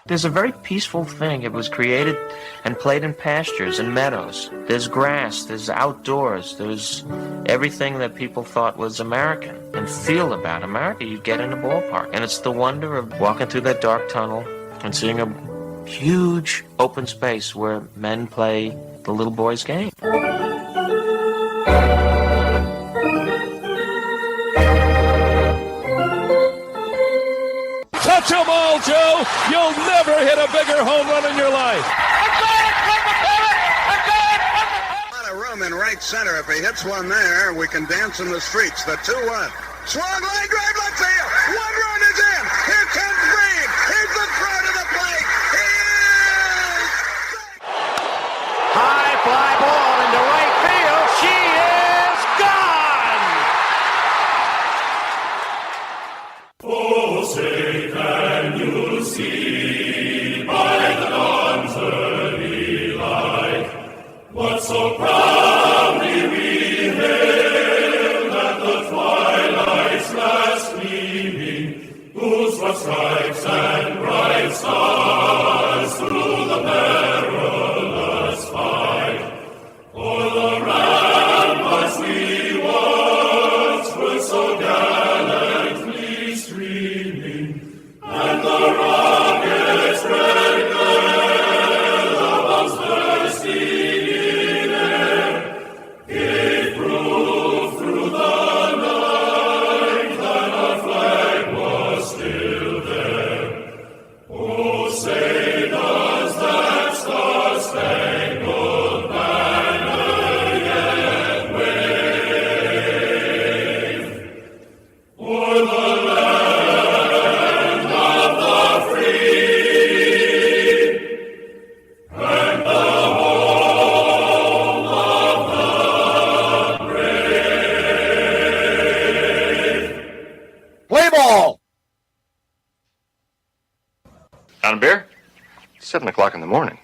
There's a very peaceful thing. It was created and played in pastures and meadows. There's grass, there's outdoors, there's everything that people thought was American and feel about America. You get in a ballpark, and it's the wonder of walking through that dark tunnel and seeing a huge open space where men play the little boy's game. Touch 'em all, Joe. You'll never hit a bigger home run in your life. A lot of room in right center. If he hits one there, we can dance in the streets. The 2-1. Swung line drive left field. One run is in. Here comes Green. Here's the throw to the plate. He is high fly ball into right field. She is gone. Oh, say can you see by the dawn's early light what so proudly we hailed at the twilight's last gleaming, whose rough stripes and bright stars through the perilous fight o'er the ramparts we once were so gallantly streaming, and the rockets red glare, the bombs bursting in air, gave proof through the night that our flag was still there. Oh, say does that star-spangled banner yet wave o'er the land of the free and the home of the brave? Play ball. On a beer? 7 o'clock in the morning.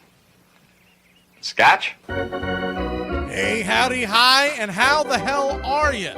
Scotch? Hey, howdy, hi, and how the hell are you?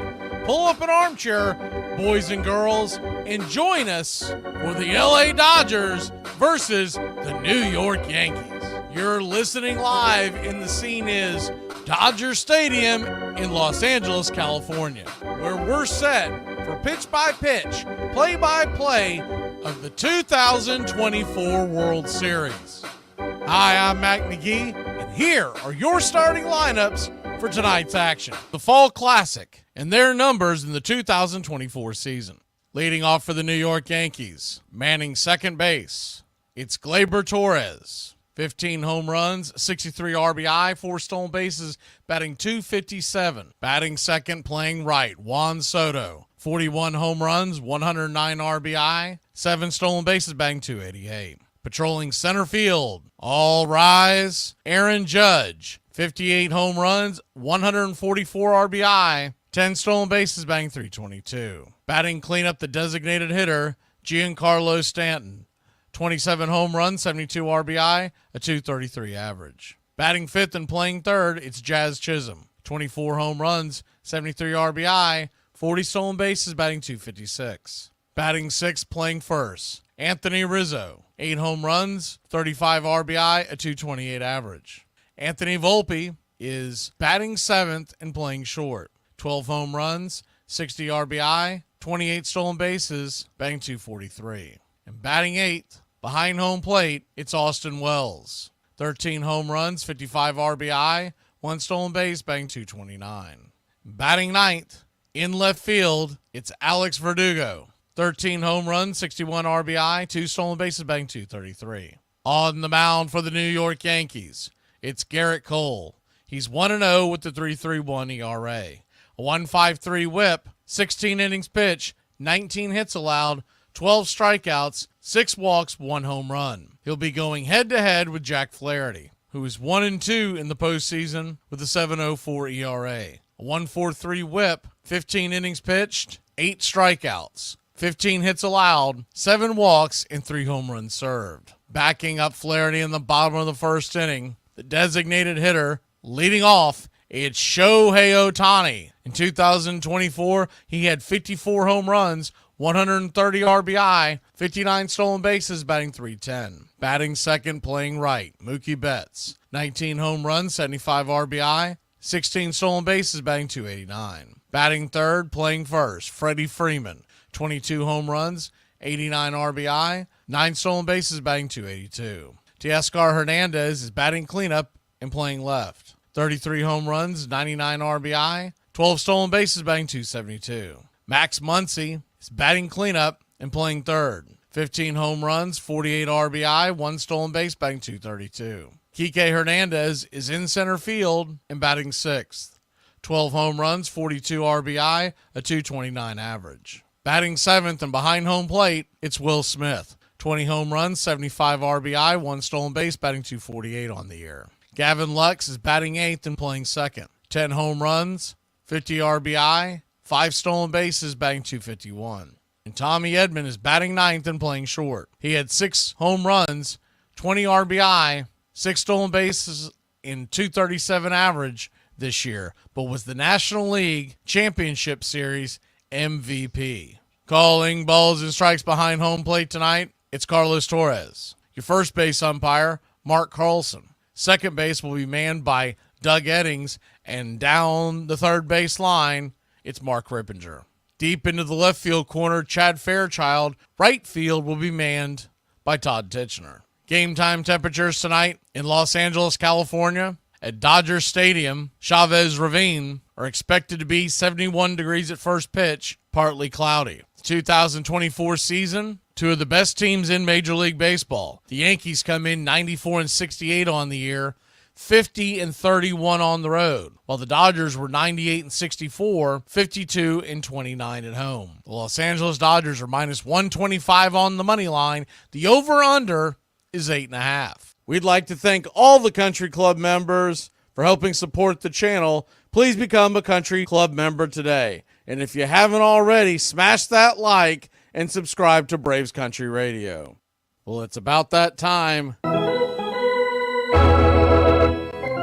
Pull up an armchair, boys and girls, and join us for the LA Dodgers versus the New York Yankees. You're listening live, and the scene is Dodger Stadium in Los Angeles, California, where we're set for pitch-by-pitch, play-by-play of the 2024 World Series. Hi, I'm Mac Magee, and here are your starting lineups for tonight's action. The Fall Classic and their numbers in the 2024 season. Leading off for the New York Yankees, manning second base, it's Gleyber Torres. 15 home runs, 63 RBI, 4 stolen bases, batting .257. Batting second, playing right, Juan Soto. 41 home runs, 109 RBI, 7 stolen bases, batting .288. Patrolling center field, all rise, Aaron Judge. 58 home runs, 144 RBI, 10 stolen bases, batting .322. Batting cleanup, the designated hitter, Giancarlo Stanton. 27 home runs, 72 RBI, a .233 average. Batting fifth and playing third, it's Jazz Chisholm. 24 home runs, 73 RBI, 40 stolen bases, batting .256. Batting sixth, playing first, Anthony Rizzo. 8 home runs, 35 RBI, a .228 average. Anthony Volpe is batting seventh and playing short. 12 home runs, 60 RBI, 28 stolen bases, batting .243. And batting eighth, behind home plate, it's Austin Wells. 13 home runs, 55 RBI, 1 stolen base, batting .229. Batting ninth, in left field, it's Alex Verdugo. 13 home runs, 61 RBI, 2 stolen bases, batting .233. On the mound for the New York Yankees, it's Garrett Cole. He's 1-0 with the 3.31 ERA. A 1.53 whip, 16 innings pitched, 19 hits allowed, 12 strikeouts, 6 walks, 1 home run. He'll be going head-to-head with Jack Flaherty, who is 1-2 in the postseason with a 7.04 ERA. A 1.43 whip, 15 innings pitched, 8 strikeouts, 15 hits allowed, 7 walks, and 3 home runs served. Backing up Flaherty in the bottom of the first inning, the designated hitter, leading off, it's Shohei Ohtani. In 2024, he had 54 home runs, 130 RBI, 59 stolen bases, batting .310. Batting second, playing right, Mookie Betts. 19 home runs, 75 RBI, 16 stolen bases, batting .289. Batting third, playing first, Freddie Freeman. 22 home runs, 89 RBI, 9 stolen bases, batting .282. Teoscar Hernandez is batting cleanup and playing left. 33 home runs, 99 RBI, 12 stolen bases, batting .272. Max Muncy is batting cleanup and playing third. 15 home runs, 48 RBI, 1 stolen base, batting .232. Kike Hernandez is in center field and batting sixth. 12 home runs, 42 RBI, a .229 average. Batting seventh and behind home plate, it's Will Smith. 20 home runs, 75 RBI, 1 stolen base, batting .248 on the year. Gavin Lux is batting eighth and playing second. 10 home runs, 50 RBI, 5 stolen bases, batting .251. And Tommy Edman is batting ninth and playing short. He had 6 home runs, 20 RBI, 6 stolen bases, in .237 average this year, but was the National League Championship Series MVP. Calling balls and strikes behind home plate tonight, it's Carlos Torres. Your first base umpire, Mark Carlson. Second base will be manned by Doug Eddings, and down the third base line, it's Mark Rippinger. Deep into the left field corner, Chad Fairchild. Right field will be manned by Todd Titchener. Game time temperatures tonight in Los Angeles, California. At Dodger Stadium, Chavez Ravine are expected to be 71 degrees at first pitch, partly cloudy. 2024 season, two of the best teams in Major League Baseball. The Yankees come in 94-68 on the year, 50-31 on the road, while the Dodgers were 98-64, 52-29 at home. The Los Angeles Dodgers are minus 125 on the money line. The over-under is 8.5. We'd like to thank all the Country Club members for helping support the channel. Please become a Country Club member today. And if you haven't already, smash that like and subscribe to Braves Country Radio. Well, it's about that time.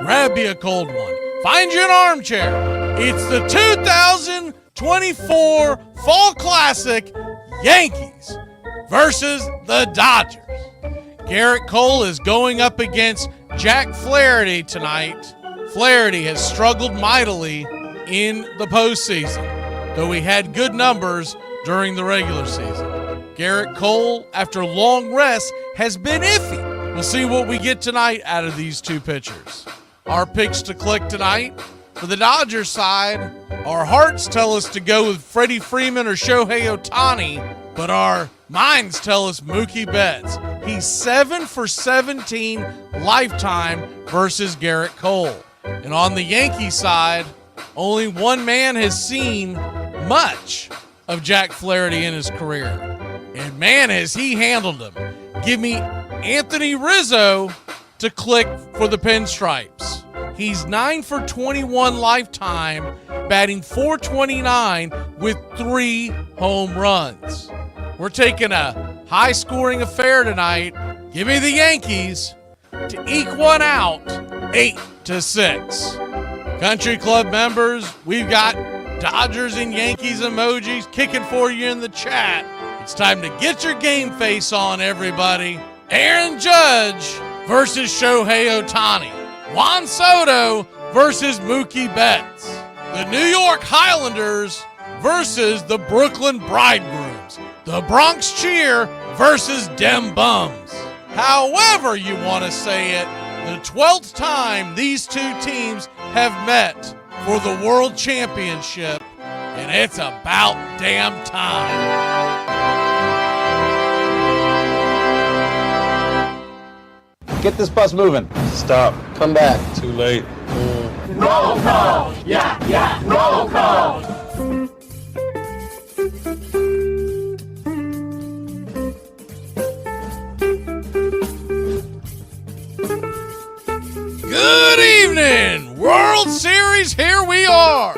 Grab you a cold one. Find you an armchair. It's the 2024 Fall Classic, Yankees versus the Dodgers. Garrett Cole is going up against Jack Flaherty tonight. Flaherty has struggled mightily in the postseason, though he had good numbers during the regular season. Garrett Cole, after long rest, has been iffy. We'll see what we get tonight out of these two pitchers. Our picks to click tonight. For the Dodgers side, our hearts tell us to go with Freddie Freeman or Shohei Ohtani, but our minds tell us Mookie Betts. He's 7 for 17 lifetime versus Garrett Cole. And on the Yankee side, only one man has seen much of Jack Flaherty in his career. And man, has he handled him. Give me Anthony Rizzo to click for the pinstripes. He's 9 for 21 lifetime, batting .429 with 3 home runs. We're taking a high-scoring affair tonight. Give me the Yankees to eke one out, 8-6. Country Club members, we've got Dodgers and Yankees emojis kicking for you in the chat. It's time to get your game face on, everybody. Aaron Judge versus Shohei Ohtani. Juan Soto versus Mookie Betts. The New York Highlanders versus the Brooklyn Bridegrooms. The Bronx Cheer versus Dem Bums. However you want to say it, the 12th time these two teams have met for the World Championship, and it's about damn time. Get this bus moving. Stop. Come back. Too late. Roll call! Yeah, yeah, roll call! Good evening, World Series, here we are.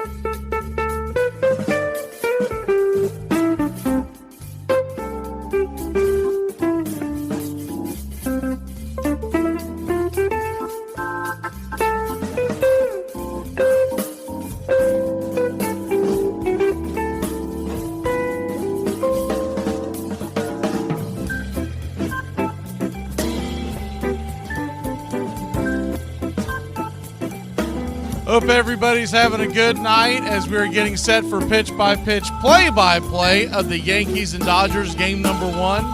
Hope everybody's having a good night as we're getting set for pitch-by-pitch, play-by-play of the Yankees and Dodgers game number 1.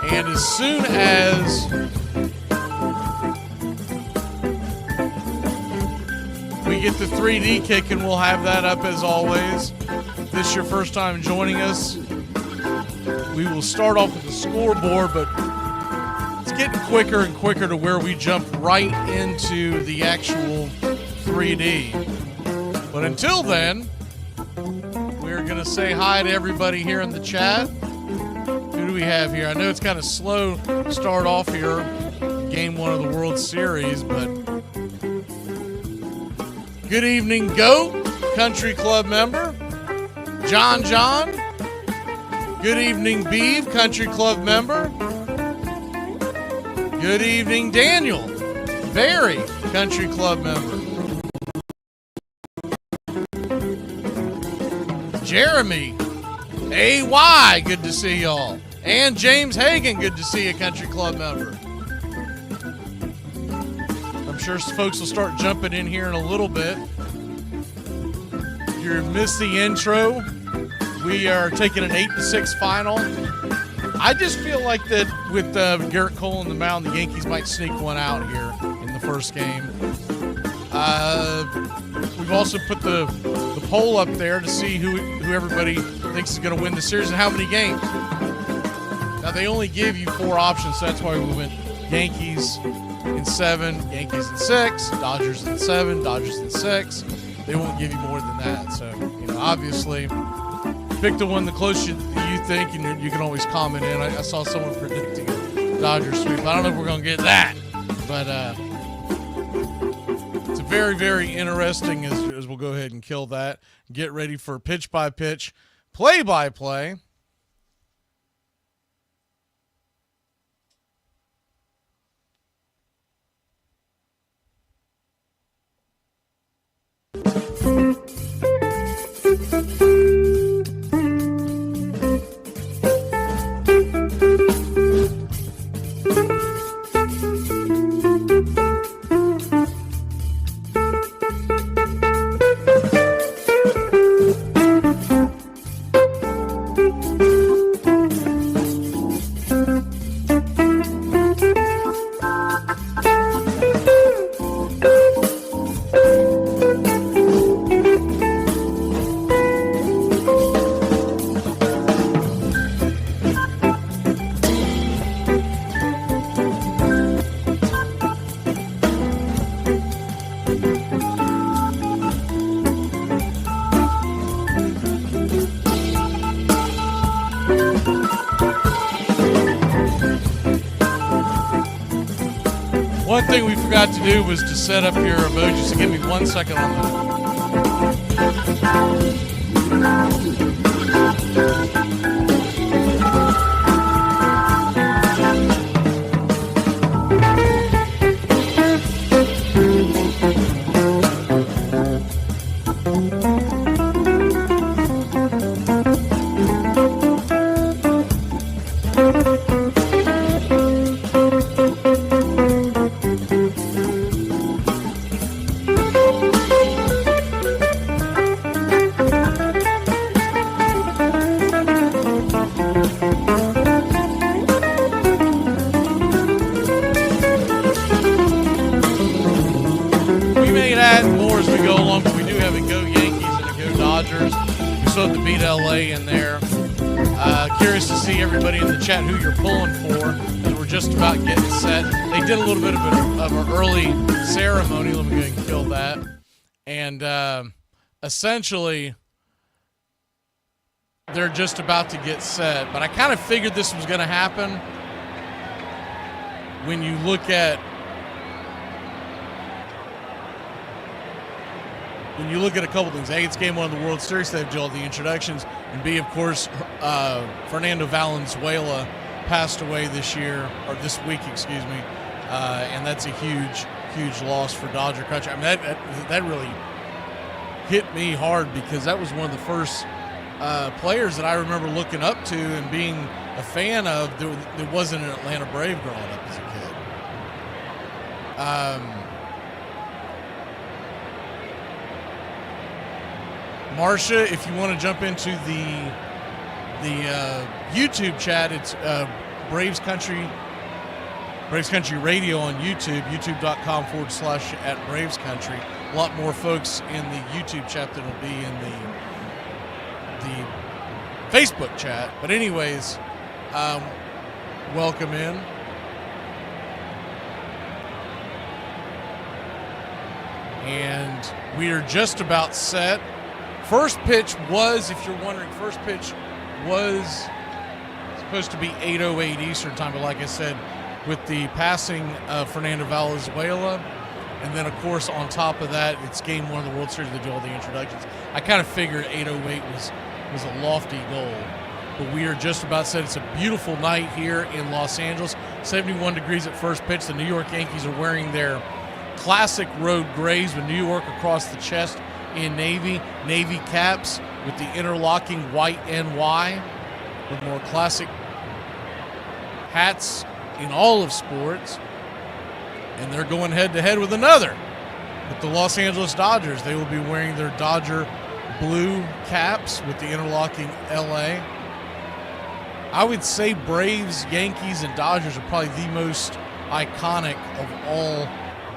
And as soon as we get the 3D kicking, we'll have that up as always. If this is your first time joining us, we will start off with the scoreboard, but it's getting quicker and quicker to where we jump right into the actual 3D. But until then, we're going to say hi to everybody here in the chat. Who do we have here? I know it's kind of slow to start off here, game 1 of the World Series, but good evening, Goat, Country Club member. John. Good evening, Beeve, Country Club member. Good evening, Daniel, Barry, Country Club member. Jeremy, AY, good to see y'all. And James Hagan, good to see a Country Club member. I'm sure folks will start jumping in here in a little bit. If you missed the intro, we are taking an 8-6 final. I just feel like that with Garrett Cole on the mound, the Yankees might sneak one out here in the first game. We've also put the poll up there to see who everybody thinks is going to win the series and how many games. Now, they only give you 4 options, so that's why we went Yankees in 7, Yankees in 6, Dodgers in 7, Dodgers in 6. They won't give you more than that. So, obviously, pick the one the closest you think, and you can always comment in. I saw someone predicting a Dodgers sweep. I don't know if we're going to get that, but it's a very, very interesting as we'll go ahead and kill that. Get ready for pitch-by-pitch, play-by-play. One thing we forgot to do was to set up your emojis. So give me 1 second on that. Chat who you're pulling for as we're just about getting set. They did a little bit of an early ceremony. Let me go ahead and kill that. And essentially, they're just about to get set. But I kind of figured this was going to happen when you look at a couple things. A, it's game 1 of the World Series. They've done all the introductions. And B, of course, Fernando Valenzuela passed away this week, excuse me. And that's a huge, huge loss for Dodger country. I mean, that really hit me hard because that was one of the first players that I remember looking up to and being a fan of that wasn't an Atlanta Brave growing up as a kid. Marcia, if you want to jump into the YouTube chat, it's Braves Country Radio on YouTube, youtube.com/@Braves Country. A lot more folks in the YouTube chat than will be in the Facebook chat. But anyways, welcome in. And we are just about set. First pitch was, if you're wondering, was supposed to be 8:08 Eastern time, but like I said, with the passing of Fernando Valenzuela, and then of course on top of that, it's Game 1 of the World Series. They do all the introductions. I kind of figured 8:08 was a lofty goal, but we are just about set. It's a beautiful night here in Los Angeles. 71 degrees at first pitch. The New York Yankees are wearing their classic road grays with New York across the chest in navy caps with the interlocking white NY, with more classic hats in all of sports. And they're going head-to-head with the Los Angeles Dodgers. They will be wearing their Dodger blue caps with the interlocking LA. I would say Braves, Yankees, and Dodgers are probably the most iconic of all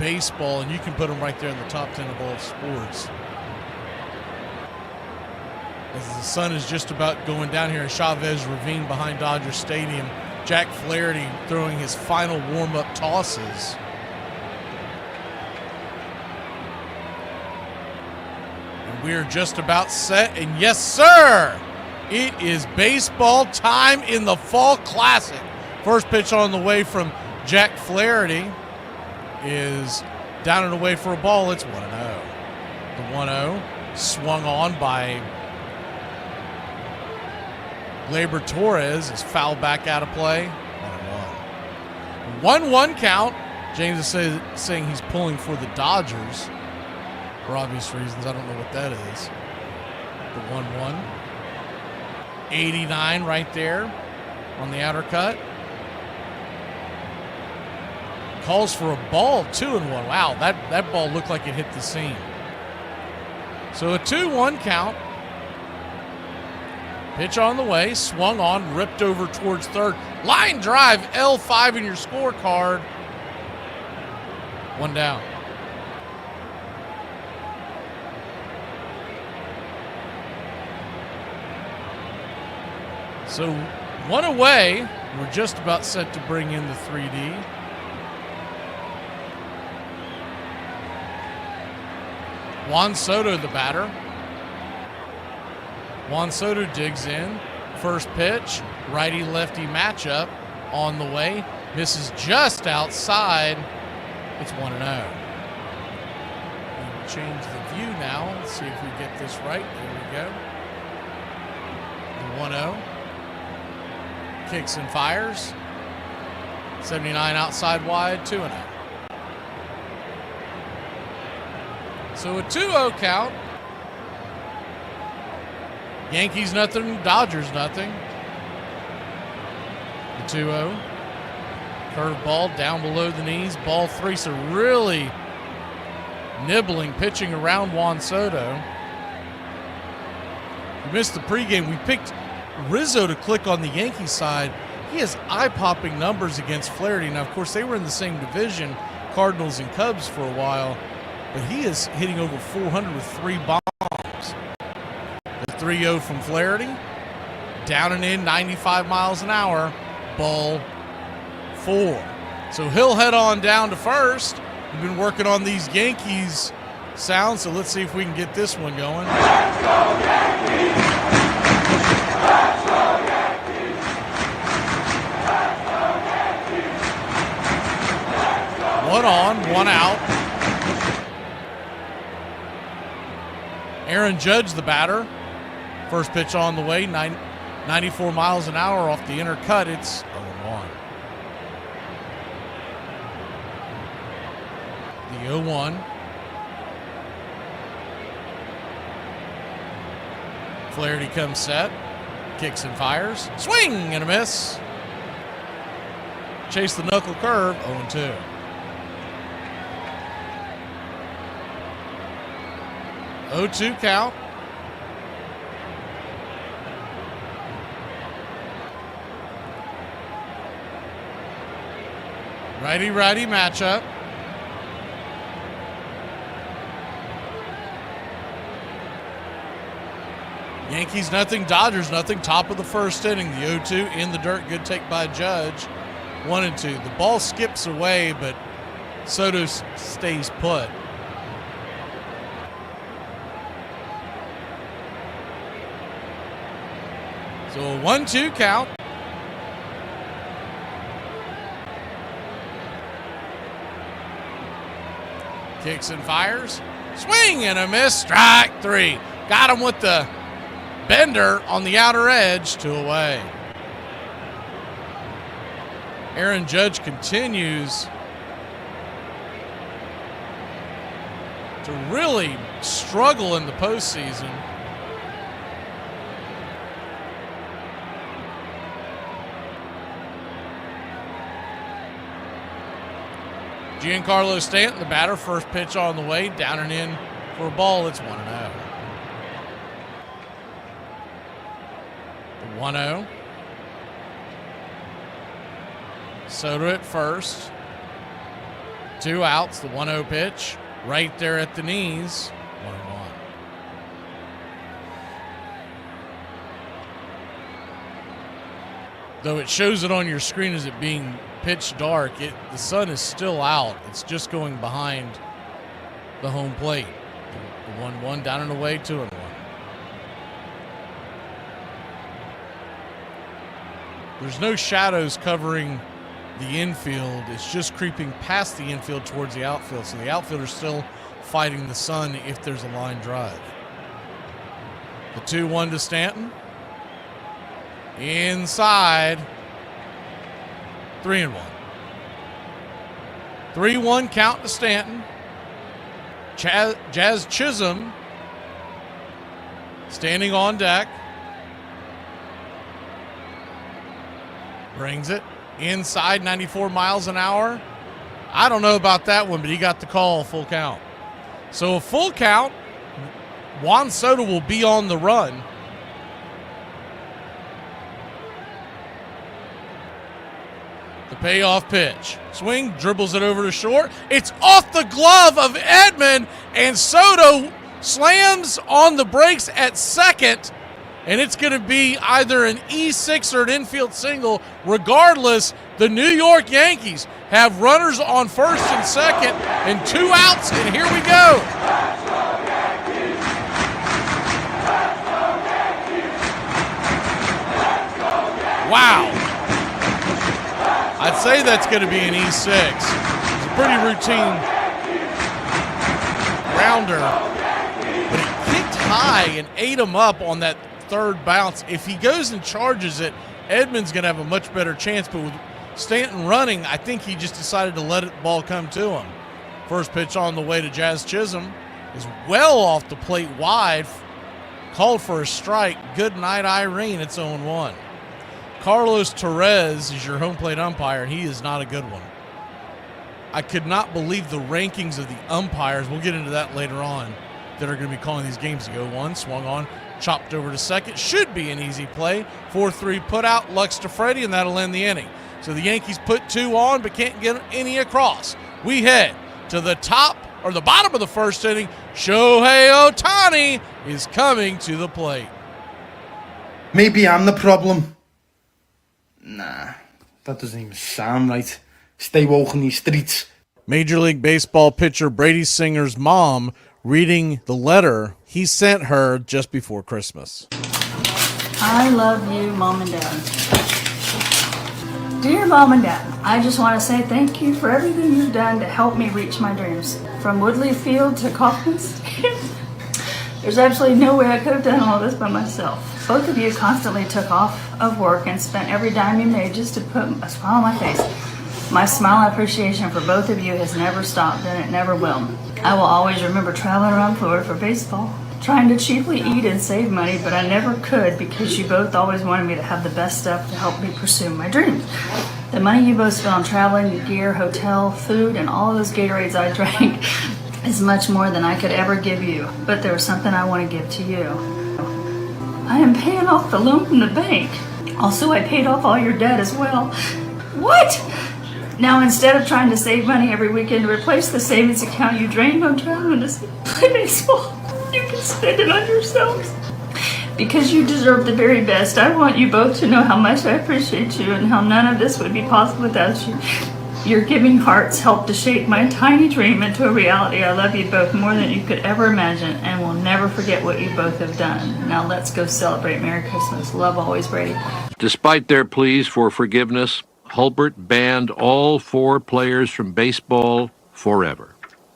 baseball, and you can put them right there in the top 10 of all sports. As the sun is just about going down here in Chavez Ravine behind Dodger Stadium, Jack Flaherty throwing his final warm-up tosses. And we are just about set, and yes, sir, it is baseball time in the Fall Classic. First pitch on the way from Jack Flaherty is down and away for a ball. It's 1-0. The 1-0 swung on by Gleyber Torres is fouled back out of play. 1-1. 1-1 count. James is saying he's pulling for the Dodgers for obvious reasons. I don't know what that is. The 1-1. 89 right there on the outer cut. Calls for a ball, 2-1. Wow, that ball looked like it hit the seam. So a 2-1 count. Pitch on the way, swung on, ripped over towards third. Line drive, L5 in your scorecard. One down. So one away. We're just about set to bring in the 3D. Juan Soto, the batter. Juan Soto digs in. First pitch, righty-lefty matchup on the way. Misses just outside. It's 1-0. We'll change the view now. Let's see if we get this right. There we go. The 1-0. Kicks and fires. 79 outside wide, 2-0. So a 2-0 count. Yankees nothing, Dodgers nothing. The 2-0. Curveball down below the knees. Ball 3, so really nibbling, pitching around Juan Soto. We missed the pregame. We picked Rizzo to click on the Yankee side. He has eye-popping numbers against Flaherty. Now, of course, they were in the same division, Cardinals and Cubs, for a while. But he is hitting over 400 with 3 bombs. The 3-0 from Flaherty. Down and in, 95 miles an hour. Ball 4. So he'll head on down to first. We've been working on these Yankees sounds, so let's see if we can get this one going. Let's go Yankees! Let's go Yankees! Let's go Yankees! Let's go One on, one out. Aaron Judge, the batter. First pitch on the way, 94 miles an hour off the inner cut. It's 0-1. The 0-1. Flaherty comes set. Kicks and fires. Swing and a miss. Chase the knuckle curve, 0-2. Oh, 2 count. Righty-righty matchup. Yankees nothing, Dodgers nothing. Top of the first inning. The 0-2 in the dirt. Good take by Judge. 1-2. The ball skips away, but Soto stays put. So a 1-2 count. Kicks and fires. Swing and a miss. Strike 3. Got him with the bender on the outer edge. 2 away. Aaron Judge continues to really struggle in the postseason. Giancarlo Stanton, the batter, first pitch on the way, down and in for a ball. It's 1-0. The 1-0. Soto at first. 2 outs, the 1-0 pitch. Right there at the knees. 1-1. Though it shows it on your screen as it being pitch dark, the sun is still out. It's just going behind the home plate. The 1-1 down and away, 2-1. There's no shadows covering the infield. It's just creeping past the infield towards the outfield. So the outfielder's still fighting the sun if there's a line drive. The 2-1 to Stanton. Inside. 3-1. 3-1 count to Stanton. Jazz Chisholm standing on deck. Brings it inside, 94 miles an hour. I don't know about that one, but he got the call, full count. So a full count, Juan Soto will be on the run. The payoff pitch. Swing, dribbles it over to short. It's off the glove of Edman, and Soto slams on the brakes at second, and it's going to be either an E6 or an infield single. Regardless, the New York Yankees have runners on first and second and 2 outs, and here we go. Wow. I'd say that's going to be an E6. It's a pretty routine grounder, but he kicked high and ate him up on that third bounce. If he goes and charges it, Edman's going to have a much better chance, but with Stanton running, I think he just decided to let the ball come to him. First pitch on the way to Jazz Chisholm is well off the plate wide, called for a strike. Good night, Irene. It's 0-1. Carlos Torres is your home plate umpire, and he is not a good one. I could not believe the rankings of the umpires, we'll get into that later on, that are going to be calling these games. 0-1, swung on, chopped over to second. Should be an easy play. 4-3 put out, Lux to Freddie, and that'll end the inning. So the Yankees put 2 on, but can't get any across. We head to the bottom of the first inning. Shohei Ohtani is coming to the plate. Maybe I'm the problem. Nah, that doesn't even sound right. Stay woke in these streets. Major League Baseball pitcher Brady Singer's mom reading the letter he sent her just before Christmas. I love you, Mom and Dad. Dear Mom and Dad, I just want to say thank you for everything you've done to help me reach my dreams. From Woodley Field to Kaufman's. There's absolutely no way I could have done all this by myself. Both of you constantly took off of work and spent every dime you made just to put a smile on my face. My smile and appreciation for both of you has never stopped, and it never will. I will always remember traveling around Florida for baseball, trying to cheaply eat and save money, but I never could because you both always wanted me to have the best stuff to help me pursue my dreams. The money you both spent on traveling, gear, hotel, food, and all of those Gatorades I drank is much more than I could ever give you, but there was something I want to give to you. I am paying off the loan from the bank. Also, I paid off all your debt as well. What? Now, instead of trying to save money every weekend to replace the savings account you drained on traveling to play baseball, you can spend it on yourselves. Because you deserve the very best, I want you both to know how much I appreciate you and how none of this would be possible without you. Your giving hearts helped to shape my tiny dream into a reality. I love you both more than you could ever imagine and will never forget what you both have done. Now let's go celebrate. Merry Christmas. Love always, Brady. Despite their pleas for forgiveness, Hulbert banned all 4 players from baseball forever.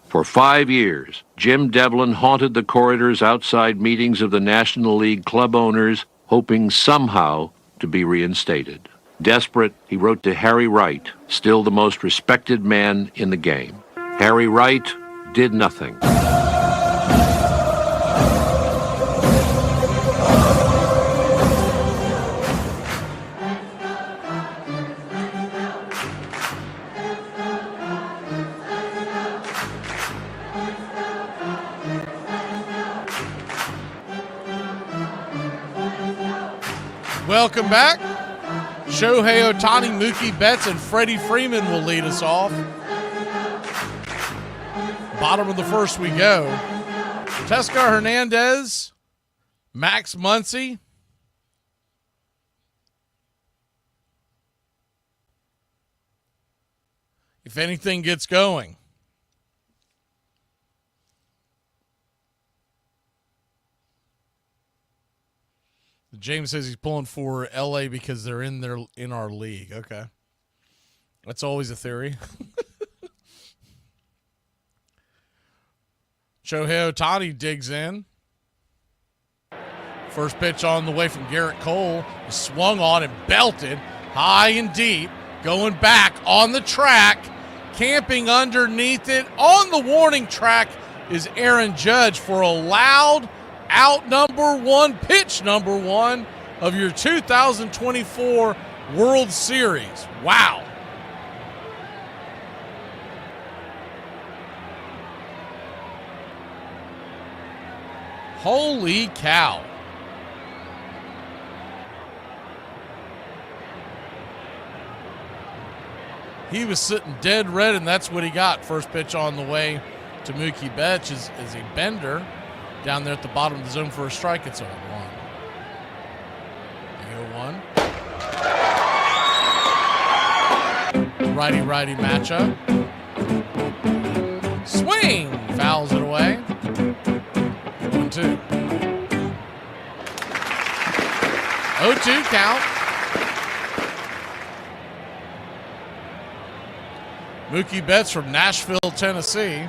For 5 years, Jim Devlin haunted the corridors outside meetings of the National League club owners, hoping somehow to be reinstated. Desperate, he wrote to Harry Wright, still the most respected man in the game. Harry Wright did nothing. Welcome back. Shohei Ohtani, Mookie Betts, and Freddie Freeman will lead us off. Bottom of the first we go. Teoscar Hernandez, Max Muncy, if anything gets going. James says he's pulling for LA because they're in our league. Okay. That's always a theory. Shohei Ohtani digs in. First pitch on the way from Garrett Cole. He swung on and belted high and deep. Going back on the track. Camping underneath it. On the warning track is Aaron Judge for a loud out number 1, pitch number 1 of your 2024 World Series. Wow. Holy cow. He was sitting dead red, and that's what he got. First pitch on the way to Mookie Betts is a bender. Down there at the bottom of the zone for a strike, it's 0-1. The 0-1. Righty-righty matchup. Swing! Fouls it away. 1-2. 0-2 count. Mookie Betts from Nashville, Tennessee.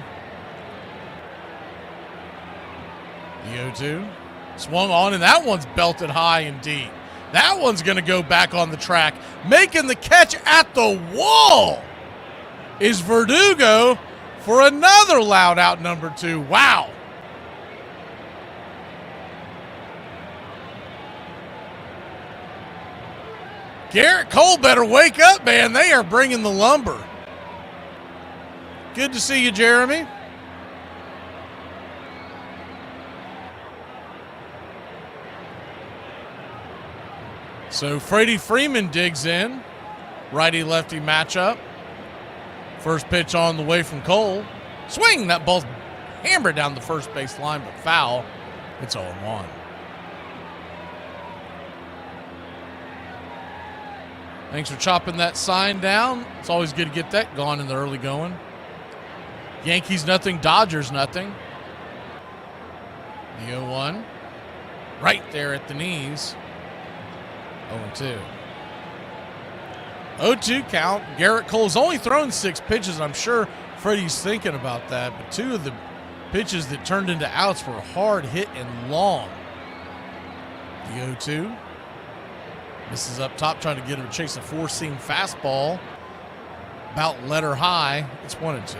The 0-2. Swung on, and that one's belted high and deep. That one's going to go back on the track. Making the catch at the wall is Verdugo for another loud out number 2. Wow. Garrett Cole better wake up, man. They are bringing the lumber. Good to see you, Jeremy. So Freddie Freeman digs in. Righty-lefty matchup. First pitch on the way from Cole. Swing! That ball's hammered down the first base line, but foul. It's 0-1. Thanks for chopping that sign down. It's always good to get that gone in the early going. Yankees nothing, Dodgers nothing. The 0-1. Right there at the knees. 0-2. 0-2 count. Garrett Cole's only thrown 6 pitches. I'm sure Freddie's thinking about that, but 2 of the pitches that turned into outs were hard hit and long. The 0-2. Misses up top, trying to get him to chase a 4-seam fastball. About letter high. It's 1-2.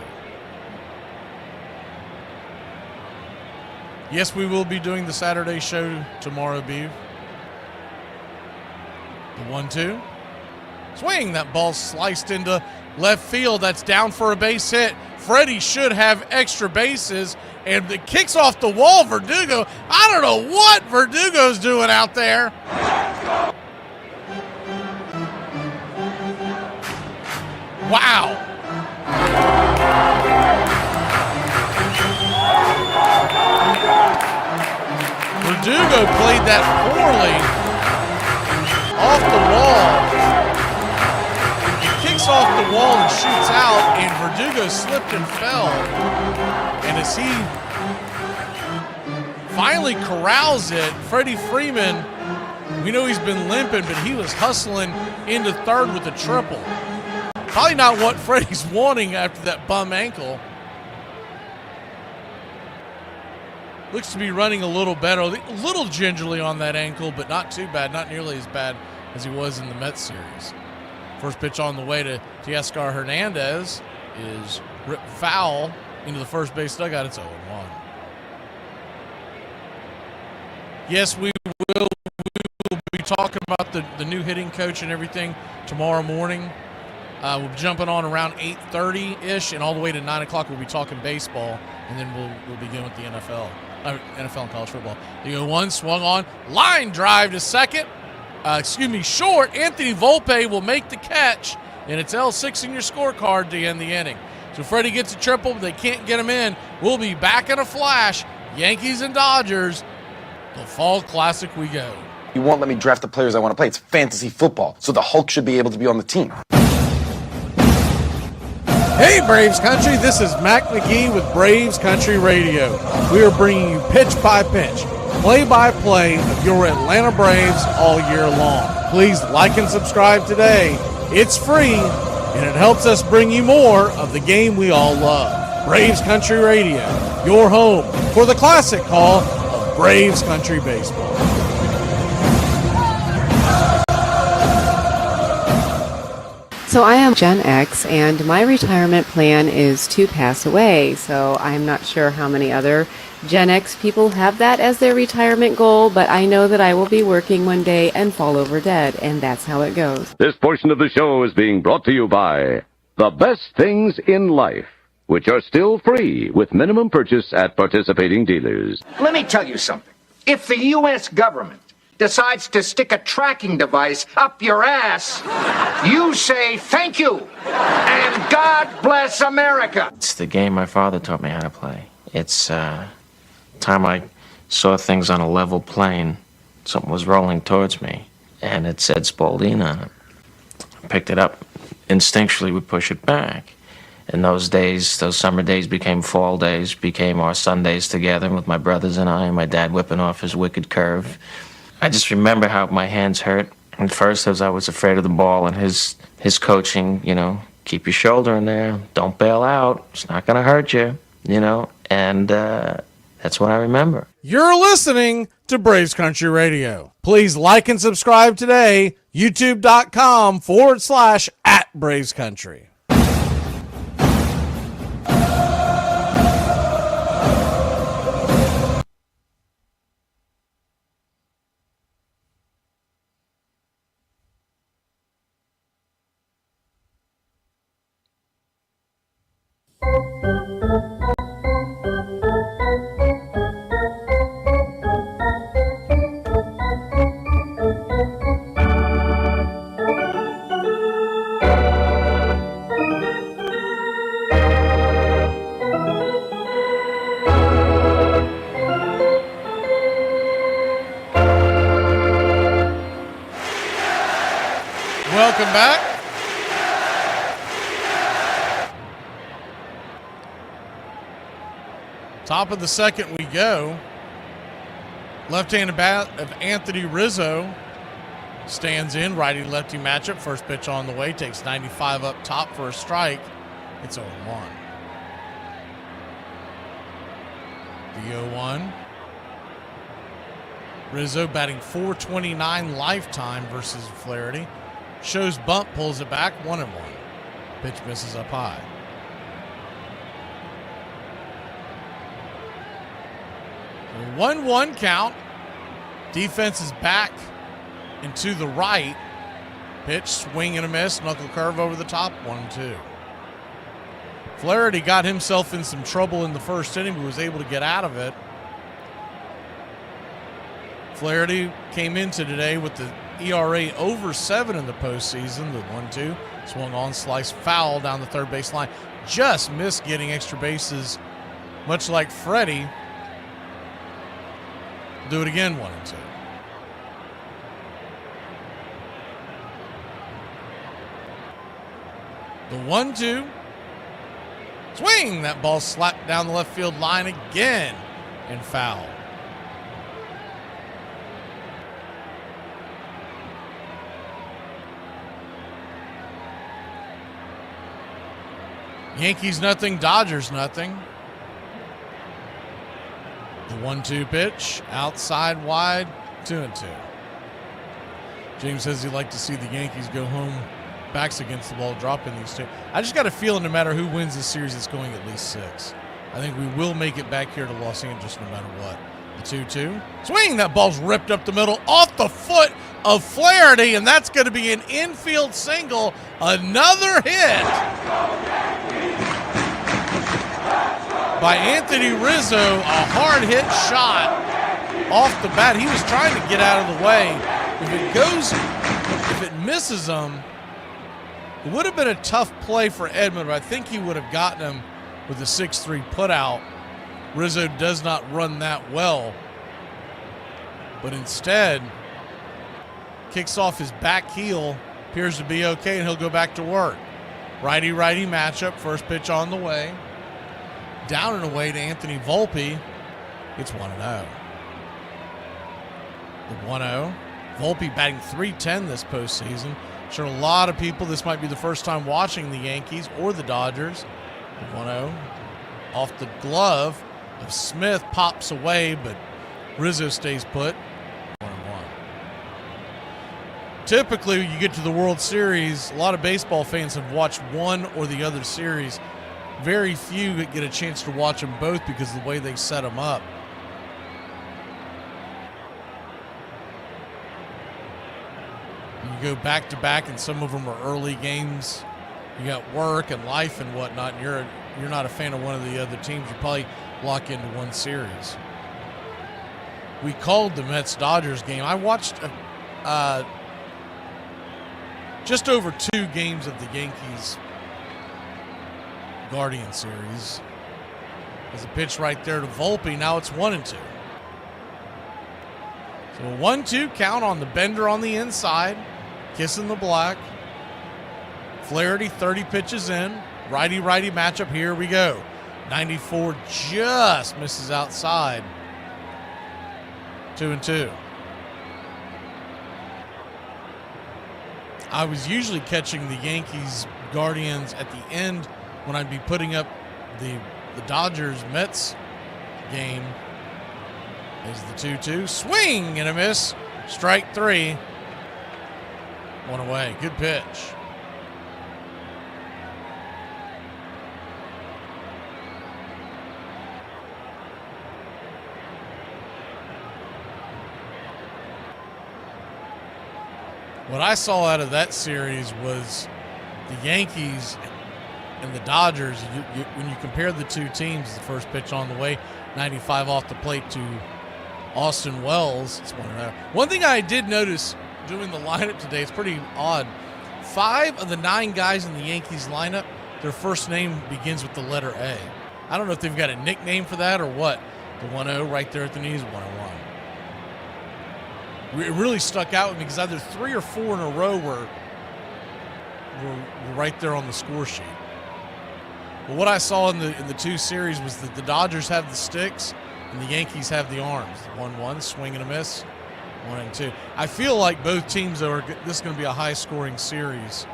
Yes, we will be doing the Saturday show tomorrow, Beav. The 1-2. Swing. That ball sliced into left field. That's down for a base hit. Freddie should have extra bases. And it kicks off the wall. Verdugo. I don't know what Verdugo's doing out there. Wow. Verdugo played that poorly off the wall. He kicks off the wall and shoots out, and Verdugo slipped and fell. And as he finally corrals it, Freddie Freeman, we know he's been limping, but he was hustling into third with a triple. Probably not what Freddie's wanting after that bum ankle. Looks to be running a little better, a little gingerly on that ankle, but not too bad, not nearly as bad as he was in the Mets series. First pitch on the way to Teoscar Hernandez is ripped foul into the first base dugout. It's 0-1. Yes, we will be talking about the new hitting coach and everything tomorrow morning. We'll be jumping on around 8:30-ish, and all the way to 9 o'clock we'll be talking baseball, and then we'll begin with the NFL and college football. The 0-1 swung on, line drive to second. Short. Anthony Volpe will make the catch, and it's L6 in your scorecard to end the inning. So Freddie gets a triple, but they can't get him in. We'll be back in a flash. Yankees and Dodgers. The Fall Classic we go. You won't let me draft the players I want to play. It's fantasy football, so the Hulk should be able to be on the team. Hey, Braves Country, this is Mac Magee with Braves Country Radio. We are bringing you pitch by pitch, play-by-play of your Atlanta Braves all year long. Please like and subscribe today. It's free, and it helps us bring you more of the game we all love. Braves Country Radio, your home for the classic call of Braves Country Baseball. So I am Gen X, and my retirement plan is to pass away. So I'm not sure how many other Gen X people have that as their retirement goal, but I know that I will be working one day and fall over dead, and that's how it goes. This portion of the show is being brought to you by The Best Things in Life, which are still free with minimum purchase at participating dealers. Let me tell you something. If the U.S. government decides to stick a tracking device up your ass, you say thank you and God bless America. It's the game my father taught me how to play. It's time I saw things on a level plane. Something was rolling towards me, and it said Spalding on it. I picked it up. Instinctually, we push it back. And those days, those summer days became fall days, became our Sundays together with my brothers and I, and my dad whipping off his wicked curve. I just remember how my hands hurt. At first, as I was afraid of the ball and his coaching, keep your shoulder in there, don't bail out, it's not going to hurt you, and that's what I remember. You're listening to Braves Country Radio. Please like and subscribe today, youtube.com/@Braves Country. Welcome back. Top of the second we go. Left-handed bat of Anthony Rizzo stands in. Righty-lefty matchup. First pitch on the way. Takes 95 up top for a strike. It's 0-1. The 0-1. Rizzo batting .429 lifetime versus Flaherty. Shows bump, pulls it back, 1-1. Pitch misses up high. A 1-1 count. Defense is back and to the right. Pitch, swing and a miss, knuckle curve over the top, 1-2. Flaherty got himself in some trouble in the first inning, but was able to get out of it. Flaherty came into today with the ERA over 7 in the postseason. The 1-2 swung on, slice, foul down the third base line. Just missed getting extra bases, much like Freddie. Do it again, 1-2. The 1-2. Swing! That ball slapped down the left field line again and foul. Yankees nothing, Dodgers nothing. The 1-2 pitch, outside wide, 2-2. James says he'd like to see the Yankees go home, backs against the wall, dropping these two. I just got a feeling no matter who wins this series, it's going at least 6. I think we will make it back here to Los Angeles no matter what. The 2-2. Swing! That ball's ripped up the middle off the foot of Flaherty, and that's going to be an infield single. Another hit by Anthony Rizzo. A hard hit shot off the bat. He was trying to get out of the way. If it misses him, it would have been a tough play for Edman, but I think he would have gotten him with a 6-3 putout. Rizzo does not run that well, but instead kicks off his back heel, appears to be okay, and he'll go back to work. Righty-righty matchup, first pitch on the way. Down and away to Anthony Volpe. It's 1-0. The 1-0. Volpe batting .310 this postseason. I'm sure a lot of people, this might be the first time watching the Yankees or the Dodgers. The 1-0 off the glove of Smith, pops away, but Rizzo stays put. 1-1. Typically, you get to the World Series, a lot of baseball fans have watched one or the other series. Very few get a chance to watch them both because of the way they set them up. You go back to back, and some of them are early games. You got work and life and whatnot, and you're not a fan of one of the other teams. You probably lock into one series. We called the Mets-Dodgers game. I watched just over 2 games of the Yankees Guardian series. There's a pitch right there to Volpe. Now it's 1-2. So a 1-2 count on the bender on the inside, kissing the black. Flaherty 30 pitches in. Righty-righty matchup. Here we go. 94 just misses outside. 2-2. I was usually catching the Yankees Guardians at the end when I'd be putting up the Dodgers-Mets game. Is the 2-2. Swing and a miss. Strike 3. 1 away. Good pitch. What I saw out of that series was the Yankees and the Dodgers. When you compare the two teams, the first pitch on the way, 95 off the plate to Austin Wells. It's 1-0. One thing I did notice doing the lineup today, it's pretty odd. 5 of the 9 guys in the Yankees lineup, their first name begins with the letter A. I don't know if they've got a nickname for that or what. The 1-0 right there at the knees, 1-1. It really stuck out with me because either 3 or 4 in a row were right there on the score sheet. But what I saw in the 2 series was that the Dodgers have the sticks and the Yankees have the arms. 1-1, swing and a miss, 1-2. I feel like both teams, this is going to be a high-scoring series.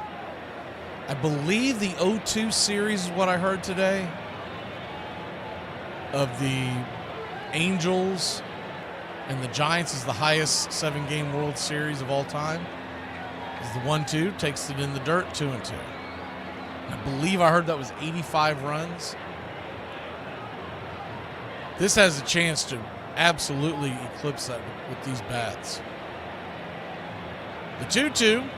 I believe the 0-2 series is what I heard today of the Angels and the Giants is the highest 7-game World Series of all time. Is the 1-2, takes it in the dirt, 2-2. I believe I heard that was 85 runs. This has a chance to absolutely eclipse that with these bats. The 2-2,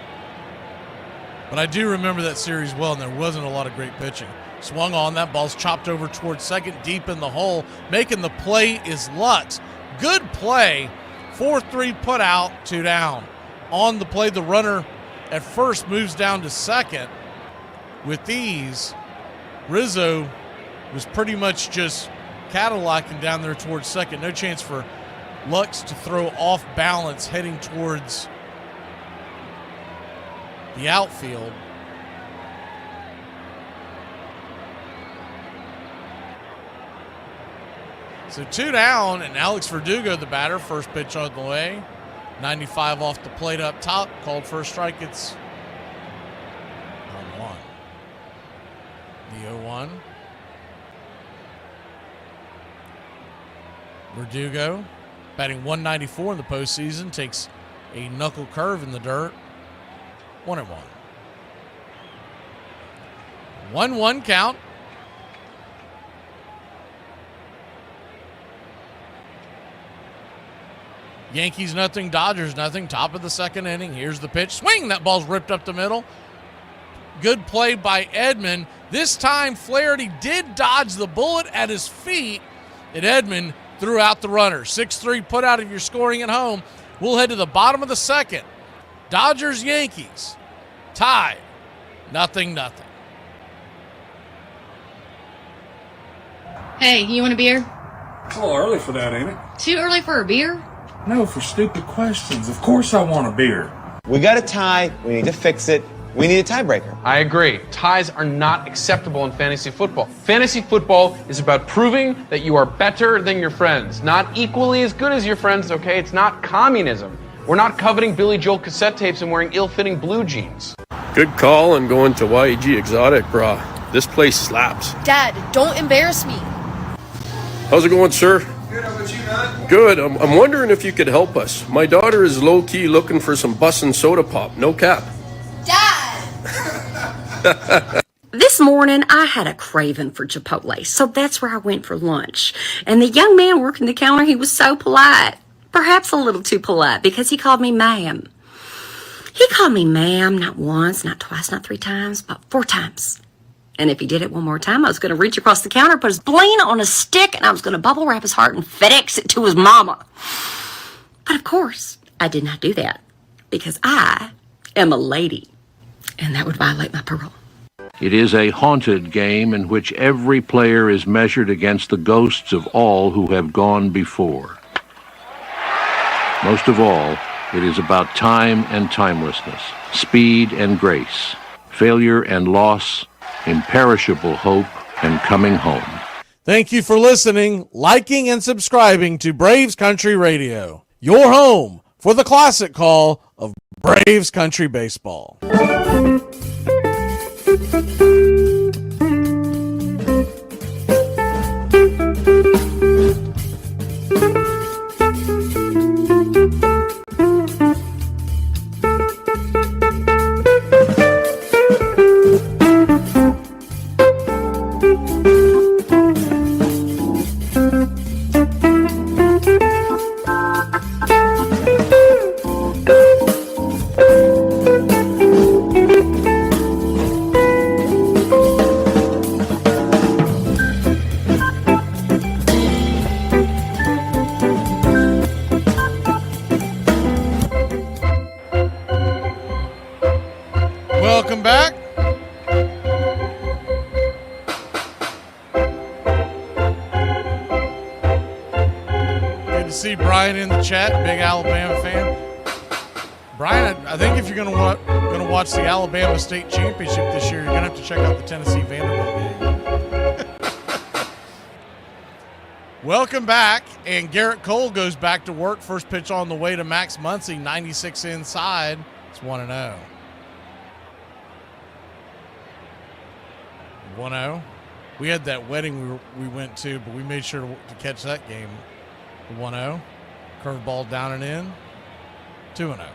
but I do remember that series well, and there wasn't a lot of great pitching. Swung on, that ball's chopped over towards second, deep in the hole. Making the play is Lutz. Good play, 4-3 put out, 2 down. on the play, the runner at first moves down to second. With these, Rizzo was pretty much just Cadillacing down there towards second. No chance for Lux to throw off balance heading towards the outfield. So 2 down, and Alex Verdugo, the batter, first pitch on the way. 95 off the plate up top, called for a strike. It's 1-1. The 0-1. Verdugo, batting 194 in the postseason, takes a knuckle curve in the dirt. 1-1. 1-1 count. Yankees nothing, Dodgers nothing. Top of the second inning. Here's the pitch. Swing! That ball's ripped up the middle. Good play by Edman. This time, Flaherty did dodge the bullet at his feet, and Edman threw out the runner. 6-3 put out if you're scoring at home. We'll head to the bottom of the second. Dodgers, Yankees, tied. 0-0. Hey, you want a beer? It's a little early for that, ain't it? Too early for a beer? No, for stupid questions. Of course I want a beer. We got a tie. We need to fix it. We need a tiebreaker. I agree. Ties are not acceptable in fantasy football. Fantasy football is about proving that you are better than your friends, not equally as good as your friends, okay? It's not communism. We're not coveting Billy Joel cassette tapes and wearing ill-fitting blue jeans. Good call on going to YEG Exotic, brah. This place slaps. Dad, don't embarrass me. How's it going, sir? Good, how about you, man? Good. I'm wondering if you could help us. My daughter is low-key looking for some bussin' soda pop. No cap. Dad! This morning, I had a craving for Chipotle, so that's where I went for lunch. And the young man working the counter, he was so polite. Perhaps a little too polite, because he called me ma'am. He called me ma'am not once, not twice, not 3 times, but 4 times. And if he did it one more time, I was going to reach across the counter, put his bling on a stick, and I was going to bubble wrap his heart and FedEx it to his mama. But of course, I did not do that, because I am a lady, and that would violate my parole. It is a haunted game in which every player is measured against the ghosts of all who have gone before. Most of all, it is about time and timelessness, speed and grace, failure and loss, imperishable hope and coming home. Thank you for listening, liking, and subscribing to Braves Country Radio, your home for the classic call of Braves Country Baseball. Welcome back. Good to see Brian in the chat, big Alabama fan. Brian, I think if you're going to watch the Alabama State Championship this year, you're going to have to check out the Tennessee Vanderbilt game. Welcome back, and Garrett Cole goes back to work. First pitch on the way to Max Muncy, 96 inside. It's 1-0. 1-0. We had that wedding we went to, but we made sure to catch that game. 1-0. Curveball down and in. 2-0.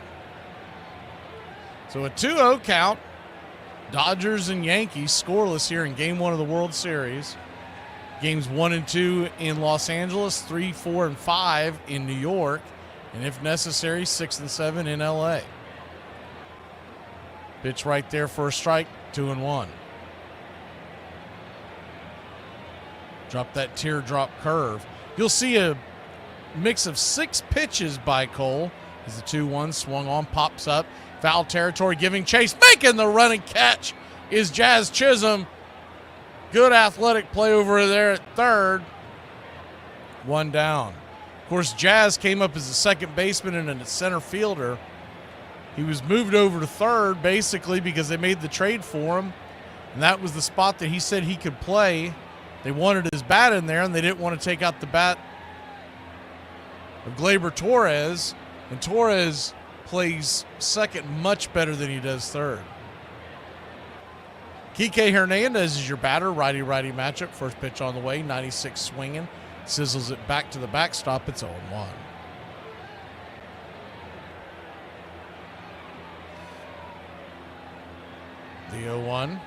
So a 2-0 count. Dodgers and Yankees scoreless here in Game 1 of the World Series. Games 1 and 2 in Los Angeles, 3, 4, and 5 in New York, and if necessary, 6 and 7 in LA. Pitch right there for a strike, 2-1. Drop that teardrop curve. You'll see a mix of 6 pitches by Cole, As the 2-1 swung on, pops up. Foul territory, giving chase. Making the running catch is Jazz Chisholm. Good athletic play over there at third. One down. Of course, Jazz came up as a second baseman and a center fielder. He was moved over to third basically because they made the trade for him. And that was the spot that he said he could play. They wanted his bat in there, and they didn't want to take out the bat of Gleyber Torres. And Torres plays second much better than he does third. Kike Hernandez is your batter. Righty-righty matchup. First pitch on the way. 96 swinging. Sizzles it back to the backstop. It's 0-1. The 0-1.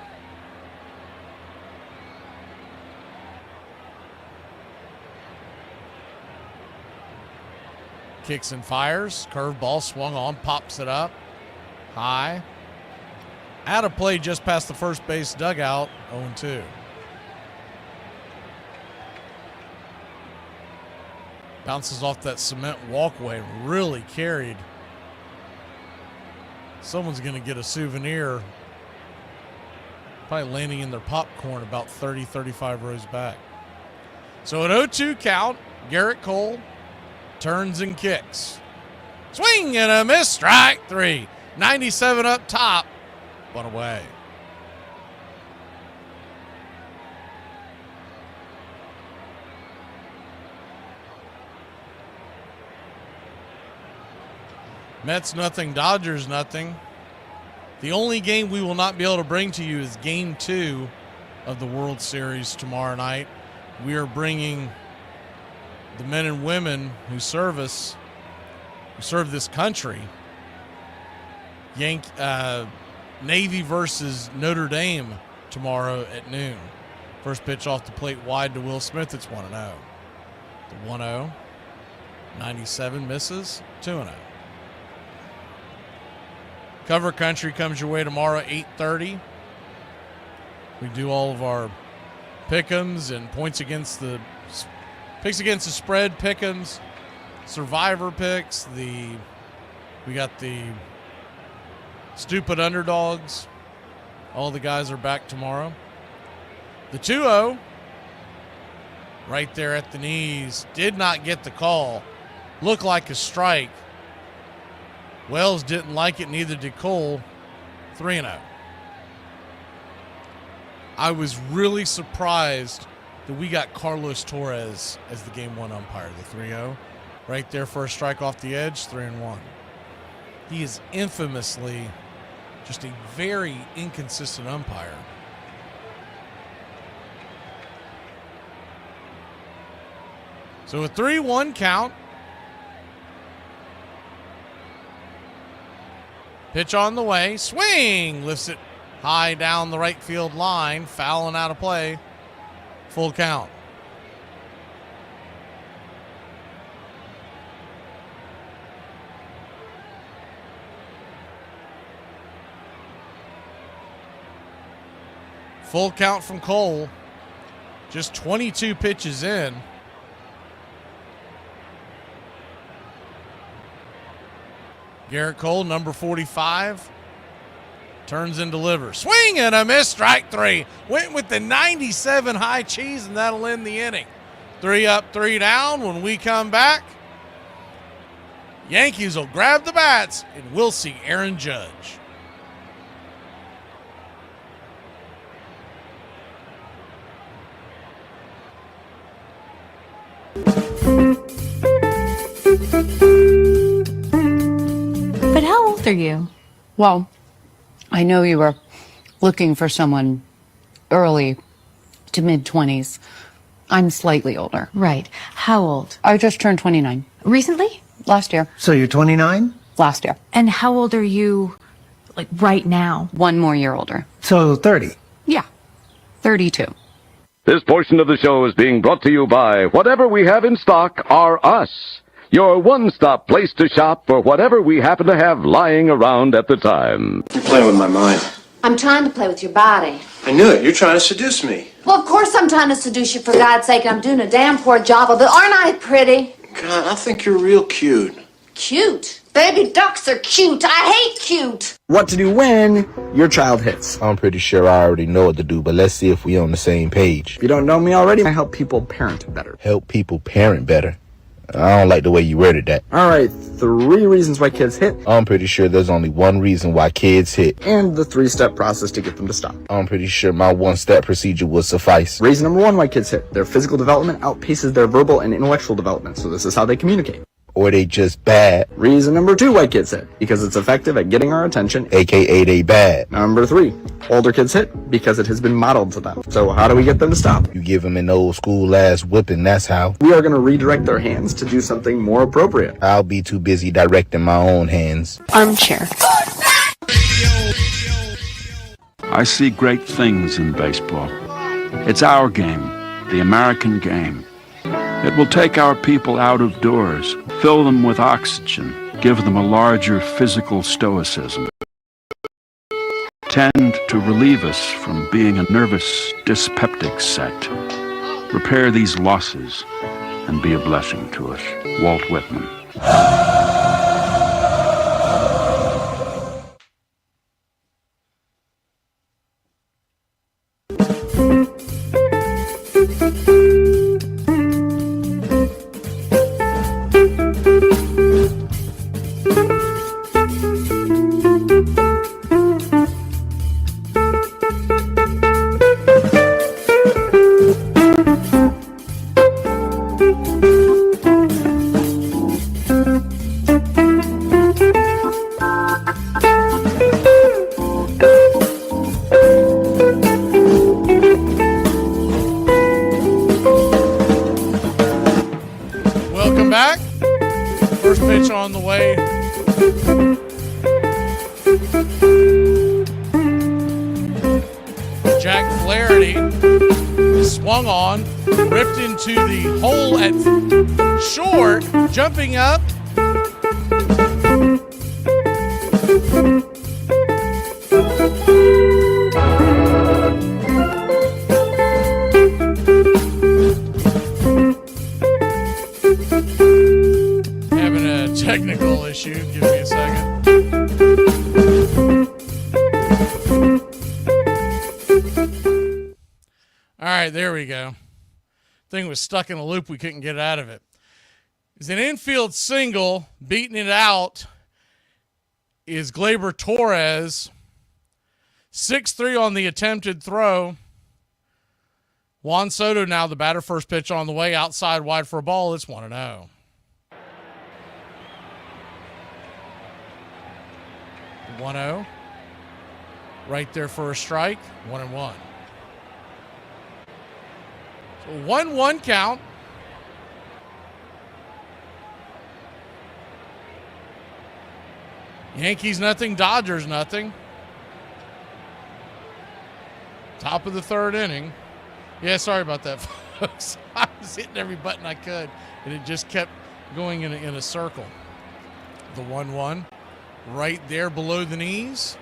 Kicks and fires. Curveball swung on. Pops it up. High. Out of play just past the first base dugout. 0-2. Bounces off that cement walkway. Really carried. Someone's going to get a souvenir. Probably landing in their popcorn about 30, 35 rows back. So an 0-2 count. Garrett Cole turns and kicks. Swing and a miss. Strike three. 97 up top. One away. Mets nothing, Dodgers nothing. The only game we will not be able to bring to you is Game 2 of the World Series tomorrow night. We are bringing the men and women who serve this country. Navy versus Notre Dame tomorrow at noon. First pitch off the plate wide to Will Smith. It's 1-0. The 1-0. 97 misses. 2-0. Cover Country comes your way tomorrow, 8:30. We do all of our pick'ems and picks against the spread pick'ems, survivor picks. We got the stupid underdogs. All the guys are back tomorrow. The 2-0, right there at the knees, did not get the call. Looked like a strike. Wells didn't like it, neither did Cole. 3-0. I was really surprised that we got Carlos Torres as the game one umpire, the 3-0. Right there for a strike off the edge, 3-1. He is infamously just a very inconsistent umpire. So a 3-1 count. Pitch on the way. Swing! Lifts it high down the right field line. Fouling out of play. Full count. Full count from Cole. Just 22 pitches in. Garrett Cole, number 45, turns and delivers. Swing and a miss, strike three. Went with the 97 high cheese, and that'll end the inning. 3 up, 3 down. When we come back, Yankees will grab the bats, and we'll see Aaron Judge. But how old are you? Well, I know you were looking for someone early to mid-20s. I'm slightly older. Right. How old? I just turned 29. Recently? Last year. So you're 29? Last year. And how old are you, like, right now? 1 more year older. So 30? Yeah. 32. This portion of the show is being brought to you by whatever we have in stock are us. Your one-stop place to shop for whatever we happen to have lying around at the time. You're playing with my mind. I'm trying to play with your body. I knew it. You're trying to seduce me. Well, of course I'm trying to seduce you, for God's sake. I'm doing a damn poor job of it. Aren't I pretty? God, I think you're real cute. Cute? Baby ducks are cute. I hate cute. What to do when your child hits. I'm pretty sure I already know what to do, but let's see if we're on the same page. If you don't know me already, I help people parent better. Help people parent better? I don't like the way you worded that. All right, 3 reasons why kids hit. I'm pretty sure there's only one reason why kids hit. And the 3-step process to get them to stop. I'm pretty sure my 1-step procedure will suffice. Reason number 1 why kids hit. Their physical development outpaces their verbal and intellectual development, so this is how they communicate. Or they just bad. Reason number 2 why kids hit. Because it's effective at getting our attention. AKA they bad. Number 3. Older kids hit because it has been modeled to them. So how do we get them to stop? You give them an old school ass whipping, that's how. We are going to redirect their hands to do something more appropriate. I'll be too busy directing my own hands. Armchair. I see great things in baseball. It's our game, the American game. It will take our people out of doors, fill them with oxygen, give them a larger physical stoicism. Tend to relieve us from being a nervous, dyspeptic set. Repair these losses and be a blessing to us. Walt Whitman. Welcome back. First pitch on the way. Jack Flaherty swung on, ripped into the hole at short, jumping up. Having a technical issue. Give me a second. All right, there we go. Thing was stuck in a loop. We couldn't get out of it. It's an infield single. Beating it out is Gleyber Torres. 6-3 on the attempted throw. Juan Soto now the batter. First pitch on the way. Outside wide for a ball. It's 1-0. The 1-0. Right there for a strike. 1-1. So 1-1 count. Yankees nothing, Dodgers nothing. Top of the third inning. Yeah, sorry about that, folks. I was hitting every button I could, and it just kept going in a circle. The 1-1 right there below the knees.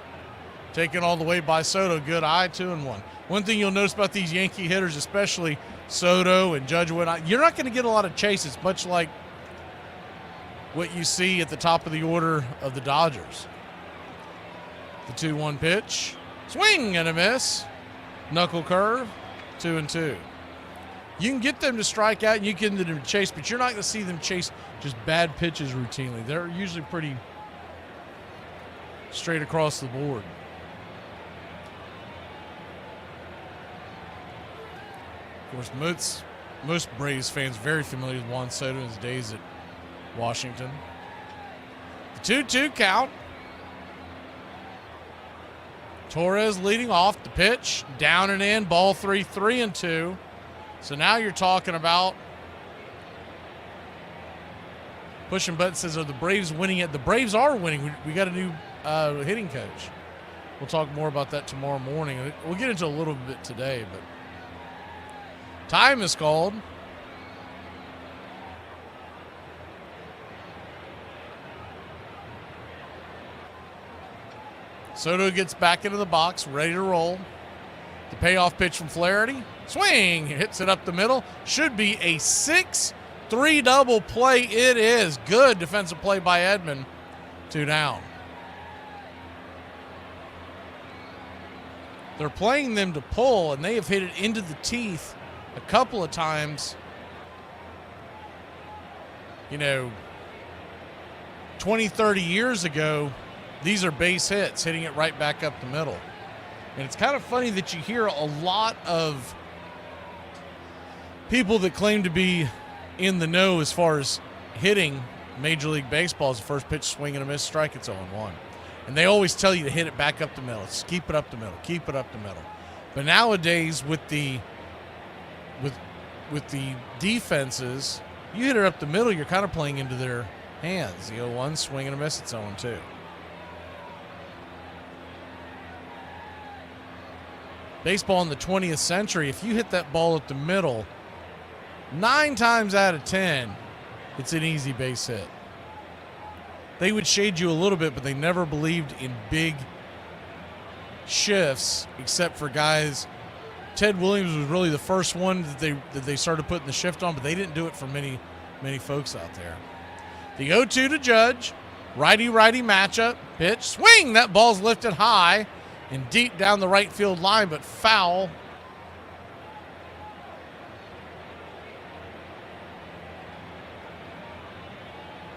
Taken all the way by Soto. Good eye, 2-1. One thing you'll notice about these Yankee hitters, especially Soto and Judge Wood, you're not going to get a lot of chases, much like what you see at the top of the order of the Dodgers. The 2-1 pitch. Swing and a miss. Knuckle curve. 2-2. You can get them to strike out and you can get them to chase, but you're not going to see them chase just bad pitches routinely. They're usually pretty straight across the board. Of course, most Braves fans very familiar with Juan Soto in his days at Washington. The 2-2 count. Torres leading off the pitch. Down and in. Ball 3, 3-2. So now you're talking about pushing buttons. Says, are the Braves winning it? The Braves are winning. We got a new hitting coach. We'll talk more about that tomorrow morning. We'll get into a little bit today, but time is called. Soto gets back into the box, ready to roll. The payoff pitch from Flaherty. Swing, hits it up the middle. Should be a 6-3 double play. It is. Good defensive play by Edman. 2 down. They're playing them to pull, and they have hit it into the teeth a couple of times. 20, 30 years ago, these are base hits, hitting it right back up the middle. And it's kind of funny that you hear a lot of people that claim to be in the know as far as hitting Major League Baseball as the first pitch, swing and a miss, strike, it's 0-1. And they always tell you to hit it back up the middle. Just keep it up the middle. Keep it up the middle. But nowadays with the defenses, you hit it up the middle, you're kind of playing into their hands. The 0-1, swing and a miss, it's 0-2. Baseball in the 20th century, if you hit that ball up the middle, 9 times out of 10, it's an easy base hit. They would shade you a little bit, but they never believed in big shifts, except for guys. Ted Williams was really the first one that they started putting the shift on, but they didn't do it for many folks out there. The 0-2 to Judge, righty-righty matchup, pitch, swing. That ball's lifted high and deep down the right field line, but foul.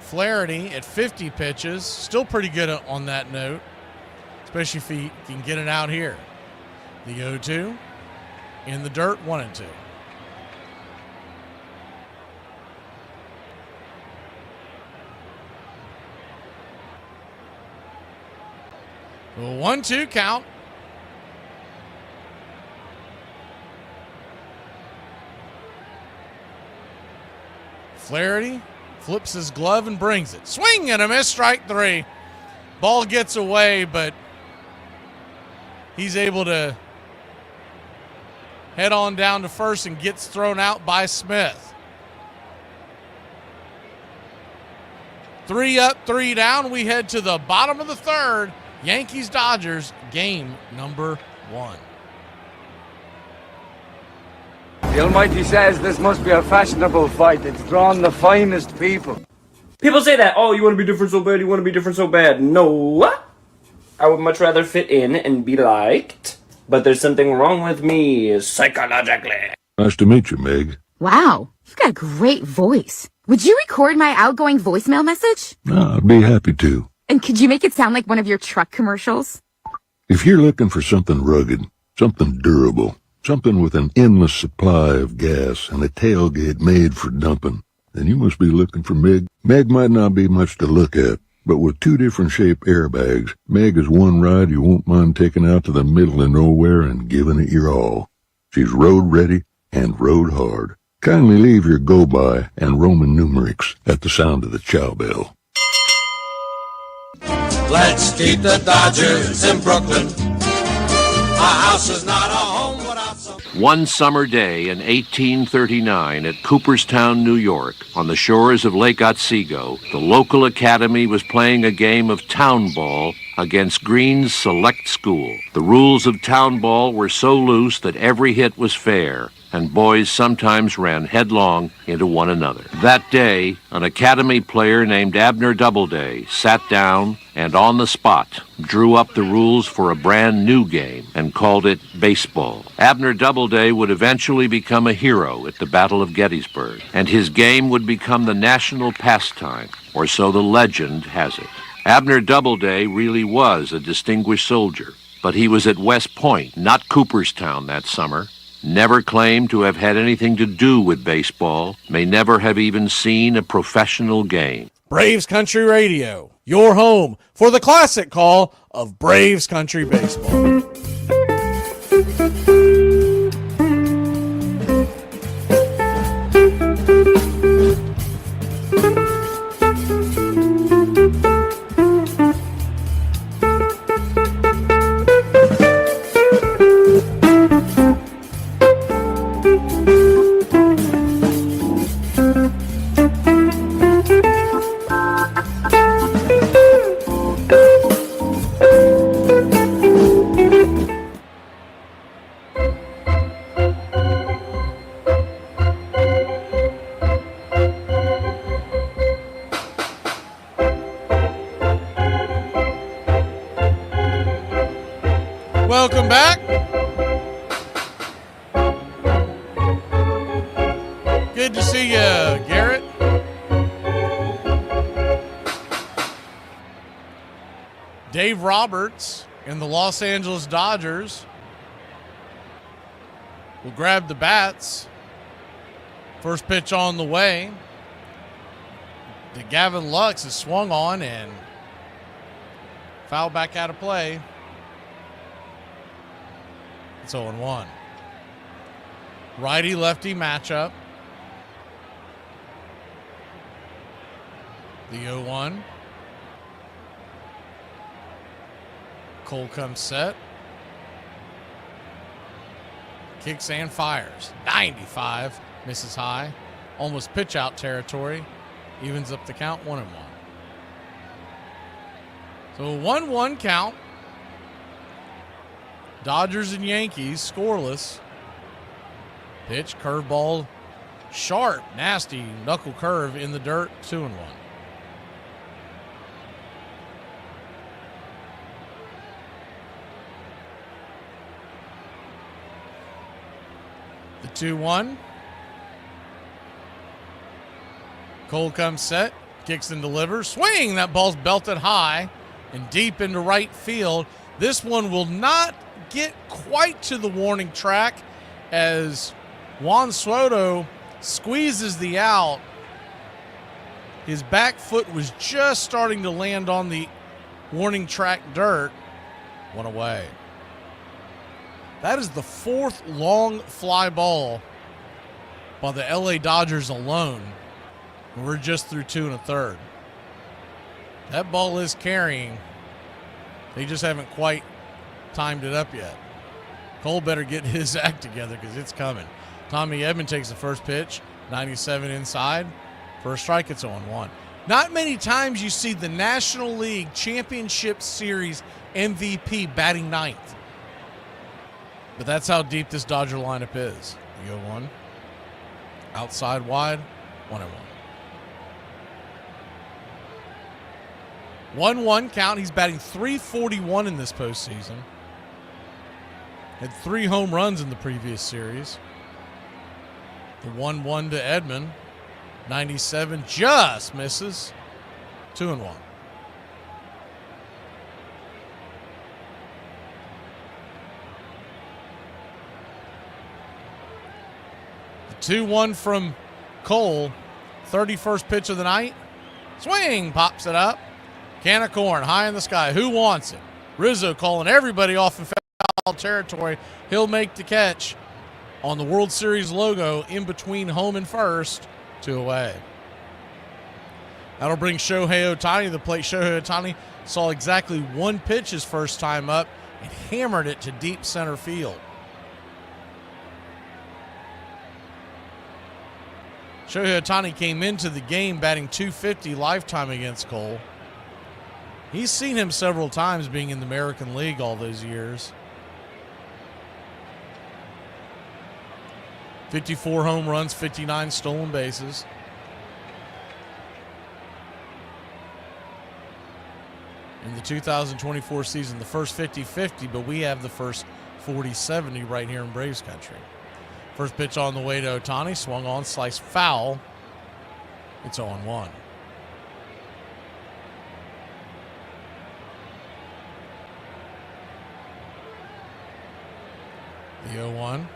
Flaherty at 50 pitches, still pretty good on that note, especially if he can get it out here. The 0-2 in the dirt, 1-2. A 1-2 count. Flaherty flips his glove and brings it. Swing and a miss, strike 3. Ball gets away, but he's able to head on down to first and gets thrown out by Smith. 3 up, 3 down. We head to the bottom of the third. Yankees-Dodgers, game number 1. The Almighty says this must be a fashionable fight. It's drawn the finest people. People say that, oh, you want to be different so bad, you want to be different so bad. No. I would much rather fit in and be liked. But there's something wrong with me psychologically. Nice to meet you, Meg. Wow, you've got a great voice. Would you record my outgoing voicemail message? I'd be happy to. And could you make it sound like one of your truck commercials? If you're looking for something rugged, something durable, something with an endless supply of gas and a tailgate made for dumping, then you must be looking for Meg. Meg might not be much to look at, but with 2 different shape airbags, Meg is one ride you won't mind taking out to the middle of nowhere and giving it your all. She's road ready and road hard. Kindly leave your go-by and Roman numerals at the sound of the chow bell. Let's keep the Dodgers in Brooklyn. Our house is not a home without some... One summer day in 1839 at Cooperstown, New York, on the shores of Lake Otsego, the local academy was playing a game of town ball against Green's Select School. The rules of town ball were so loose that every hit was fair, and boys sometimes ran headlong into one another. That day, an academy player named Abner Doubleday sat down and on the spot drew up the rules for a brand new game and called it baseball. Abner Doubleday would eventually become a hero at the Battle of Gettysburg, and his game would become the national pastime, or so the legend has it. Abner Doubleday really was a distinguished soldier, but he was at West Point, not Cooperstown, that summer. Never claimed to have had anything to do with baseball, may never have even seen a professional game. Braves Country Radio, your home for the classic call of Braves Country Baseball. welcome back. Good to see you, Garrett. Dave Roberts and the Los Angeles Dodgers will grab the bats. First pitch on the way. The Gavin Lux is swung on and fouled back out of play. It's 0-1. Righty-lefty matchup. The 0-1. Cole comes set. Kicks and fires. 95. Misses high. Almost pitch out territory. Evens up the count. 1-1. So a 1-1 count. Dodgers and Yankees scoreless. Pitch, curveball, sharp, nasty knuckle curve in the dirt. 2-1. The 2-1. Cole comes set, kicks and delivers. Swing! That ball's belted high and deep into right field. This one will not get quite to the warning track as Juan Soto squeezes the out. His back foot was just starting to land on the warning track dirt. One away. That is the fourth long fly ball by the LA Dodgers alone. We're just through 2 1/3. That ball is carrying. They just haven't quite timed it up yet. Cole better get his act together because it's coming. Tommy Edman takes the first pitch. 97 inside. First strike, it's 0-1. Not many times you see the National League Championship Series MVP batting ninth. But that's how deep this Dodger lineup is. The 0-1. Outside wide. 1-1. 1-1 count. He's batting .341 in this postseason. Had 3 home runs in the previous series. The 1-1 to Edman. 97 just misses. 2-1. The 2-1 from Cole. 31st pitch of the night. Swing! Pops it up. Can of corn high in the sky. Who wants it? Rizzo calling everybody off in foul territory. He'll make the catch on the World Series logo in between home and first. 2 away. That'll bring Shohei Ohtani to the plate. Shohei Ohtani saw exactly 1 pitch his first time up and hammered it to deep center field. Shohei Ohtani came into the game batting .250 lifetime against Cole. He's seen him several times being in the American League all those years. 54 home runs, 59 stolen bases. In the 2024 season, the first 50-50, but we have the first 40-70 right here in Braves country. First pitch on the way to Ohtani, swung on, sliced foul. It's 0-1. The 0-1.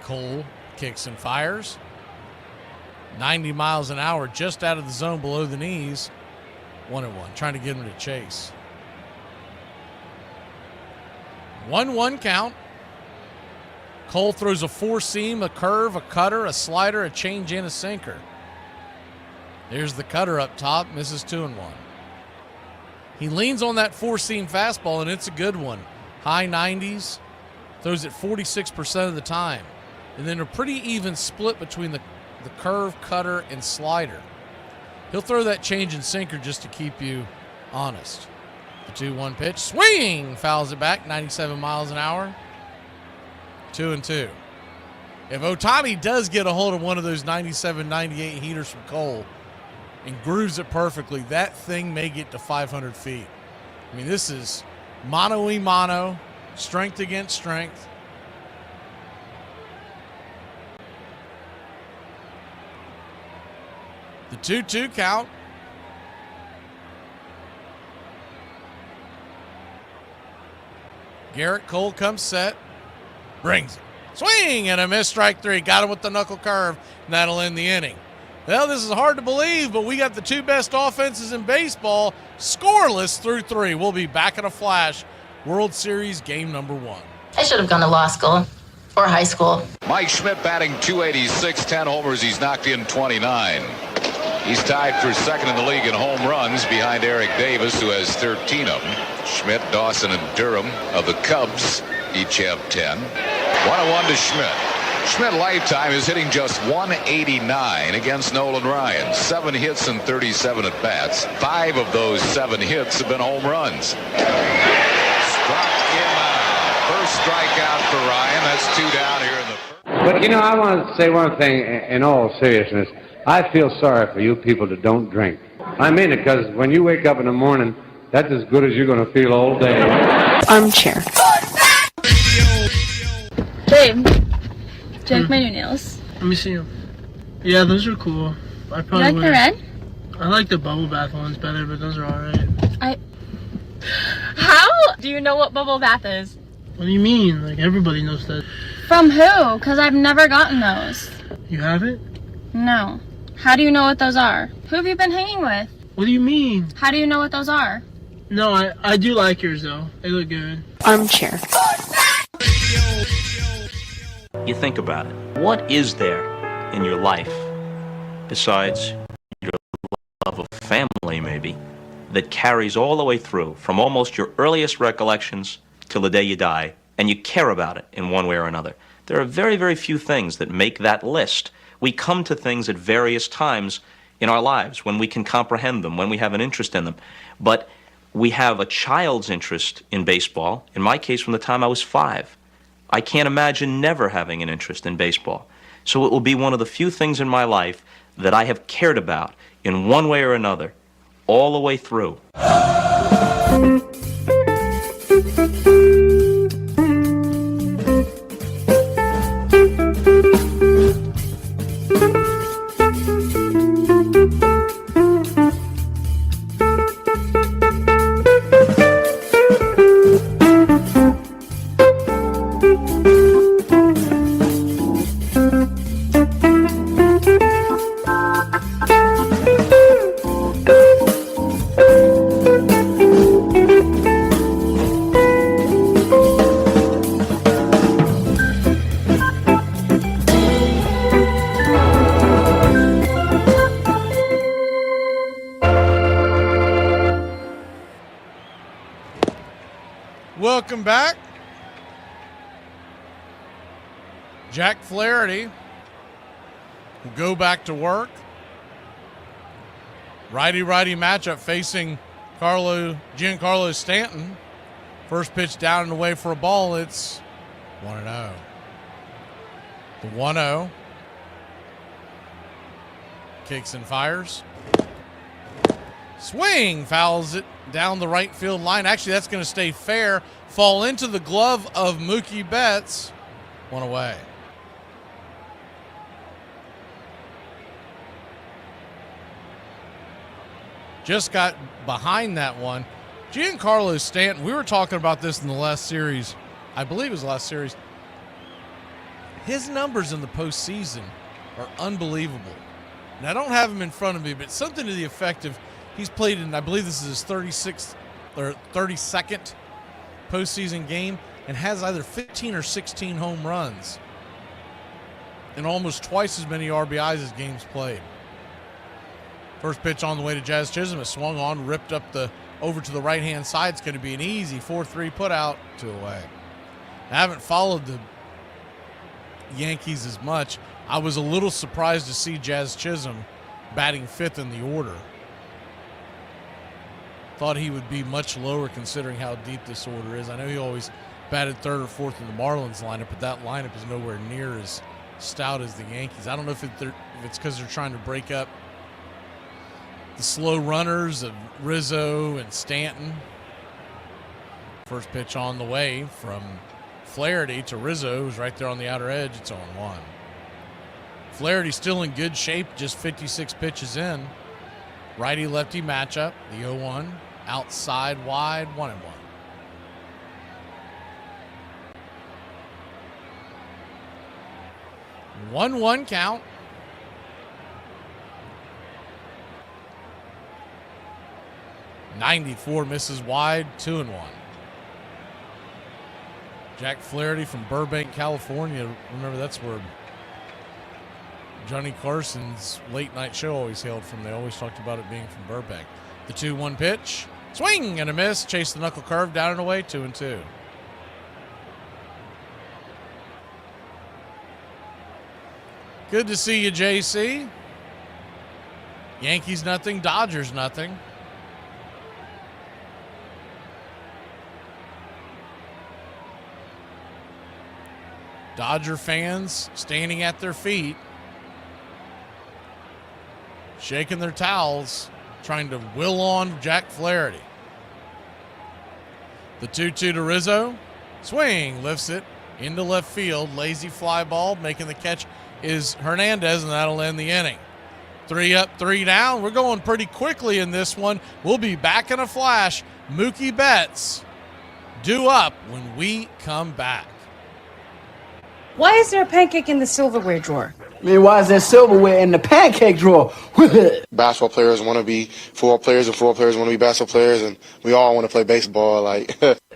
Cole kicks and fires. 90 miles an hour, just out of the zone below the knees. 1-1, trying to get him to chase. 1-1 count. Cole throws a 4-seam, a curve, a cutter, a slider, a change, and a sinker. There's the cutter up top, misses 2-1. He leans on that 4-seam fastball, and it's a good one. High 90s, throws it 46% of the time. And then a pretty even split between the curve, cutter, and slider. He'll throw that change and sinker just to keep you honest. The 2-1 pitch, swing, fouls it back, 97 miles an hour. 2-2. If Ohtani does get a hold of one of those 97, 98 heaters from Cole and grooves it perfectly, that thing may get to 500 feet. I mean, this is mano-y-mano, strength against strength. The 2-2 count. Garrett Cole comes set, brings it. Swing and a miss, strike three. Got him with the knuckle curve, and that'll end the inning. Well, this is hard to believe, but we got the two best offenses in baseball scoreless through three. We'll be back in a flash. World Series game number 1. I should have gone to law school or high school. Mike Schmidt batting .286, 10 homers. He's knocked in 29. He's tied for second in the league in home runs behind Eric Davis, who has 13 of them. Schmidt, Dawson, and Durham of the Cubs each have 10. 1-1 to Schmidt. Schmidt lifetime is hitting just .189 against Nolan Ryan. 7 hits and 37 at bats. 5 of those 7 hits have been home runs. Struck him out. First strikeout for Ryan. That's 2 down here in the first. But you know, I want to say one thing in all seriousness. I feel sorry for you people that don't drink. I mean it, because when you wake up in the morning, that's as good as you're going to feel all day. Armchair. Babe, do you like my new nails? Let me see them. Yeah, those are cool. I probably You like the red? I like the bubble bath ones better, but those are alright. How do you know what bubble bath is? What do you mean? Like, everybody knows that. From who? Because I've never gotten those. You haven't? No. How do you know what those are? Who have you been hanging with? What do you mean? How do you know what those are? No, I do like yours, though. They look good. Armchair. You think about it. What is there in your life, besides your love of family, maybe, that carries all the way through, from almost your earliest recollections till the day you die, and you care about it in one way or another? There are very, very few things that make that list. We come to things at various times in our lives when we can comprehend them, when we have an interest in them. But we have a child's interest in baseball, in my case from the time I was 5. I can't imagine never having an interest in baseball. So it will be one of the few things in my life that I have cared about in one way or another all the way through. Welcome back. Jack Flaherty will go back to work. Righty-righty matchup facing Giancarlo Stanton. First pitch down and away for a ball. It's 1-0. The 1-0. Kicks and fires. Swing, fouls it down the right field line. Actually, that's going to stay fair. Fall into the glove of Mookie Betts. One away. Just got behind that one. Giancarlo Stanton, we were talking about this in the last series. I believe it was the last series. His numbers in the postseason are unbelievable. And I don't have him in front of me, but something to the effect of he's played in, I believe this is his 36th or 32nd postseason game, and has either 15 or 16 home runs and almost twice as many RBIs as games played. First pitch on the way to Jazz Chisholm. It swung on, ripped up over to the right-hand side. It's going to be an easy 4-3 put out, 2 away. I haven't followed the Yankees as much. I was a little surprised to see Jazz Chisholm batting 5th in the order. Thought he would be much lower considering how deep this order is. I know he always batted 3rd or 4th in the Marlins lineup, but that lineup is nowhere near as stout as the Yankees. I don't know if it's because they're trying to break up the slow runners of Rizzo and Stanton. First pitch on the way from Flaherty to Rizzo, who's right there on the outer edge. It's 0-1. Flaherty still in good shape, just 56 pitches in. Righty-lefty matchup, the 0-1. Outside wide, 1-1. 1-1 count. '94 misses wide, 2-1. Jack Flaherty from Burbank, California. Remember, that's where Johnny Carson's late night show always hailed from. They always talked about it being from Burbank. The 2-1 pitch. Swing and a miss. Chase the knuckle curve down and away, 2-2. Good to see you, JC. Yankees nothing, Dodgers nothing. Dodger fans standing at their feet, shaking their towels, trying to will on Jack Flaherty. The 2-2 to Rizzo. Swing, lifts it into left field. Lazy fly ball. Making the catch is Hernandez, and that'll end the inning. 3 up, 3 down. We're going pretty quickly in this one. We'll be back in a flash. Mookie Betts due up when we come back. Why is there a pancake in the silverware drawer? I mean, why is there silverware in the pancake drawer? Basketball players want to be football players, and football players want to be basketball players, and we all want to play baseball.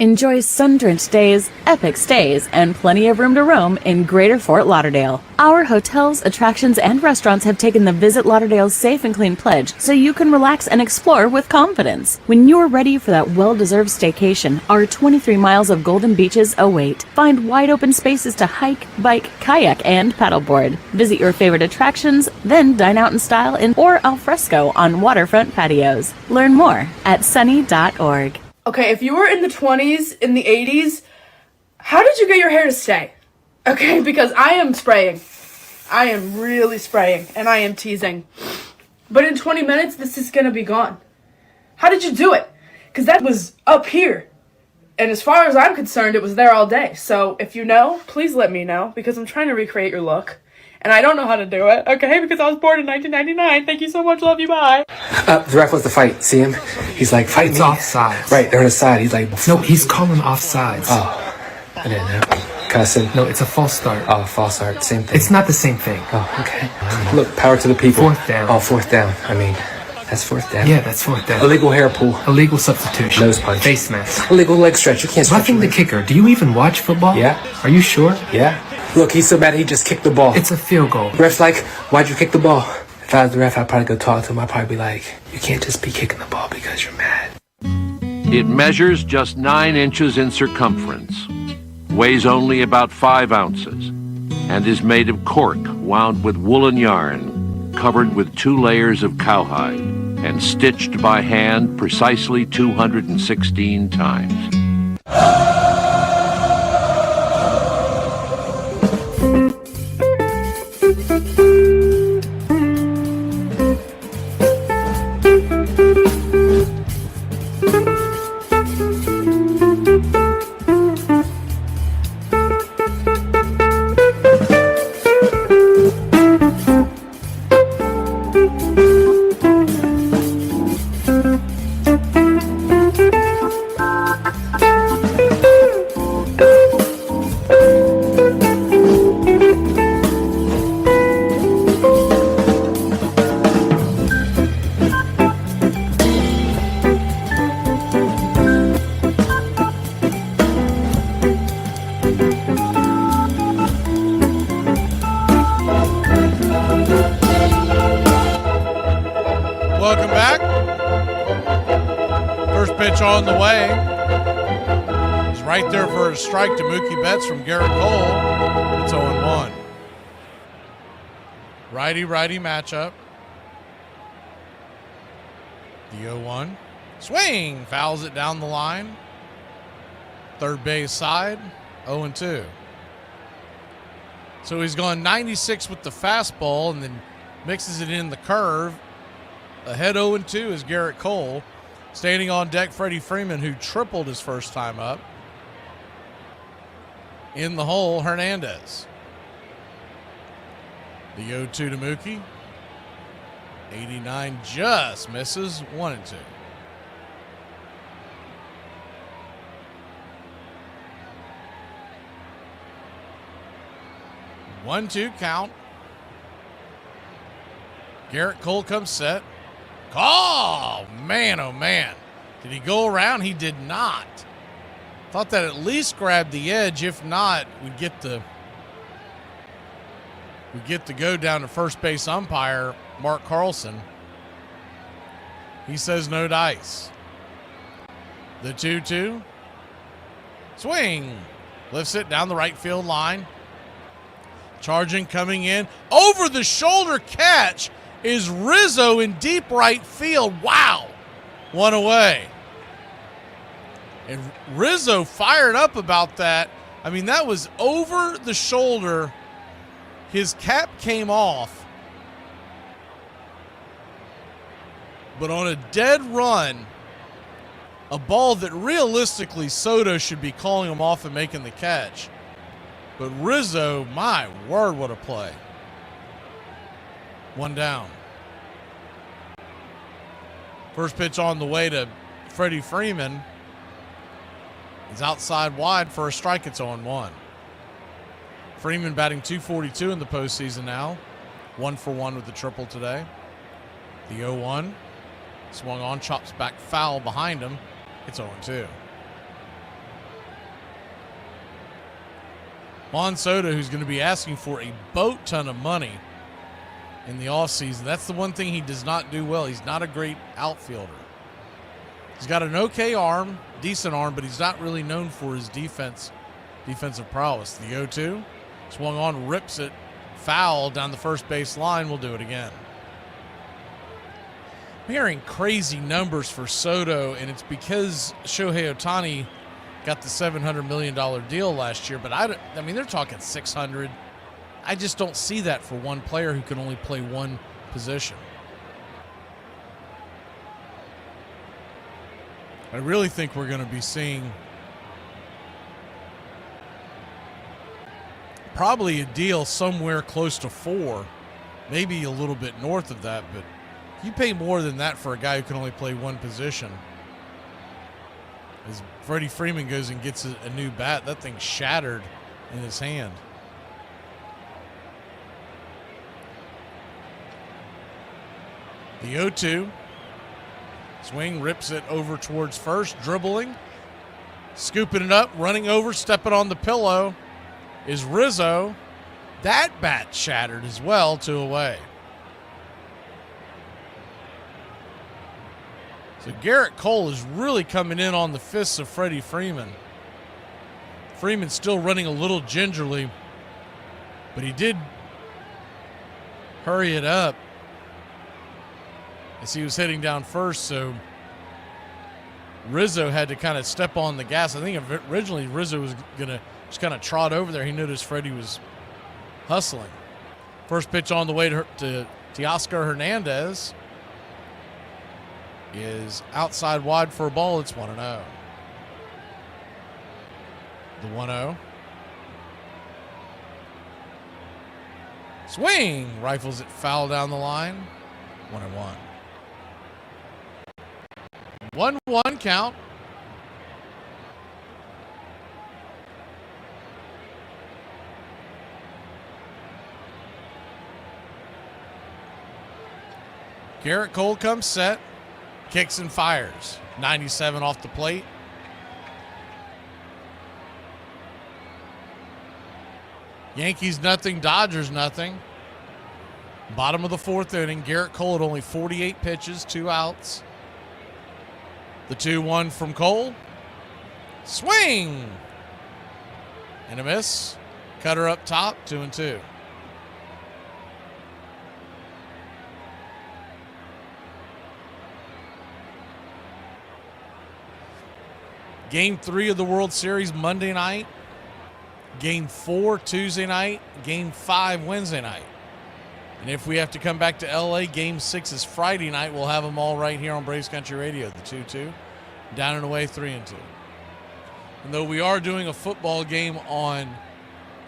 Enjoy sun-drenched days, epic stays, and plenty of room to roam in Greater Fort Lauderdale. Our hotels, attractions, and restaurants have taken the Visit Lauderdale's Safe and Clean pledge, so you can relax and explore with confidence. When you're ready for that well-deserved staycation, our 23 miles of golden beaches await. Find wide-open spaces to hike, bike, kayak, and paddleboard. Visit your favorite attractions, then dine out in style in or al fresco on waterfront patios. Learn more at sunny.org. Okay, if you were in the 20s, in the 80s, how did you get your hair to stay? Okay, because I am spraying. I am really spraying, and I am teasing. But in 20 minutes, this is going to be gone. How did you do it? Because that was up here. And as far as I'm concerned, it was there all day. So if you know, please let me know, because I'm trying to recreate your look. And I don't know how to do it, okay? Because I was born in 1999. Thank you so much. Love you. Bye. The ref wants to fight. See him? He's like, fight me. It's offsides. Right, they're on the side. He's like... No, he's calling offsides. Oh. I didn't know. Cussing. No, it's a false start. Oh, false start. Same thing. It's not the same thing. Oh, okay. Look, power to the people. 4th down. Oh, 4th down. I mean, that's 4th down. Yeah, that's 4th down. Illegal hair pull. Illegal substitution. Nose punch. Face mask. Illegal leg stretch. You can't stretch. Roughing the kicker. Do you even watch football? Yeah. Are you sure? Yeah. Look, he's so mad he just kicked the ball. It's a field goal. Ref's like, why'd you kick the ball? If I was the ref, I'd probably go talk to him. I'd probably be like, you can't just be kicking the ball because you're mad. It measures just 9 inches in circumference, weighs only about 5 ounces, and is made of cork wound with woolen yarn, covered with 2 layers of cowhide, and stitched by hand precisely 216 times. Welcome back. First pitch on the way. He's right there for a strike to Mookie Betts from Garrett Cole. It's 0-1. Righty-righty matchup. The 0-1. Swing. Fouls it down the line. Third base side. 0-2. So he's gone 96 with the fastball and then mixes it in the curve. Ahead 0-2 is Garrett Cole. Standing on deck, Freddie Freeman, who tripled his first time up. In the hole, Hernandez. The 0-2 to Mookie. 89 just misses. 1-2. One-two count. Garrett Cole comes set. Oh, man, oh, man. Did he go around? He did not. Thought that at least grabbed the edge. If not, we'd get the go down to first base umpire, Mark Carlson. He says no dice. The 2-2. Swing. Lifts it down the right field line. Charging, coming in. Over the shoulder catch is Rizzo in deep right field. Wow. One away. And Rizzo fired up about that. I mean, that was over the shoulder. His cap came off. But on a dead run, a ball that realistically Soto should be calling him off and making the catch. But Rizzo, my word, what a play. One down. First pitch on the way to Freddie Freeman. He's outside wide for a strike. It's 0-1. Freeman batting .242 in the postseason now. 1-for-1 with the triple today. The 0-1. Swung on, chops back foul behind him. It's 0-2. Juan Soto, who's going to be asking for a boat ton of money in the offseason. That's the one thing he does not do well. He's not a great outfielder. He's got an okay arm, decent arm, but he's not really known for his defensive prowess. The 0-2, swung on, rips it, foul down the first base line. We'll do it again. I'm hearing crazy numbers for Soto, and it's because Shohei Ohtani got the $700 million deal last year, but I mean, they're talking 600. I just don't see that for one player who can only play one position. I really think we're going to be seeing probably a deal somewhere close to 4, maybe a little bit north of that, but you pay more than that for a guy who can only play one position. As Freddie Freeman goes and gets a new bat, that thing's shattered in his hand. The 0-2. Swing, rips it over towards first, dribbling. Scooping it up, running over, stepping on the pillow is Rizzo. That bat shattered as well, 2 away. So Garrett Cole is really coming in on the fists of Freddie Freeman. Freeman's still running a little gingerly, but he did hurry it up as he was heading down first, so Rizzo had to kind of step on the gas. I think originally Rizzo was going to just kind of trot over there. He noticed Freddie was hustling. First pitch on the way to Teoscar Hernandez is outside wide for a ball. It's 1-0. The 1-0. Swing. Rifles it foul down the line. 1-1. 1-1 count. Garrett Cole comes set. Kicks and fires. 97 off the plate. Yankees nothing, Dodgers nothing. Bottom of the 4th inning. Garrett Cole at only 48 pitches, 2 outs. The 2-1 from Cole. Swing! And a miss. Cutter up top, 2-2. Game 3 of the World Series Monday night. Game 4 Tuesday night, Game 5 Wednesday night. And if we have to come back to LA, Game 6 is Friday night. We'll have them all right here on Braves Country Radio, the 2-2. Down and away, 3-2. And though we are doing a football game on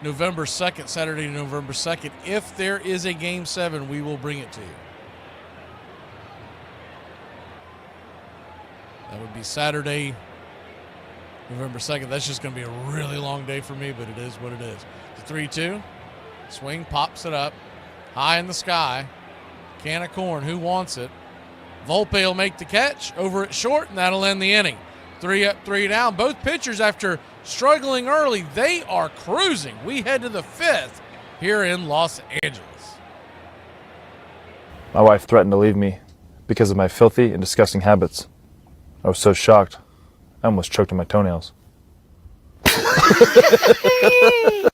November 2nd, Saturday, November 2nd, if there is a Game 7, we will bring it to you. That would be Saturday, November 2nd. That's just going to be a really long day for me, but it is what it is. The 3-2. Swing, pops it up. High in the sky. Can of corn. Who wants it? Volpe will make the catch over at short, and that'll end the inning. 3 up, 3 down. Both pitchers, after struggling early, they are cruising. We head to the 5th here in Los Angeles. My wife threatened to leave me because of my filthy and disgusting habits. I was so shocked, I almost choked on my toenails.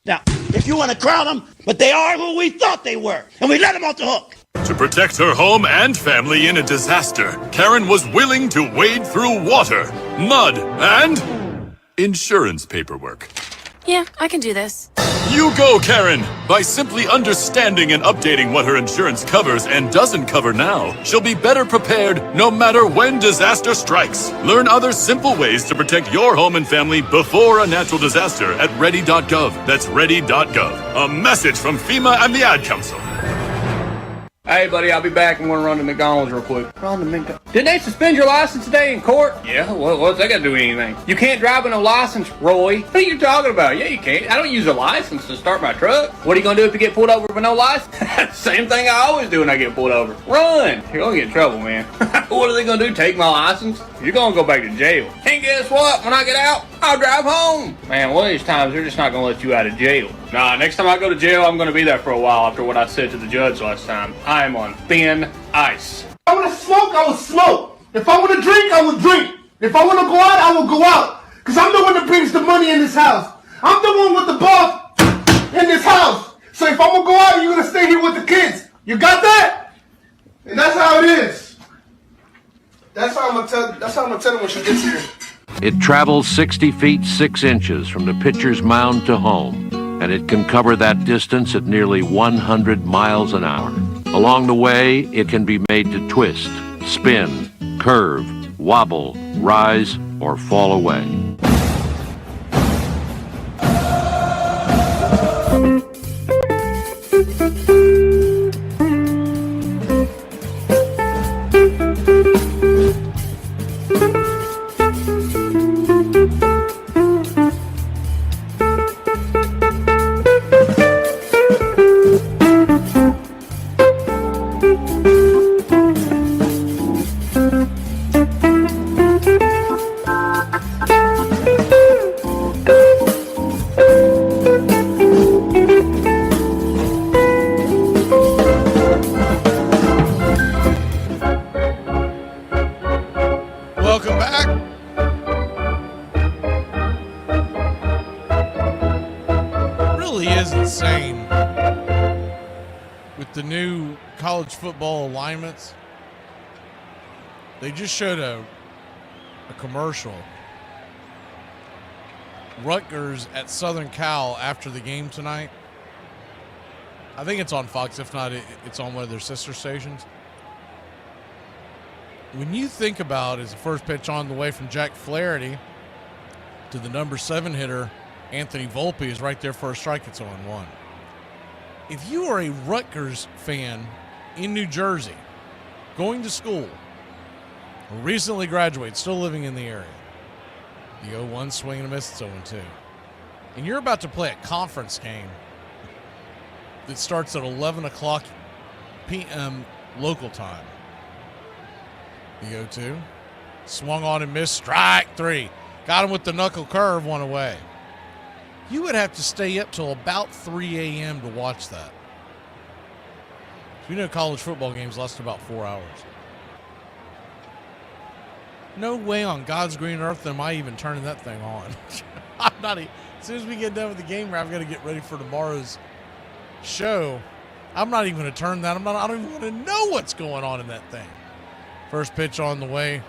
Now, if you want to crown them, but they are who we thought they were, and we let them off the hook. To protect her home and family in a disaster, Karen was willing to wade through water, mud, and insurance paperwork. Yeah, I can do this. You go, Karen! By simply understanding and updating what her insurance covers and doesn't cover now, she'll be better prepared no matter when disaster strikes. Learn other simple ways to protect your home and family before a natural disaster at ready.gov. That's ready.gov. A message from FEMA and the Ad Council. Hey, buddy, I'll be back. I'm going to run to McDonald's real quick. Did they suspend your license today in court? Yeah, what's that got to do with anything? You can't drive with no license, Roy. What are you talking about? Yeah, you can't. I don't use a license to start my truck. What are you going to do if you get pulled over with no license? Same thing I always do when I get pulled over. Run. You're going to get in trouble, man. What are they going to do, take my license? You're going to go back to jail. And guess what? When I get out, I'll drive home. Man, one of these times, they're just not going to let you out of jail. Nah, next time I go to jail, I'm going to be there for a while after what I said to the judge last time. I am on thin ice. If I want to smoke, I will smoke. If I want to drink, I will drink. If I want to go out, I will go out. Because I'm the one that brings the money in this house. I'm the one with the boss in this house. So if I'm going to go out, you're going to stay here with the kids. You got that? And that's how it is. That's how I'm going to tell her when she gets here. It travels 60 feet 6 inches from the pitcher's mound to home, and it can cover that distance at nearly 100 miles an hour. Along the way, it can be made to twist, spin, curve, wobble, rise, or fall away. Welcome back. Really is insane with the new college football alignments. They just showed a commercial. Rutgers at Southern Cal after the game tonight. I think it's on Fox. If not, it's on one of their sister stations. When you think about as the first pitch on the way from Jack Flaherty to the number 7 hitter, Anthony Volpe is right there for a strike. It's 0-1. If you are a Rutgers fan in New Jersey, going to school, or recently graduated, still living in the area, the 0-1 swing and a miss, it's 0-2. And you're about to play a conference game that starts at 11 o'clock p.m. local time. The 0-2. Swung on and missed. Strike 3. Got him with the knuckle curve, 1 away. You would have to stay up till about 3 a.m. to watch that. You know college football games last about 4 hours. No way on God's green earth am I even turning that thing on. I'm not. As soon as we get done with the game, I've got to get ready for tomorrow's show. I'm not even going to turn that. I don't even want to know what's going on in that thing. First pitch on the way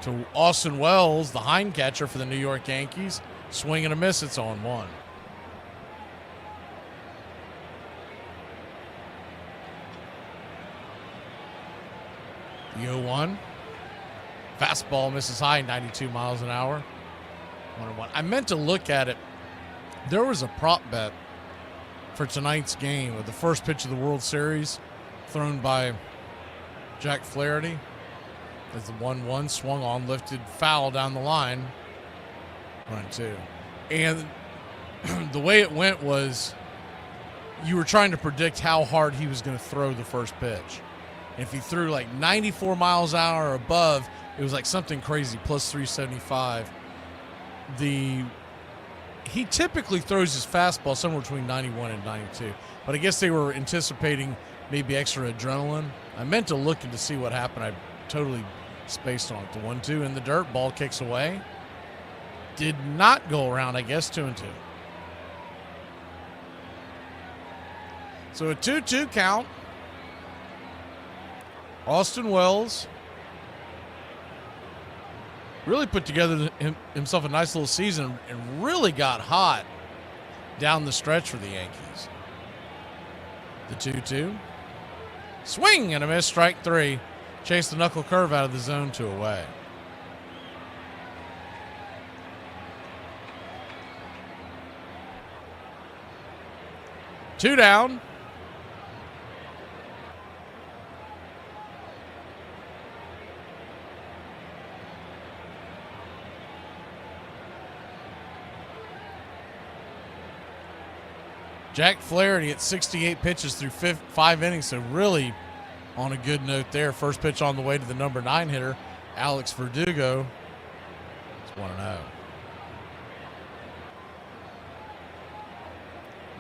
to Austin Wells, the Hind catcher for the New York Yankees. Swing and a miss. It's on 1. The 0-1. Fastball misses high, 92 miles an hour. 1-1. I meant to look at it. There was a prop bet for tonight's game with the first pitch of the World Series thrown by Jack Flaherty. As the 1-1 swung on, lifted, foul down the line. 1-2. And the way it went was you were trying to predict how hard he was going to throw the first pitch. And if he threw like 94 miles an hour or above, it was like something crazy, plus 375. He typically throws his fastball somewhere between 91 and 92. But I guess they were anticipating maybe extra adrenaline. I meant to look and to see what happened. I totally spaced on it. The 1-2 in the dirt, ball kicks away. Did not go around, I guess, 2-2. So a 2-2 count. Austin Wells really put together himself a nice little season and really got hot down the stretch for the Yankees. The 2-2. Swing and a miss, strike 3. Chase the knuckle curve out of the zone, 2 away. Two down. Jack Flaherty at 68 pitches through 5 innings, so really on a good note there. First pitch on the way to the number 9 hitter, Alex Verdugo. It's 1-0.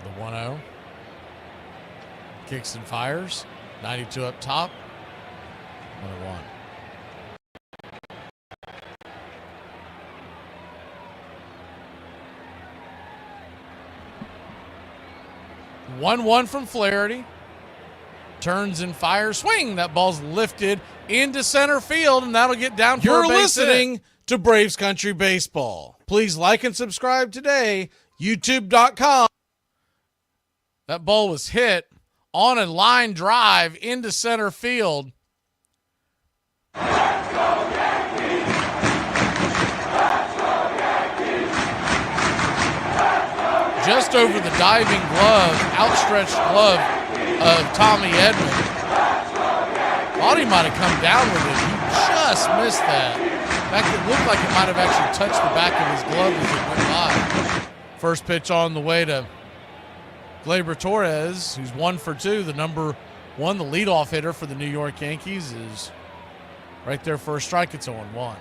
The 1-0. Kicks and fires. 92 up top. 1-1. 1-1 from Flaherty. Turns and fires. Swing. That ball's lifted into center field, and that'll get down for a base hit. You're listening to Braves Country Baseball. Please like and subscribe today. YouTube.com. That ball was hit on a line drive into center field. Let's go Yankees! Let's go Yankees! Let's go Yankees! Just over the diving glove, outstretched glove of Tommy Edman. Thought he might have come down with it. He just missed that. In fact, it looked like it might have actually touched the back of his glove as it went by. First pitch on the way to Gleyber Torres, who's 1 for 2. The number 1, the leadoff hitter for the New York Yankees, is right there for a strike. It's 0-1.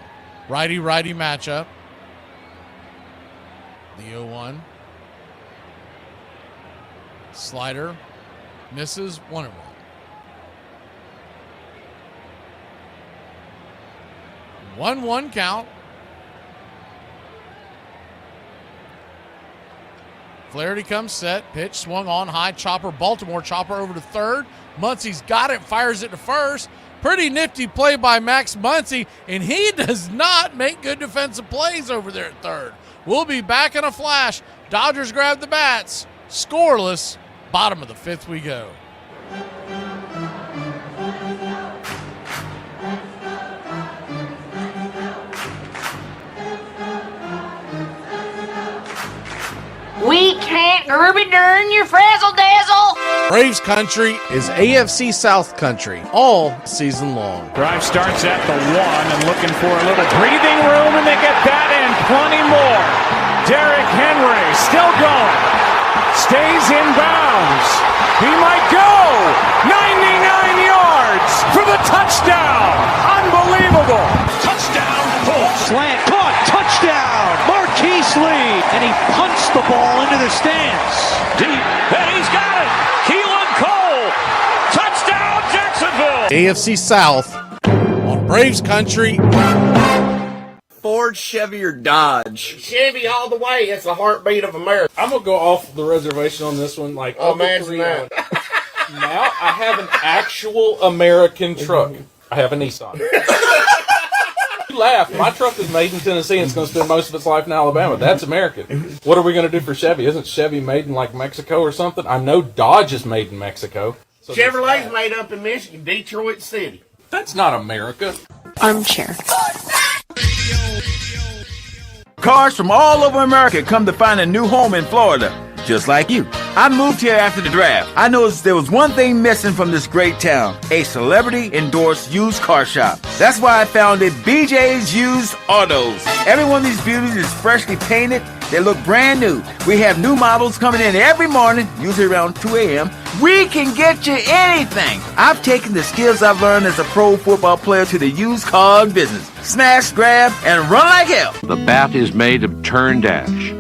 Righty-righty matchup. The 0-1. Slider misses. 1-1. 1-1 count. Flaherty comes set. Pitch swung on high. Chopper, Baltimore chopper over to third. Muncy's got it. Fires it to first. Pretty nifty play by Max Muncy, and he does not make good defensive plays over there at third. We'll be back in a flash. Dodgers grab the bats. Scoreless. Bottom of the 5th we go. We can't Gerby Dern your frazzle dazzle. Braves country is AFC South country all season long. Drive starts at the 1 and looking for a little breathing room, and they get that and plenty more. Derrick Henry still going. Stays in bounds. He might go. 99 yards for the touchdown. Unbelievable. Touchdown. Slant caught. Touchdown. Marquise Lee. And he punched the ball into the stands. Deep. And he's got it. Keelan Cole. Touchdown Jacksonville. AFC South on Braves country. Ford, Chevy, or Dodge? Chevy all the way. It's the heartbeat of America. I'm going to go off the reservation on this one. Like, oh, man, now I have an actual American truck. I have a Nissan. you laugh. My truck is made in Tennessee and it's going to spend most of its life in Alabama. That's American. What are we going to do for Chevy? Isn't Chevy made in like Mexico or something? I know Dodge is made in Mexico. So Chevrolet's made up in Michigan, Detroit City. That's not America. Armchair. Cars from all over America come to find a new home in Florida, just like you. I moved here after the draft. I noticed there was one thing missing from this great town: a celebrity-endorsed used car shop. That's why I founded BJ's Used Autos. Every one of these beauties is freshly painted. They look brand new. We have new models coming in every morning, usually around 2 a.m. We can get you anything. I've taken the skills I've learned as a pro football player to the used car business. Smash, grab, and run like hell. The bat is made of turned ash,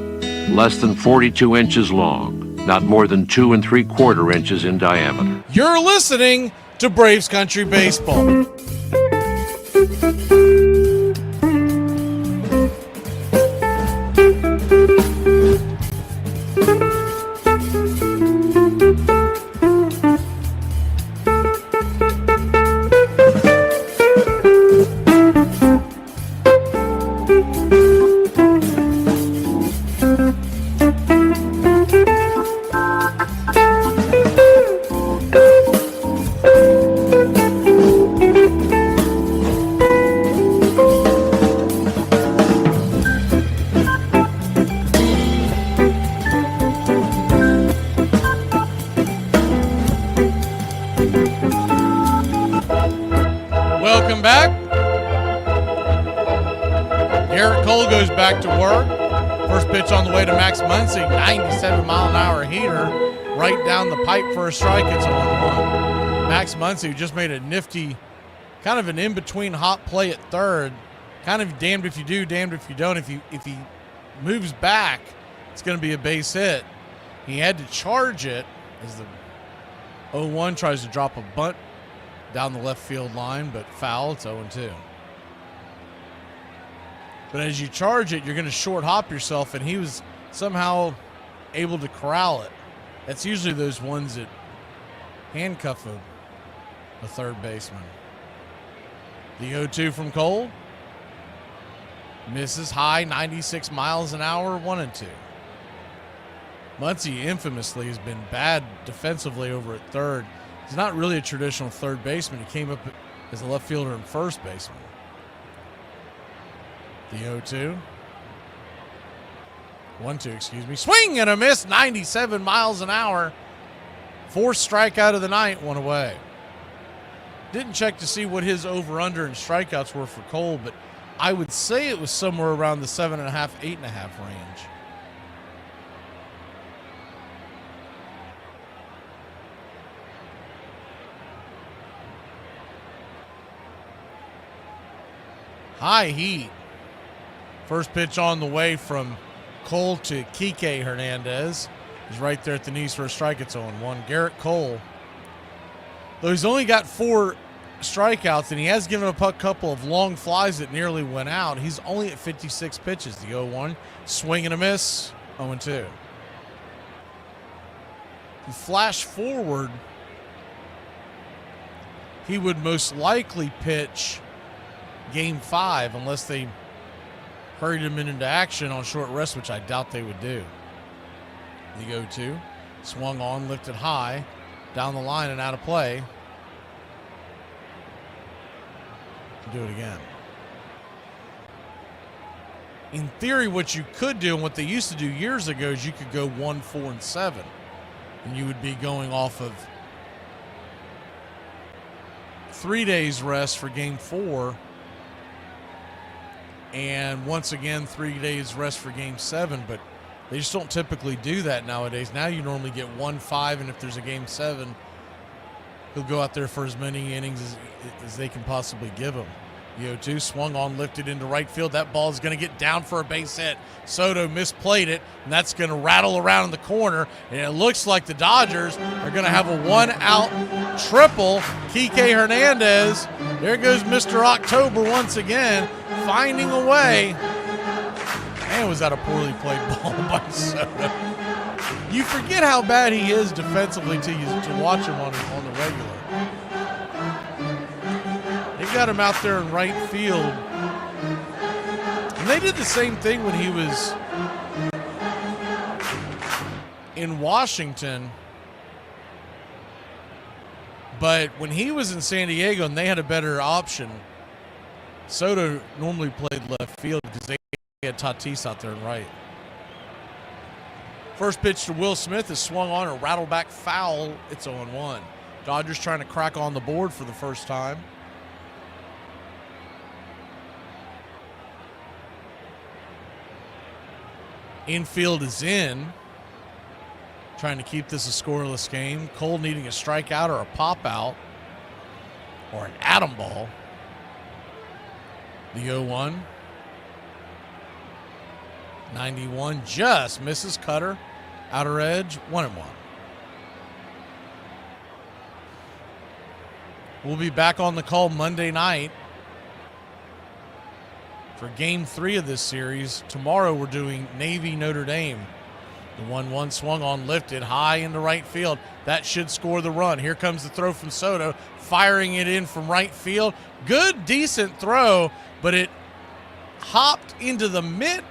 less than 42 inches long, not more than 2 3/4 inches in diameter. You're listening to Braves Country Baseball. Welcome back. Garrett Cole goes back to work. First pitch on the way to Max Muncy, 97-mile-an-hour heater right down the pipe for a strike. It's a 1-1. Max Muncy just made a nifty, kind of an in-between hot play at third. Kind of damned if you do, damned if you don't. If he moves back, it's going to be a base hit. He had to charge it as the 0-1 tries to drop a bunt down the left field line, but foul. It's 0-2. But as you charge it, you're going to short hop yourself, and he was somehow able to corral it. That's usually those ones that handcuff a third baseman. The 0-2 from Cole misses high, 96 miles an hour, 1-2. Muncy infamously has been bad defensively over at third. He's not really a traditional third baseman. He came up as a left fielder and first baseman. The 0-2. 1-2, excuse me. Swing and a miss, 97 miles an hour. Fourth strikeout of the night, one away. Didn't check to see what his over-under and strikeouts were for Cole, but I would say it was somewhere around the 7.5, 8.5 range. High heat. First pitch on the way from Cole to Kike Hernandez. He's right there at the knees for a strike. It's 0-1. Garrett Cole, though he's only got 4 strikeouts and he has given up a couple of long flies that nearly went out, he's only at 56 pitches. The 0-1. Swing and a miss. 0-2. You flash forward, he would most likely pitch Game 5 unless they hurried him into action on short rest, which I doubt they would do. The 0-2. Swung on, lifted high, down the line and out of play. Do it again. In theory, what you could do and what they used to do years ago is you could go 1, 4, and 7. And you would be going off of 3 days rest for Game 4. And once again, 3 days rest for Game 7, but they just don't typically do that nowadays. Now you normally get 1, 5, and if there's a Game 7, he'll go out there for as many innings as they can possibly give him. The 0-2 swung on, lifted into right field. That ball is going to get down for a base hit. Soto misplayed it, and that's going to rattle around in the corner. And it looks like the Dodgers are going to have a 1-out triple. Kike Hernandez. There goes Mr. October once again, finding a way. Man, was that a poorly played ball by Soto. You forget how bad he is defensively to watch him on the regular. They got him out there in right field And they did the same thing when he was in Washington. But when he was in San Diego and they had a better option, Soto normally played left field because they had Tatis out there and right. First pitch to Will Smith is swung on, a rattled back foul. It's 0-1. Dodgers trying to crack on the board for the first time. Infield is in. Trying to keep this a scoreless game. Cole needing a strikeout or a pop out or an atom ball. The 0-1. 91 just misses. Cutter. Outer edge. 1-1. We'll be back on the call Monday night for Game 3 of this series. Tomorrow we're doing Navy Notre Dame. The 1-1 swung on, lifted high into right field. That should score the run. Here comes the throw from Soto, firing it in from right field. Good, decent throw, but it hopped into the mitt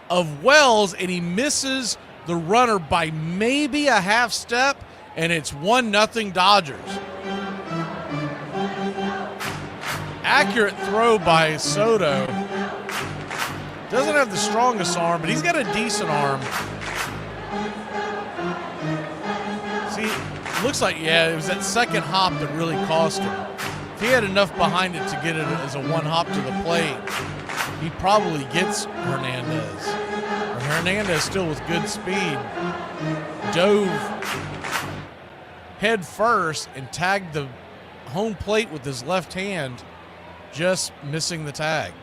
of Wells, and he misses the runner by maybe a half step, and it's 1-0 Dodgers. Accurate throw by Soto. Doesn't have the strongest arm, but he's got a decent arm. See, looks like, yeah, it was that second hop that really cost him. If he had enough behind it to get it as a one hop to the plate, he probably gets Hernandez. Or Hernandez still with good speed dove head first and tagged the home plate with his left hand, just missing the tag.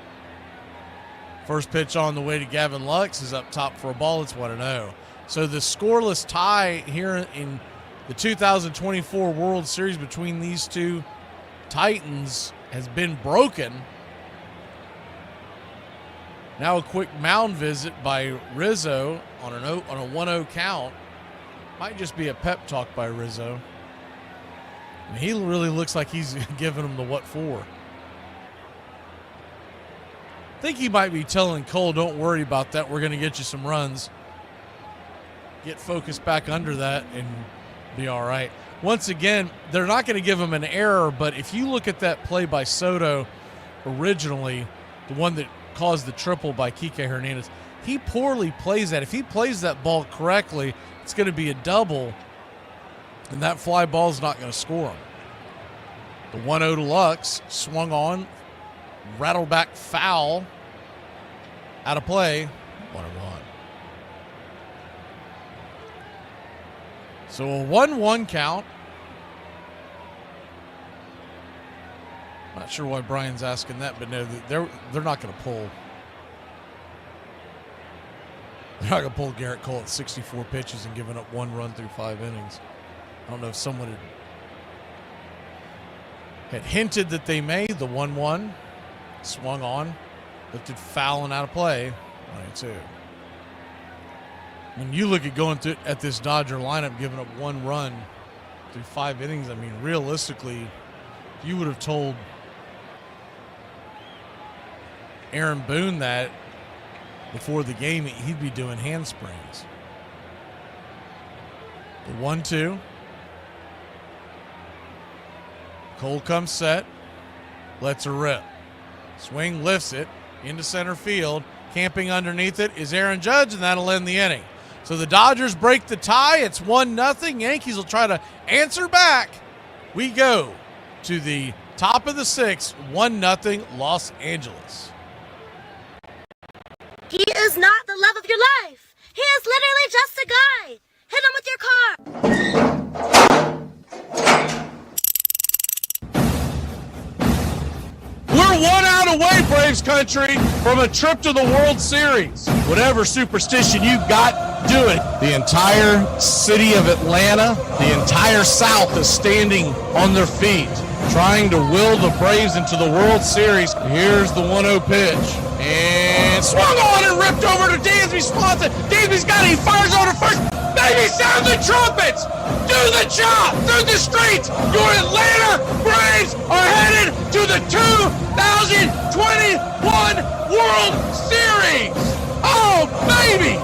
First pitch on the way to Gavin Lux is up top for a ball. It's 1-0. So the scoreless tie here in the 2024 World Series between these two Titans has been broken. Now a quick mound visit by Rizzo on a 1-0 count. Might just be a pep talk by Rizzo. I mean, he really looks like he's giving him the what for. I think he might be telling Cole, don't worry about that. We're going to get you some runs. Get focused back under that and be all right. Once again, they're not going to give him an error, but if you look at that play by Soto originally, the one that caused the triple by Kike Hernandez, he poorly plays that. If he plays that ball correctly, it's going to be a double, and that fly ball is not going to score him. The 1-0 to Lux, swung on, rattled back foul, out of play, 1-1. So a 1-1 count. Not sure why Brian's asking that, but no, they're not going to pull. They're not going to pull Garrett Cole at 64 pitches and giving up 1 run through 5 innings. I don't know if someone had hinted that they may. The 1-1 swung on, lifted foul and out of play. 92. When you look at going through at this Dodger lineup, giving up 1 run through 5 innings, I mean, realistically, you would have told Aaron Boone that before the game, he'd be doing handsprings. The 1-2. Cole comes set, lets her rip. Swing, lifts it into center field. Camping underneath it is Aaron Judge, and that'll end the inning. So the Dodgers break the tie. It's 1-0. Yankees will try to answer back. We go to the top of the 6th, 1-0 Los Angeles. He is not the love of your life. He is literally just a guy. Hit him with your car. We're 1 out away, Braves country, from a trip to the World Series. Whatever superstition you've got, do it. The entire city of Atlanta, the entire South is standing on their feet, trying to will the Braves into the World Series. Here's the 1-0 pitch. And swung on and ripped over to Dansby Swanson. Dansby's got it. He fires over to first. Baby, sound the trumpets! Do the chop through the streets! Your Atlanta Braves are headed to the 2021 World Series! Oh, baby!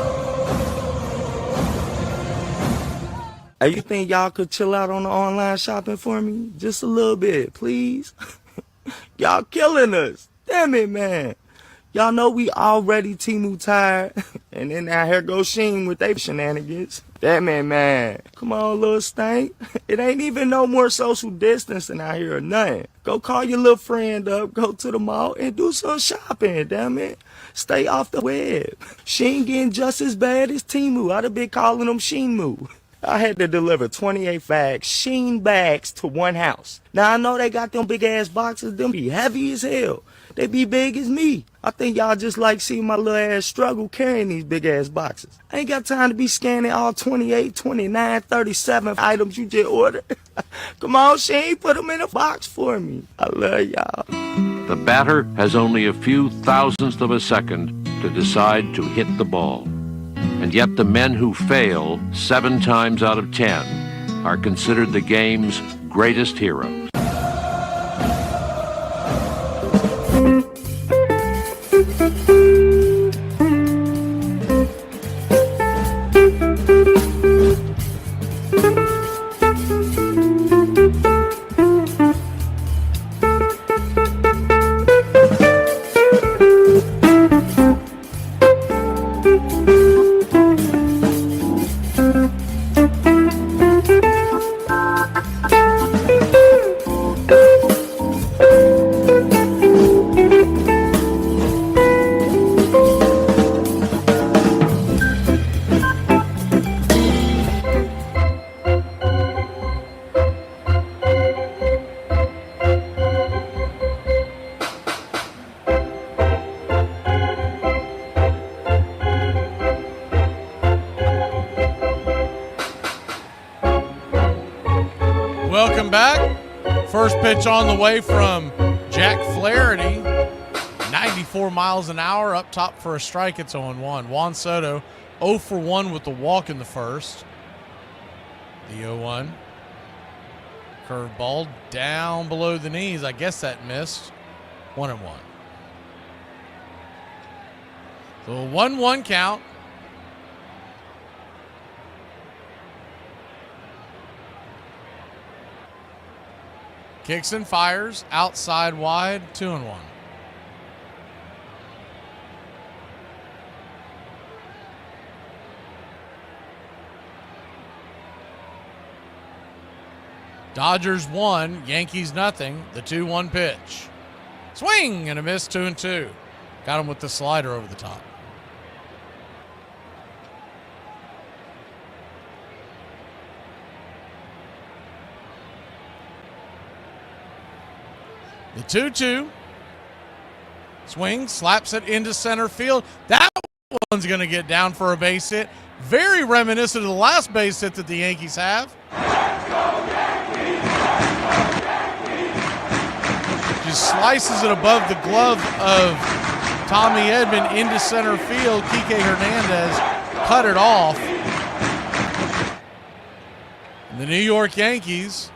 Hey, you think y'all could chill out on the online shopping for me? Just a little bit, please? Y'all killing us. Damn it, man. Y'all know we already Temu tired. And then now here goes Sheen with they shenanigans. Damn it, man. Come on, little stank. It ain't even no more social distancing out here or nothing. Go call your little friend up, go to the mall, and do some shopping, damn it. Stay off the web. Sheen getting just as bad as Temu. I'd have been calling them Sheenmu. I had to deliver 28 bags, Sheen bags, to one house. Now, I know they got them big-ass boxes. Them be heavy as hell. They be big as me. I think y'all just like seeing my little ass struggle carrying these big-ass boxes. I ain't got time to be scanning all 28, 29, 37 items you just ordered. Come on, Sheen, put them in a box for me. I love y'all. The batter has only a few thousandths of a second to decide to hit the ball. And yet the men who fail 7 times out of 10 are considered the game's greatest heroes. Welcome back. First pitch on the way from Jack Flaherty. 94 miles an hour up top for a strike. It's 0-1. Juan Soto 0 for 1 with the walk in the first. The 0-1. Curveball down below the knees. I guess that missed. 1-1. So a 1-1 count. Kicks and fires, outside wide, 2-1. Dodgers 1, Yankees nothing. The 2-1 pitch. Swing and a miss, 2-2. Got him with the slider over the top. The 2-2. Swing, slaps it into center field. That one's going to get down for a base hit. Very reminiscent of the last base hit that the Yankees have. Just slices it above the glove of Tommy Edman into center field. Kike Hernandez cut it off. And the New York Yankees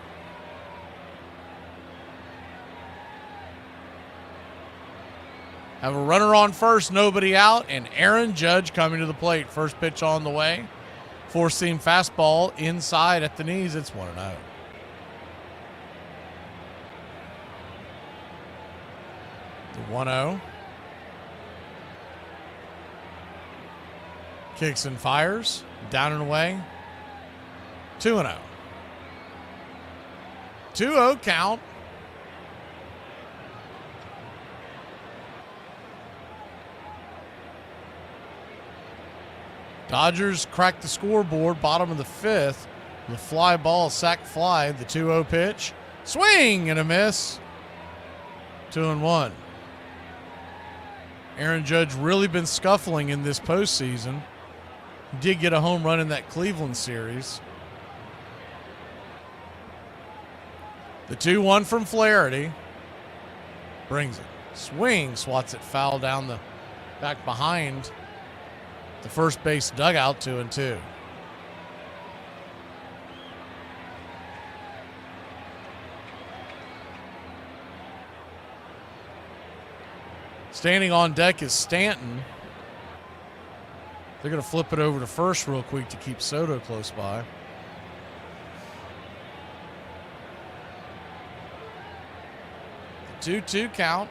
have a runner on first, nobody out, and Aaron Judge coming to the plate. First pitch on the way. Four-seam fastball inside at the knees. It's 1-0. The 1-0. Kicks and fires. Down and away. 2-0. 2-0 count. Dodgers crack the scoreboard, bottom of the 5th. The fly ball, sac fly, the 2-0 pitch. Swing and a miss. 2-1. Aaron Judge really been scuffling in this postseason. He did get a home run in that Cleveland series. The 2-1 from Flaherty. Brings it. Swing, swats it foul down the back behind the first base dugout, 2-2. Standing on deck is Stanton. They're going to flip it over to first real quick to keep Soto close by. The 2-2 count.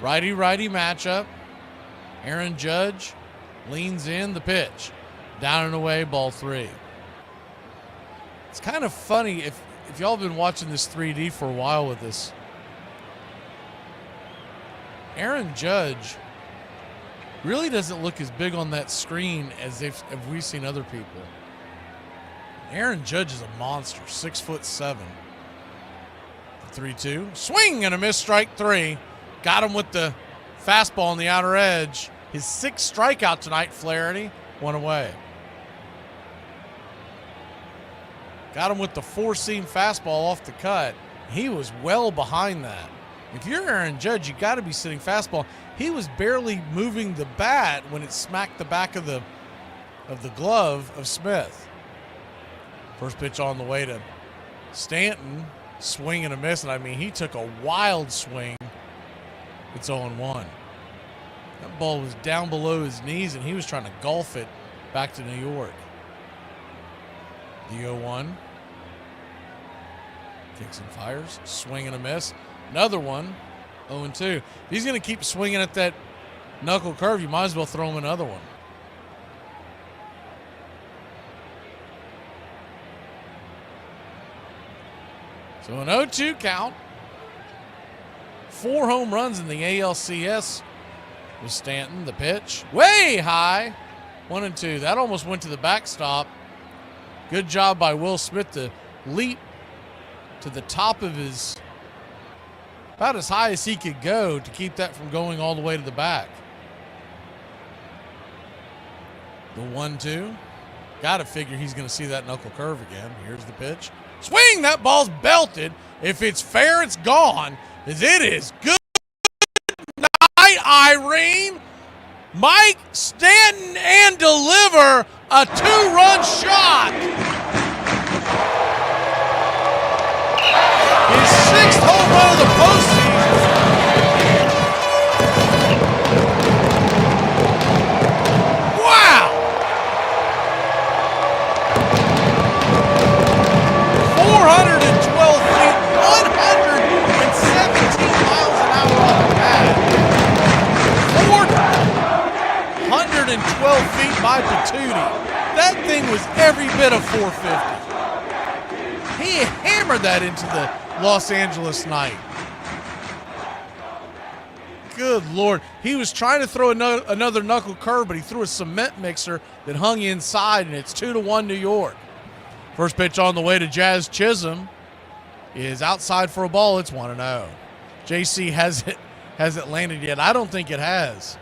Righty-righty matchup. Aaron Judge leans in the pitch. Down and away, ball 3. It's kind of funny if y'all have been watching this 3D for a while with us. Aaron Judge really doesn't look as big on that screen as if we've seen other people. Aaron Judge is a monster, 6'7". The 3-2. Swing and a miss, strike 3. Got him with the fastball on the outer edge. His 6th strikeout tonight, Flaherty. 1 away. Got him with the 4-seam fastball off the cut. He was well behind that. If you're Aaron Judge, you got to be sitting fastball. He was barely moving the bat when it smacked the back of the glove of Smith. First pitch on the way to Stanton. Swing and a miss. And I mean, he took a wild swing. It's 0-1. That ball was down below his knees, and he was trying to golf it back to New York. The 0-1. Kicks and fires. Swing and a miss. Another one. 0-2. If he's going to keep swinging at that knuckle curve, you might as well throw him another one. So an 0-2 count. 4 home runs in the ALCS with Stanton. The pitch. Way high. 1-2. That almost went to the backstop. Good job by Will Smith to leap to the top of his, about as high as he could go to keep that from going all the way to the back. The 1-2. Got to figure he's going to see that knuckle curve again. Here's the pitch. Swing! That ball's belted. If it's fair, it's gone. As it is. Good night, Irene. Mike Stanton and deliver a 2-run shot. His 6th home run of the postseason. Wow. 412 feet, 117 miles an hour on the pad. 412 feet by Patootie. That thing was every bit of 450. He hammered that into the Los Angeles night. Good Lord. He was trying to throw another knuckle curve, but he threw a cement mixer that hung inside, and it's 2-1 New York. First pitch on the way to Jazz Chisholm is outside for a ball. It's 1-0. JC hasn't landed yet. I don't think it has.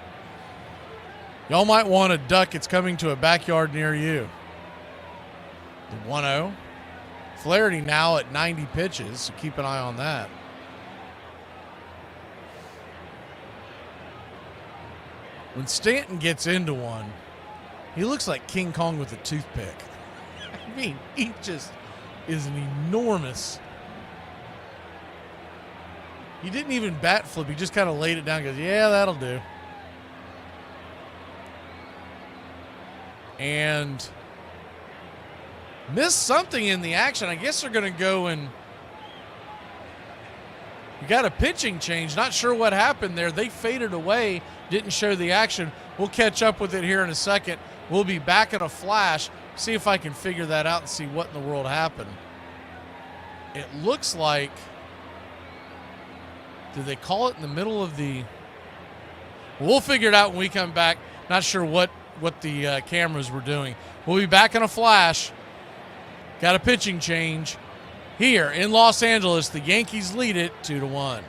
Y'all might want a duck. It's coming to a backyard near you. The 1-0. Flaherty now at 90 pitches, so keep an eye on that. When Stanton gets into one, he looks like King Kong with a toothpick. I mean, he just is an enormous. He didn't even bat flip. He just kind of laid it down and goes, yeah, that'll do. And missed something in the action. I guess they're going to go and you got a pitching change. Not sure what happened there. They faded away, didn't show the action. We'll catch up with it here in a second. We'll be back in a flash. See if I can figure that out and see what in the world happened. It looks like, did they call it in the middle of the? We'll figure it out when we come back. Not sure what the cameras were doing. We'll be back in a flash. Got a pitching change here in Los Angeles. The Yankees lead it 2-1.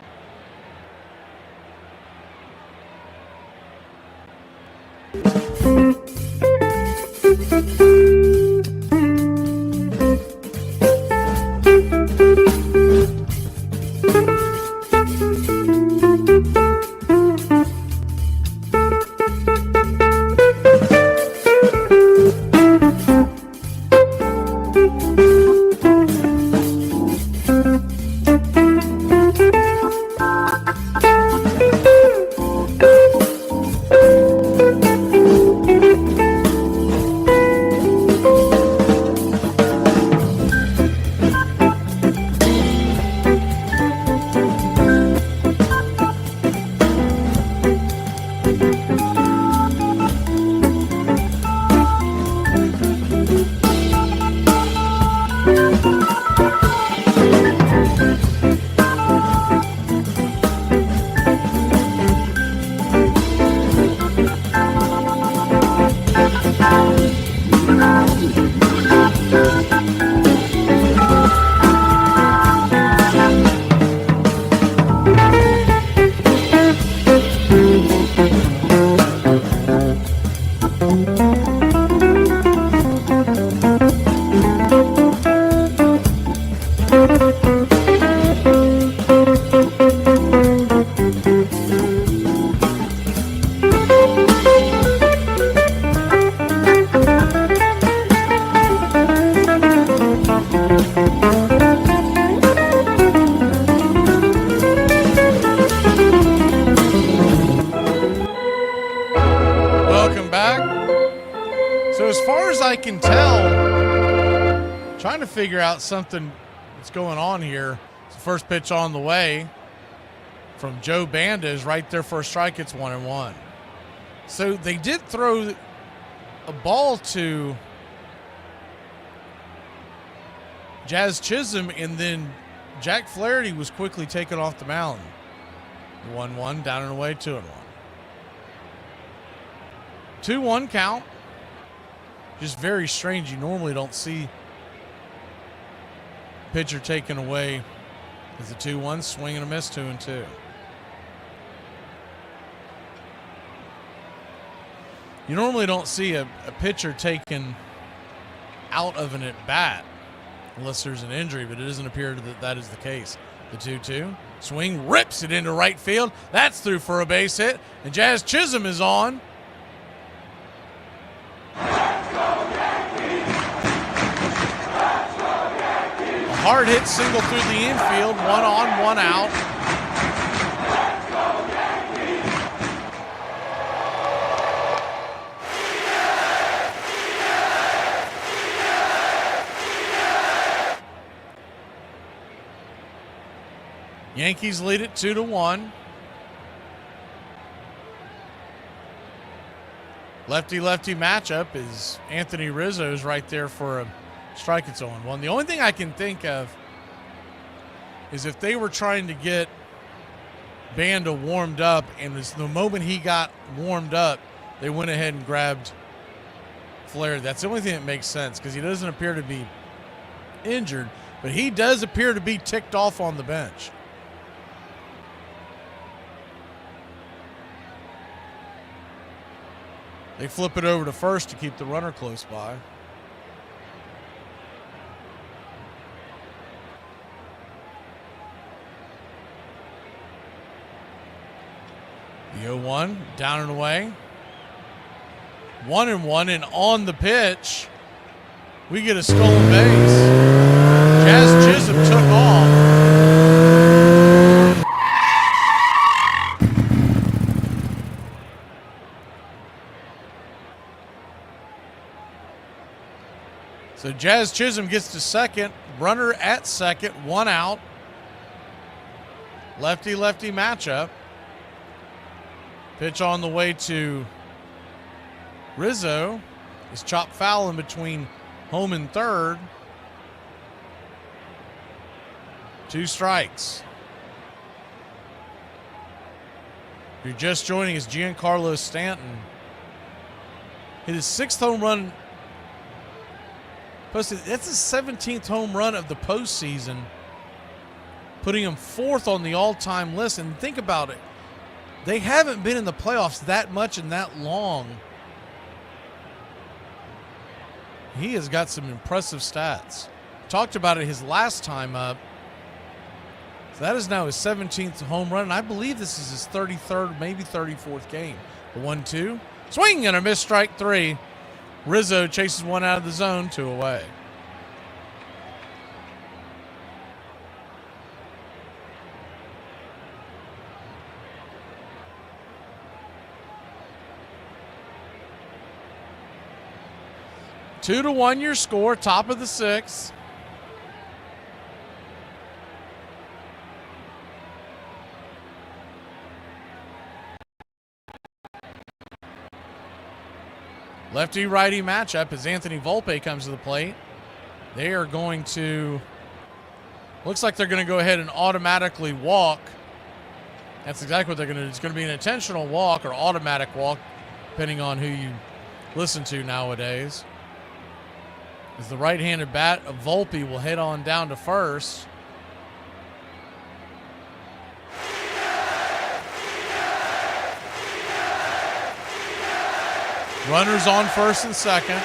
can tell, trying to figure out something that's going on here. It's the first pitch on the way from Joe Banda is right there for a strike. It's 1-1. So they did throw a ball to Jazz Chisholm, and then Jack Flaherty was quickly taken off the mound. 1-1, down and away, 2-1. 2-1 count. Just very strange. You normally don't see pitcher taken away as a 2-1, swing and a miss, 2-2. You normally don't see a pitcher taken out of an at-bat unless there's an injury, but it doesn't appear that that is the case. The 2-2. Swing, rips it into right field. That's through for a base hit, and Jazz Chisholm is on. A hard hit single through the infield, 1 on, 1 out. Yankees lead it 2-1. Lefty-lefty matchup is Anthony Rizzo's right there for a strike. It's 0-1. The only thing I can think of is if they were trying to get Banda warmed up, and the moment he got warmed up, they went ahead and grabbed Flair. That's the only thing that makes sense because he doesn't appear to be injured, but he does appear to be ticked off on the bench. They flip it over to first to keep the runner close by. The 0-1, down and away. 1-1, and on the pitch, we get a stolen base. Jazz Chisholm took off. So Jazz Chisholm gets to second, runner at second, 1 out. Lefty-lefty matchup. Pitch on the way to Rizzo. Is chopped foul in between home and third. 2 strikes. If you're just joining us, Giancarlo Stanton hit his 6th home run. That's his 17th home run of the postseason, putting him 4th on the all-time list. And think about it. They haven't been in the playoffs that much and that long. He has got some impressive stats. Talked about it his last time up. So that is now his 17th home run, and I believe this is his 33rd, maybe 34th game. The 1-2. Swing and a miss, strike 3. Rizzo chases one out of the zone, 2 away. Two to 1 your score, top of the 6th. Lefty-righty matchup as Anthony Volpe comes to the plate. They are going to, looks like they're going to go ahead and automatically walk. That's exactly what they're going to do. It's going to be an intentional walk or automatic walk, depending on who you listen to nowadays. As the right-handed bat of Volpe will head on down to first. Runners on first and second.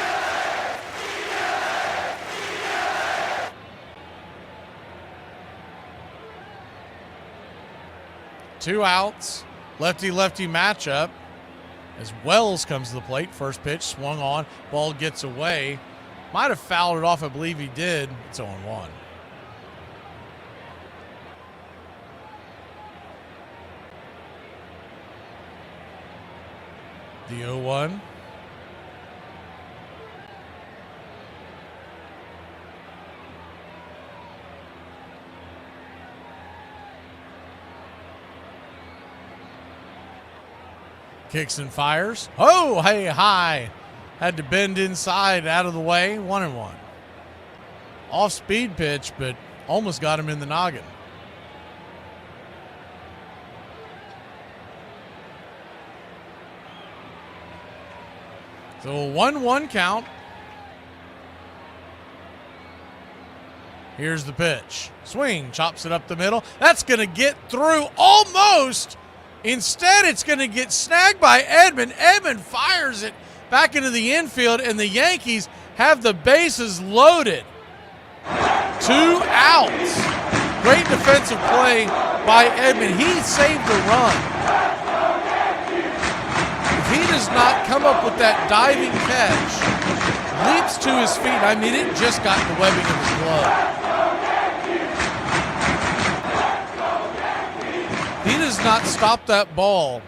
Two outs. Lefty-lefty matchup as Wells comes to the plate. First pitch swung on. Ball gets away. Might have fouled it off. I believe he did. It's 0-1. The 0-1. Kicks and fires. Oh, hey, high. Had to bend inside, out of the way. 1-1. Off-speed pitch, but almost got him in the noggin. So a 1-1 count. Here's the pitch. Swing, chops it up the middle. That's going to get through almost. Instead, it's going to get snagged by Edman. Edman fires it back into the infield, and the Yankees have the bases loaded. 2 outs. Great defensive play by Edman. He saved the run. If he does not come up with that diving catch, leaps to his feet. I mean, it just got the webbing of his glove. He does not stop that ball.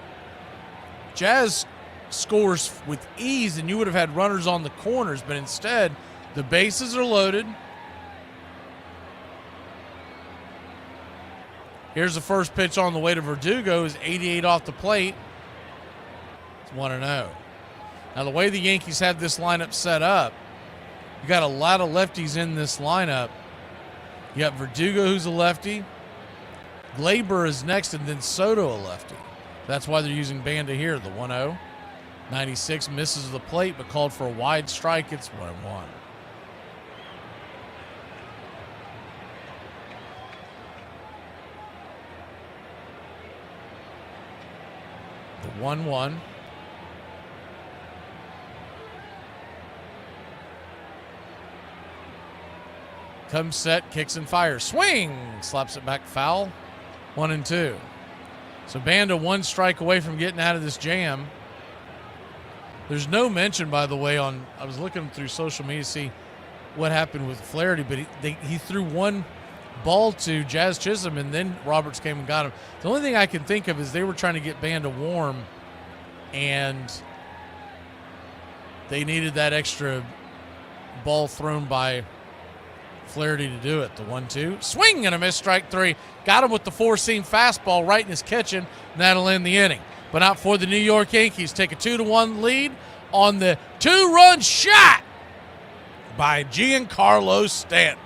Jazz scores with ease, and you would have had runners on the corners, but instead, the bases are loaded. Here's the first pitch on the way to Verdugo. Is 88 off the plate. It's 1-0. Now, the way the Yankees have this lineup set up, you got a lot of lefties in this lineup. You got Verdugo, who's a lefty. Glaber is next, and then Soto, a lefty. That's why they're using Banda here, the 1-0. 96 misses the plate, but called for a wide strike. It's 1-1. The 1-1. Comes set, kicks and fires. Swing! Slaps it back foul. 1-2. So Banda 1 strike away from getting out of this jam. There's no mention, by the way, on, I was looking through social media to see what happened with Flaherty, but he threw one ball to Jazz Chisholm, and then Roberts came and got him. The only thing I can think of is they were trying to get Banda warm, and they needed that extra ball thrown by Flaherty to do it. The 1-2. Swing and a miss, strike 3. Got him with the 4-seam fastball right in his kitchen, and that'll end the inning. But not for the New York Yankees. Take a 2-1 lead on the 2-run shot by Giancarlo Stanton.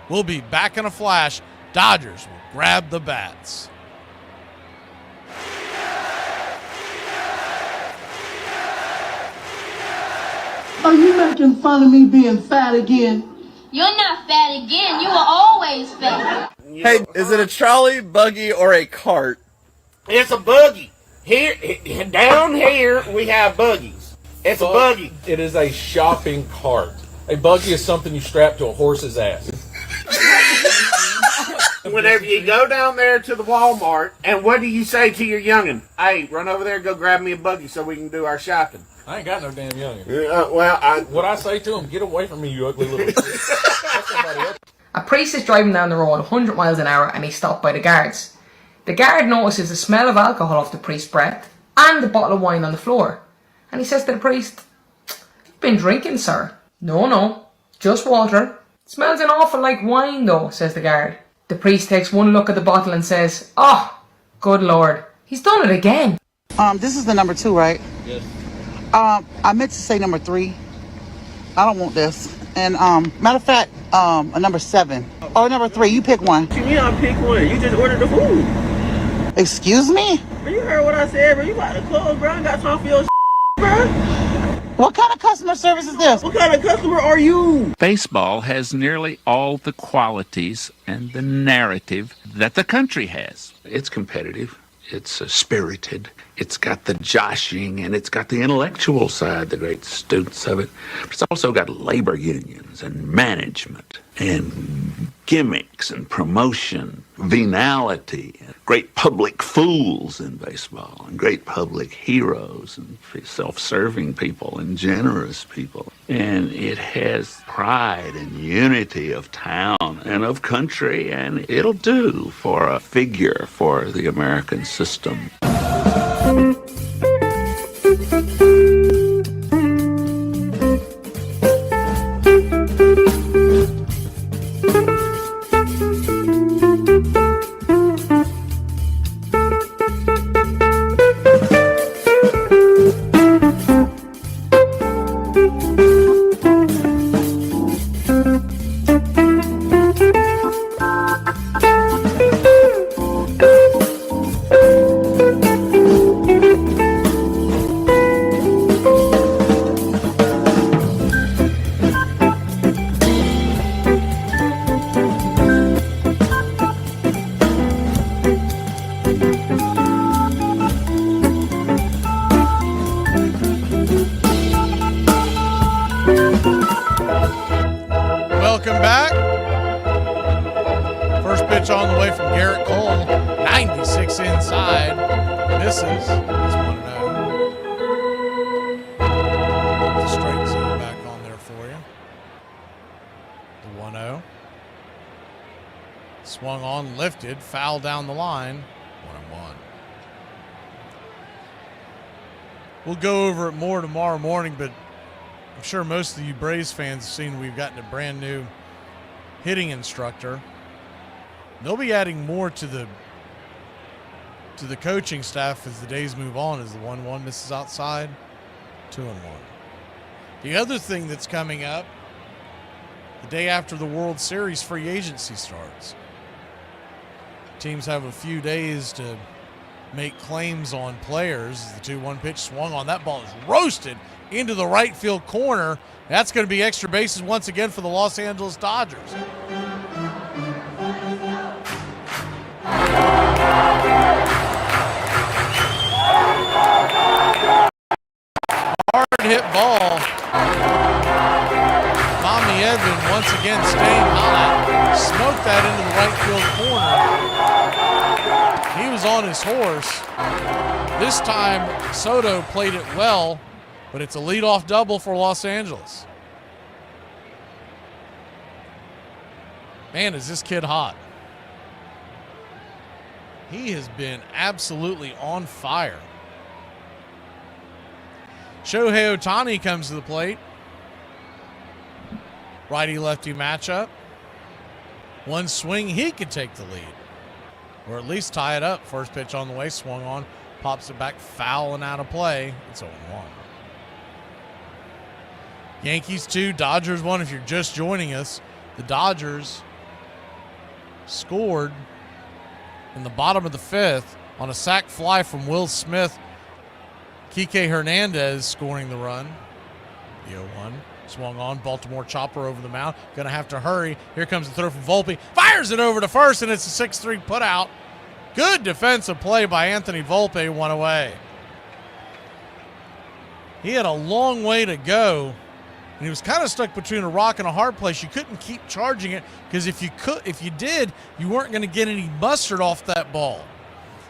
We'll be back in a flash. Dodgers will grab the bats. Are you making fun of me being fat again? You're not fat again. You were always fat. Hey, is it a trolley, buggy, or a cart? It's a buggy. Here, down here, we have buggies. It's a buggy. It is a shopping cart. A buggy is something you strap to a horse's ass. Whenever you go down there to the Walmart, and what do you say to your youngin'? Hey, run over there and go grab me a buggy so we can do our shopping. I ain't got no damn youngin'. What I say to him, get away from me, you ugly little shit. That's somebody else. A priest is driving down the road 100 miles an hour and he's stopped by the guards. The guard notices the smell of alcohol off the priest's breath and the bottle of wine on the floor. And he says to the priest, "You've been drinking, sir." No, just water. "Smells an awful like wine though," says the guard. The priest takes one look at the bottle and says, "Oh, good Lord, he's done it again." This is the number 2, right? Yes. I meant to say number 3. I don't want this. And matter of fact, a number 7 or number 3. You pick one. You mean I pick one? You just ordered the food. Excuse me? You heard what I said, bro. You about to close, bro. I got time for your bro. What kind of customer service is this? What kind of customer are you? Baseball has nearly all the qualities and the narrative that the country has. It's competitive. It's spirited. It's got the joshing, and it's got the intellectual side, the great students of it. But it's also got labor unions and management and gimmicks and promotion, venality, and great public fools in baseball, and great public heroes, and self-serving people, and generous people. And it has pride and unity of town and of country, and it'll do for a figure for the American system. Welcome back. First pitch on the way from Garrett Cole. 96 inside. Misses. He's 1-0. The strike zone back on there for you. The 1-0. Swung on, lifted, foul down the line. 1-1. We'll go over it more tomorrow morning, but I'm sure most of you Braves fans have seen we've gotten a brand new hitting instructor. They'll be adding more to the coaching staff as the days move on, as the 1-1 misses outside. 2-1. The other thing that's coming up, the day after the World Series free agency starts. Teams have a few days to make claims on players. The 2-1 pitch swung on. That ball is roasted into the right field corner. That's going to be extra bases once again for the Los Angeles Dodgers. Hard hit ball. Tommy Edman once again staying high. Smoked that into the right field corner. He was on his horse. This time Soto played it well, but it's a leadoff double for Los Angeles. Man, is this kid hot. He has been absolutely on fire. Shohei Ohtani comes to the plate. Righty-lefty matchup. One swing, he could take the lead. Or at least tie it up. First pitch on the way, swung on, pops it back, foul and out of play. It's 0-1. Yankees 2, Dodgers 1. If you're just joining us, the Dodgers scored in the bottom of the fifth on a sac fly from Will Smith. Kike Hernandez scoring the run. The 0-1. Swung on. Baltimore chopper over the mound. Going to have to hurry. Here comes the throw from Volpe. Fires it over to first, and it's a 6-3 putout. Good defensive play by Anthony Volpe. One away. He had a long way to go, and he was kind of stuck between a rock and a hard place. You couldn't keep charging it because if you did, you weren't going to get any mustard off that ball.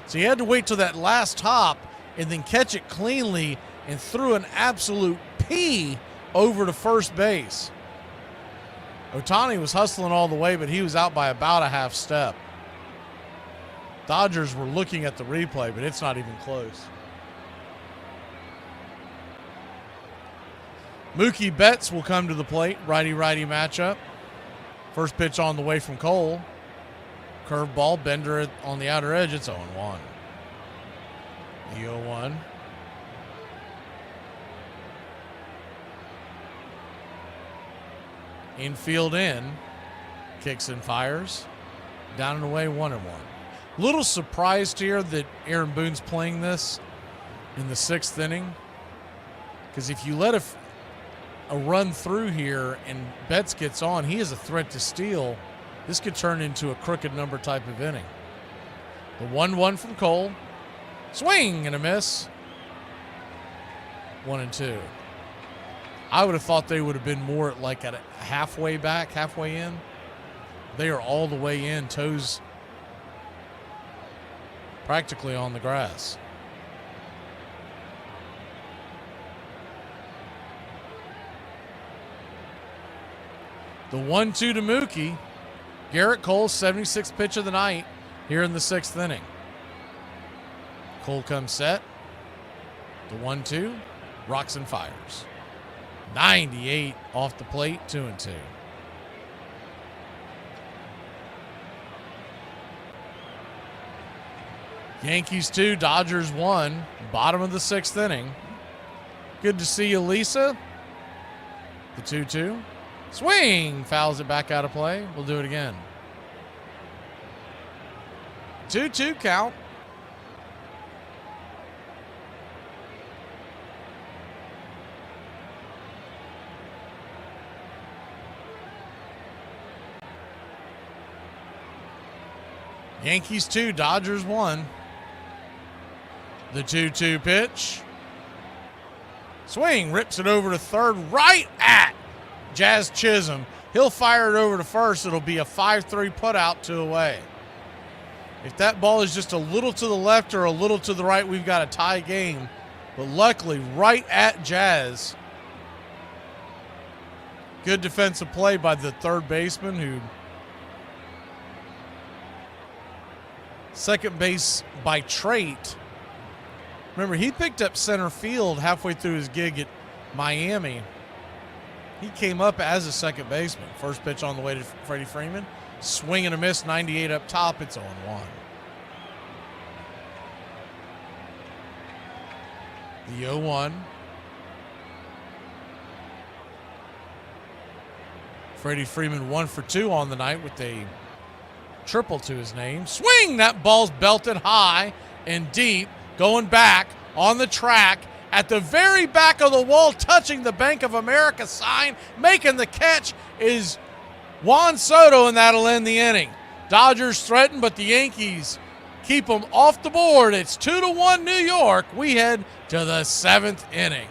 So you had to wait till that last hop and then catch it cleanly and threw an absolute pea over to first base. Ohtani was hustling all the way, but he was out by about a half step. Dodgers were looking at the replay, but it's not even close. Mookie Betts will come to the plate. Righty-righty matchup. First pitch on the way from Cole. Curveball, Bender on the outer edge. It's 0-1. The 0-1. Infield in. Kicks and fires. Down and away, 1-1. Little surprised here that Aaron Boone's playing this in the sixth inning. Because if you let a run through here and Betts gets on, he is a threat to steal. This could turn into a crooked number type of inning. The 1-1 from Cole. Swing and a miss. 1-2. I would have thought they would have been more like at a halfway back, halfway in. They are all the way in, toes practically on the grass. The 1-2 to Mookie. Garrett Cole's 76th pitch of the night here in the sixth inning. Cole comes set. The 1-2. Rocks and fires. 98 off the plate, 2-2. Yankees 2, Dodgers 1. Bottom of the sixth inning. Good to see you, Lisa. The 2-2. Swing! Fouls it back out of play. We'll do it again. 2-2 count. Yankees 2, Dodgers 1. The 2-2 pitch. Swing, rips it over to third, right at Jazz Chisholm. He'll fire it over to first. It'll be a 5-3 putout, 2 away. If that ball is just a little to the left or a little to the right, we've got a tie game. But luckily, right at Jazz. Good defensive play by the third baseman, who second base by trait. Remember, he picked up center field halfway through his gig at Miami. He came up as a second baseman. First pitch on the way to Freddie Freeman. Swing and a miss, 98 up top. It's 0-1. The 0-1. Freddie Freeman 1 for 2 on the night with a triple to his name. Swing! That ball's belted high and deep. Going back on the track at the very back of the wall, touching the Bank of America sign. Making the catch is Juan Soto, and that'll end the inning. Dodgers threaten, but the Yankees keep them off the board. It's 2-1 New York. We head to the 7th inning.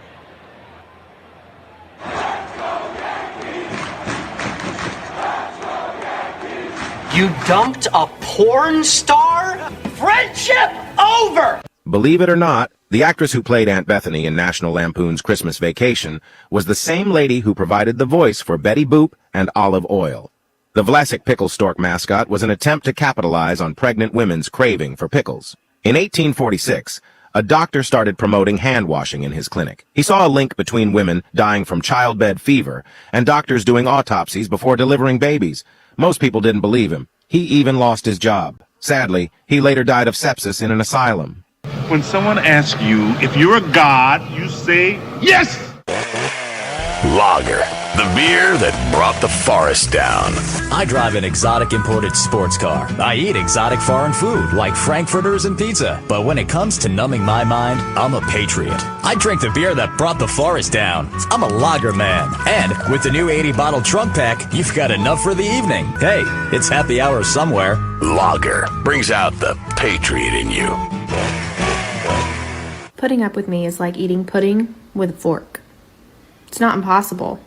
You dumped a porn star? Friendship over! Believe it or not, the actress who played Aunt Bethany in National Lampoon's Christmas Vacation was the same lady who provided the voice for Betty Boop and Olive Oyl. The Vlasic Pickle Stork mascot was an attempt to capitalize on pregnant women's craving for pickles. In 1846, a doctor started promoting hand washing in his clinic. He saw a link between women dying from childbed fever and doctors doing autopsies before delivering babies. Most people didn't believe him. He even lost his job. Sadly, he later died of sepsis in an asylum. When someone asks you if you're a god, you say, yes! Lager, the beer that brought the forest down. I drive an exotic imported sports car. I eat exotic foreign food like frankfurters and pizza. But when it comes to numbing my mind, I'm a patriot. I drink the beer that brought the forest down. I'm a lager man. And with the new 80-bottle trunk pack, you've got enough for the evening. Hey, it's happy hour somewhere. Lager brings out the patriot in you. Putting up with me is like eating pudding with a fork. It's not impossible,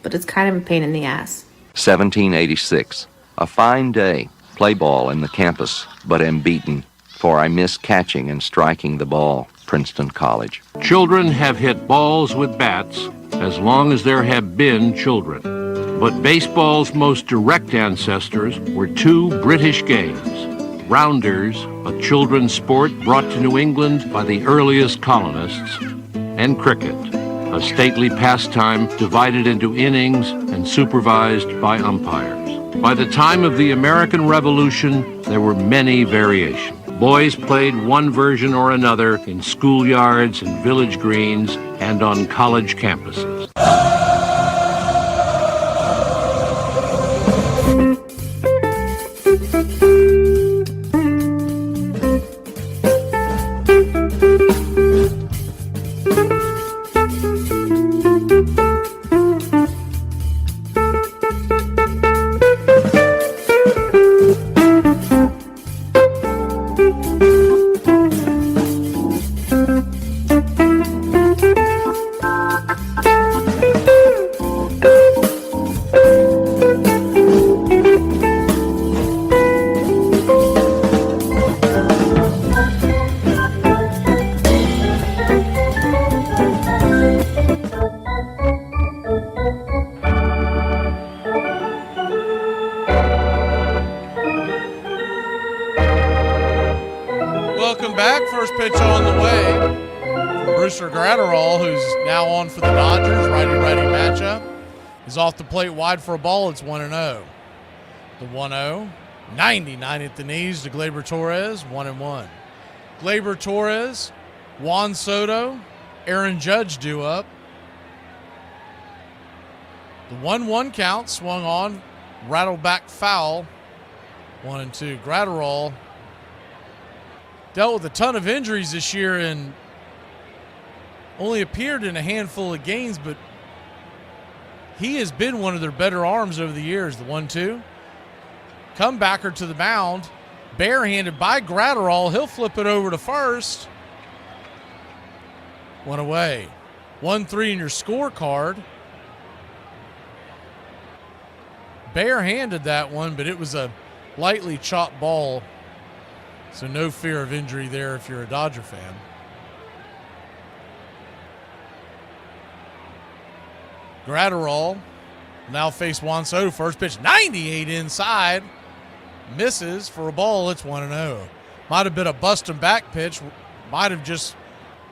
but it's kind of a pain in the ass. 1786. A fine day. Play ball in the campus, but am beaten, for I miss catching and striking the ball. Princeton College. Children have hit balls with bats as long as there have been children. But baseball's most direct ancestors were 2 British games. Rounders, a children's sport brought to New England by the earliest colonists, and cricket, a stately pastime divided into innings and supervised by umpires. By the time of the American Revolution, there were many variations. Boys played one version or another in schoolyards and village greens and on college campuses. Off the plate wide for a ball. It's 1-0. The 1-0. 99 at the knees to Gleyber Torres. 1-1. Gleyber Torres, Juan Soto, Aaron Judge due up. The 1-1 count swung on, rattled back foul. 1-2. Gratterall dealt with a ton of injuries this year and only appeared in a handful of games, but he has been one of their better arms over the years. The 1-2. Comebacker to the mound. Barehanded by Gratterall. He'll flip it over to first. One away. 1-3 in your scorecard. Barehanded that one, but it was a lightly chopped ball. So no fear of injury there if you're a Dodger fan. Gratterall now face Juan Soto. First pitch, 98 inside. Misses for a ball. It's 1-0. Might have been a bust and back pitch. Might have just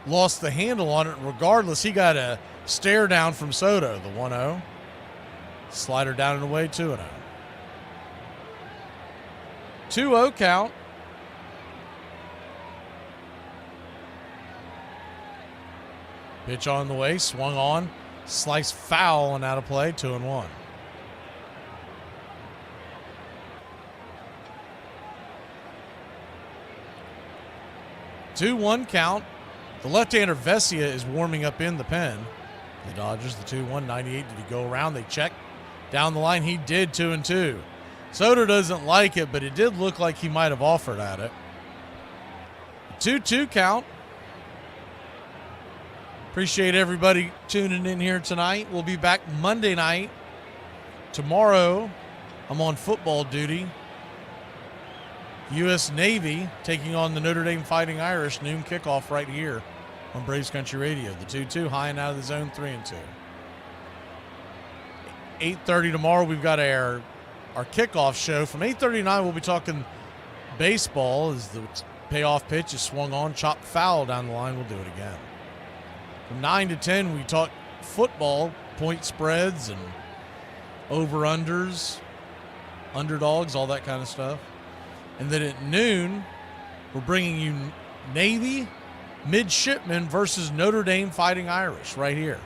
lost the handle on it. Regardless, he got a stare down from Soto. The 1-0. Slider down and away, 2-0. 2-0 count. Pitch on the way, swung on, sliced foul and out of play, 2-1. Two-one count. The left-hander Vesia is warming up in the pen. The Dodgers, the 2-1, 98. Did he go around? They check down the line. He did, 2-2. Soto doesn't like it, but it did look like he might have offered at it. 2-2 count. Appreciate everybody tuning in here tonight. We'll be back Monday night. Tomorrow, I'm on football duty. U.S. Navy taking on the Notre Dame Fighting Irish. Noon kickoff right here on Braves Country Radio. The 2-2 high and out of the zone, 3-2. 8:30 tomorrow, we've got our kickoff show. From 8:30 to 9, we'll be talking baseball as the payoff pitch is swung on, chopped foul down the line. We'll do it again. From 9 to 10, we talk football, point spreads and over-unders, underdogs, all that kind of stuff. And then at noon, we're bringing you Navy Midshipmen versus Notre Dame Fighting Irish right here.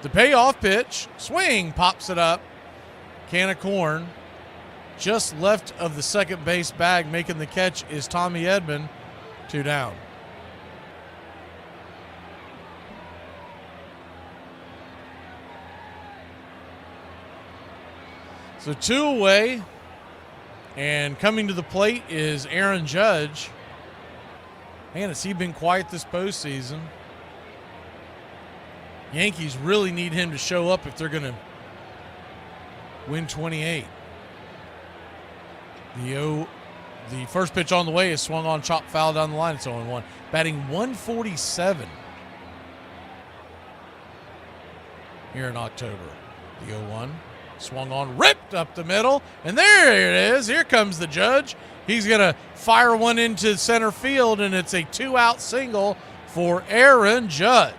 The payoff pitch, swing, pops it up. Can of corn. Just left of the second base bag, making the catch is Tommy Edman. 2 down. So 2 away. And coming to the plate is Aaron Judge. Man, has he been quiet this postseason? Yankees really need him to show up if they're going to win 28. The first pitch on the way is swung on, chopped foul down the line. It's 0-1. Batting 147 here in October. The 0-1. Swung on, ripped up the middle, and there it is. Here comes the Judge. He's going to fire one into center field, and it's a 2-out single for Aaron Judge.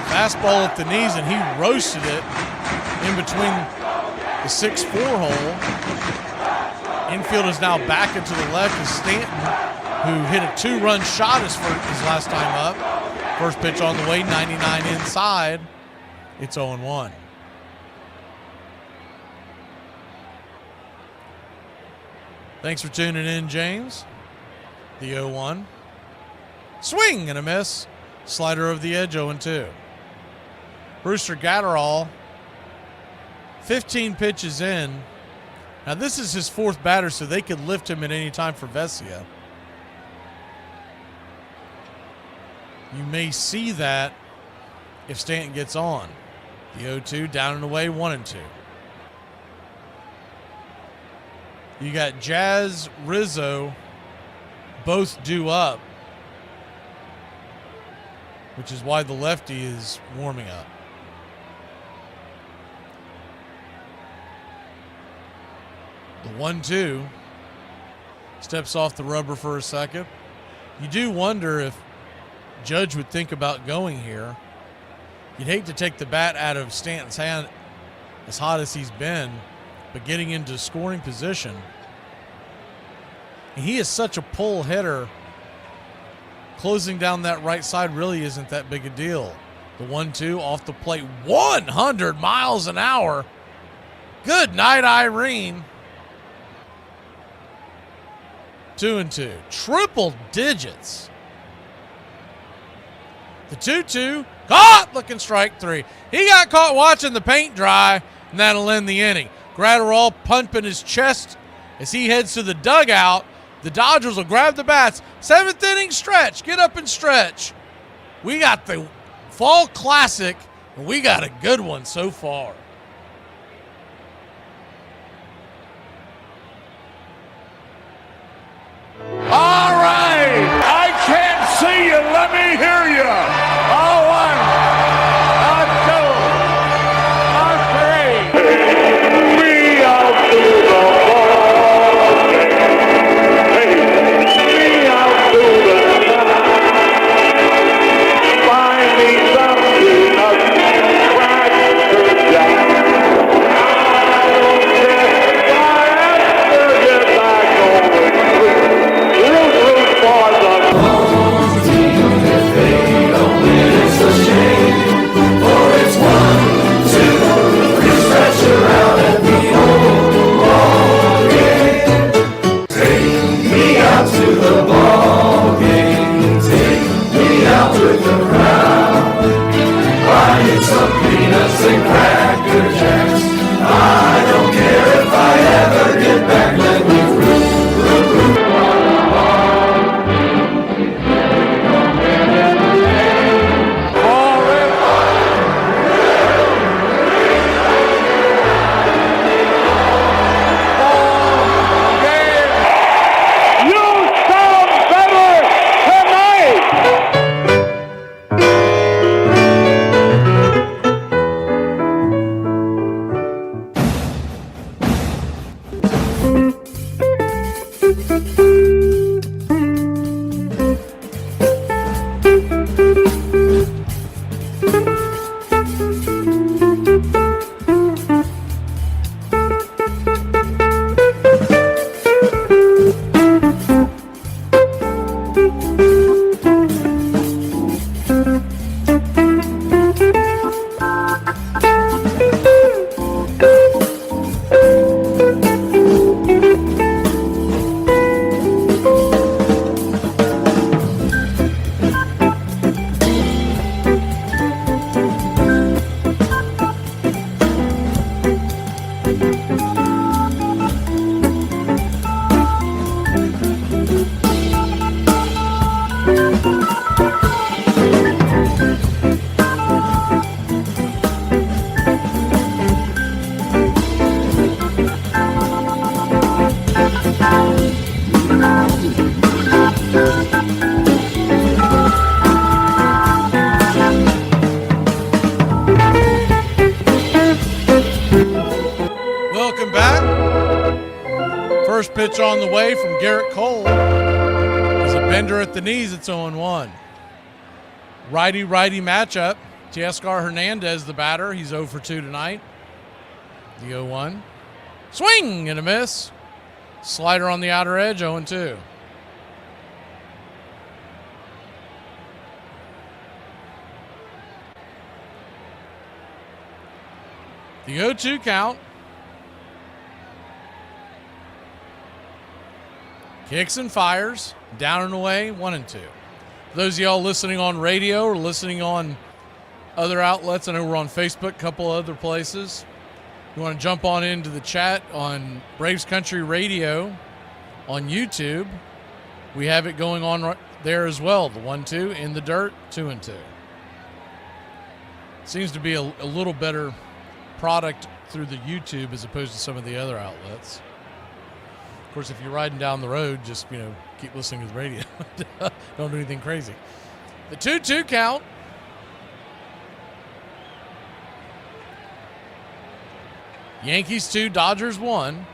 Fastball at the knees, and he roasted it in between the 6-4 hole. Infield is now back into the left as Stanton, who hit a 2-run shot his last time up. First pitch on the way, 99 inside. It's 0-1. Thanks for tuning in, James. The 0-1. Swing and a miss. Slider over the edge, 0-2. Brewster Gatterall, 15 pitches in. Now, this is his 4th batter, so they could lift him at any time for Vesia. You may see that if Stanton gets on. The 0-2, down and away, 1-2. You got Jazz, Rizzo, both due up, which is why the lefty is warming up. The 1-2 steps off the rubber for a second. You do wonder if Judge would think about going here. You'd hate to take the bat out of Stanton's hand as hot as he's been, but getting into scoring position. And he is such a pull hitter. Closing down that right side really isn't that big a deal. The 1-2 off the plate, 100 miles an hour. Good night, Irene. 2-2. Triple digits. The 2-2, caught, looking strike 3. He got caught watching the paint dry, and that'll end the inning. Gratterall pumping his chest as he heads to the dugout. The Dodgers will grab the bats. 7th inning stretch. Get up and stretch. We got the Fall Classic, and we got a good one so far. All right. I can't see you. Let me hear you. A 1, a 2, a 3. We out to the ball game. We out to the sky. Find me something up Cracker Jack. I don't care if I have to get back on the street. Root for the home team. If they don't win, it's a shame. For it's 1, 2, 3, stretch around at the old ball game. Take me out to the ball game. Take me out with the crowd. Buy me some peanuts and Cracker Jacks. I don't care if I ever get back. Let me root. Welcome back. First pitch on the way from Garrett Cole. There's a bender at the knees. It's 0-1. Righty-righty matchup. Teoscar Hernandez, the batter. He's 0 for 2 tonight. The 0-1. Swing and a miss. Slider on the outer edge, 0-2. The 0-2 count. Kicks and fires. Down and away, 1-2. For those of y'all listening on radio or listening on other outlets, I know we're on Facebook, a couple other places. You want to jump on into the chat on Braves Country Radio on YouTube. We have it going on right there as well. The 1-2 in the dirt, 2-2. Seems to be a little better product through the YouTube as opposed to some of the other outlets. Of course, if you're riding down the road, just, keep listening to the radio. Don't do anything crazy. The 2-2 count. Yankees 2, Dodgers 1.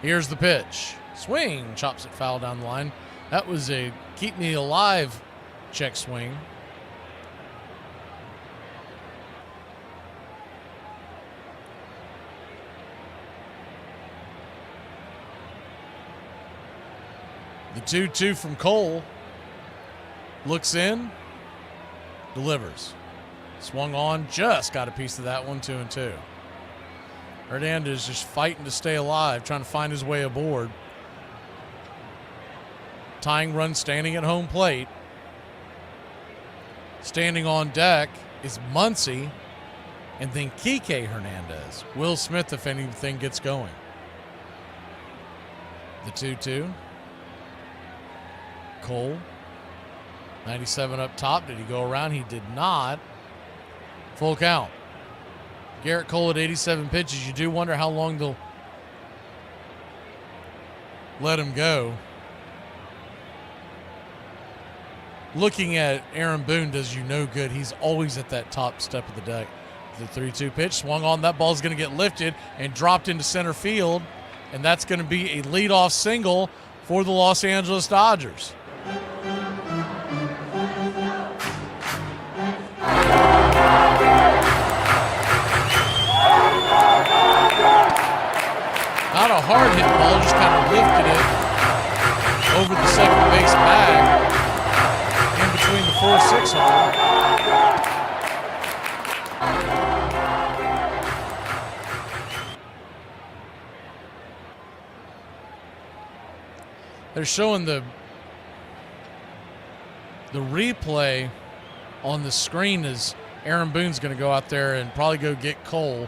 Here's the pitch. Swing, chops it foul down the line. That was a keep me alive check swing. The 2-2 from Cole. Looks in. Delivers. Swung on. Just got a piece of that one. 2-2. Hernandez just fighting to stay alive. Trying to find his way aboard. Tying run standing at home plate. Standing on deck is Muncy and then Kike Hernandez. Will Smith, if anything, gets going. The 2-2. Cole. 97 up top. Did he go around? He did not. Full count. Garrett Cole at 87 pitches. You do wonder how long they'll let him go. Looking at Aaron Boone does you no good. He's always at that top step of the deck. The 3-2 pitch swung on. That ball's going to get lifted and dropped into center field. And that's going to be a leadoff single for the Los Angeles Dodgers. Not a hard hit ball, just kind of lifted it over the second base bag in between the 4-6 hole. They're showing the replay on the screen as Aaron Boone's going to go out there and probably go get Cole.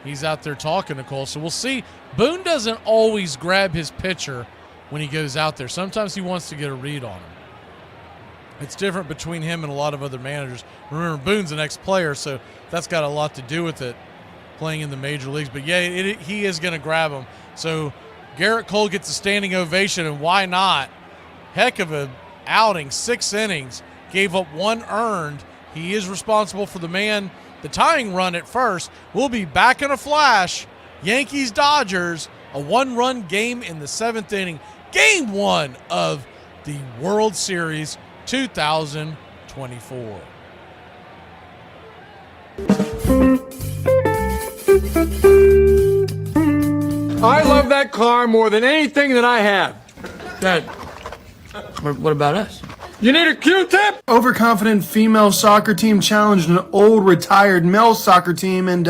He's out there talking to Cole. So we'll see. Boone doesn't always grab his pitcher when he goes out there. Sometimes he wants to get a read on him. It's different between him and a lot of other managers. Remember, Boone's an ex-player, so that's got a lot to do with it, playing in the major leagues. But, yeah, he is going to grab him. So Garrett Cole gets a standing ovation, and why not? Heck of a outing, 6 innings, gave up 1 earned. He is responsible for the tying run at first. We'll be back in a flash. Yankees-Dodgers, a 1-run game in the 7th inning. Game 1 of the World Series 2024. I love that car more than anything that I have. Dad, what about us? You need a Q-tip? Overconfident female soccer team challenged an old retired male soccer team, and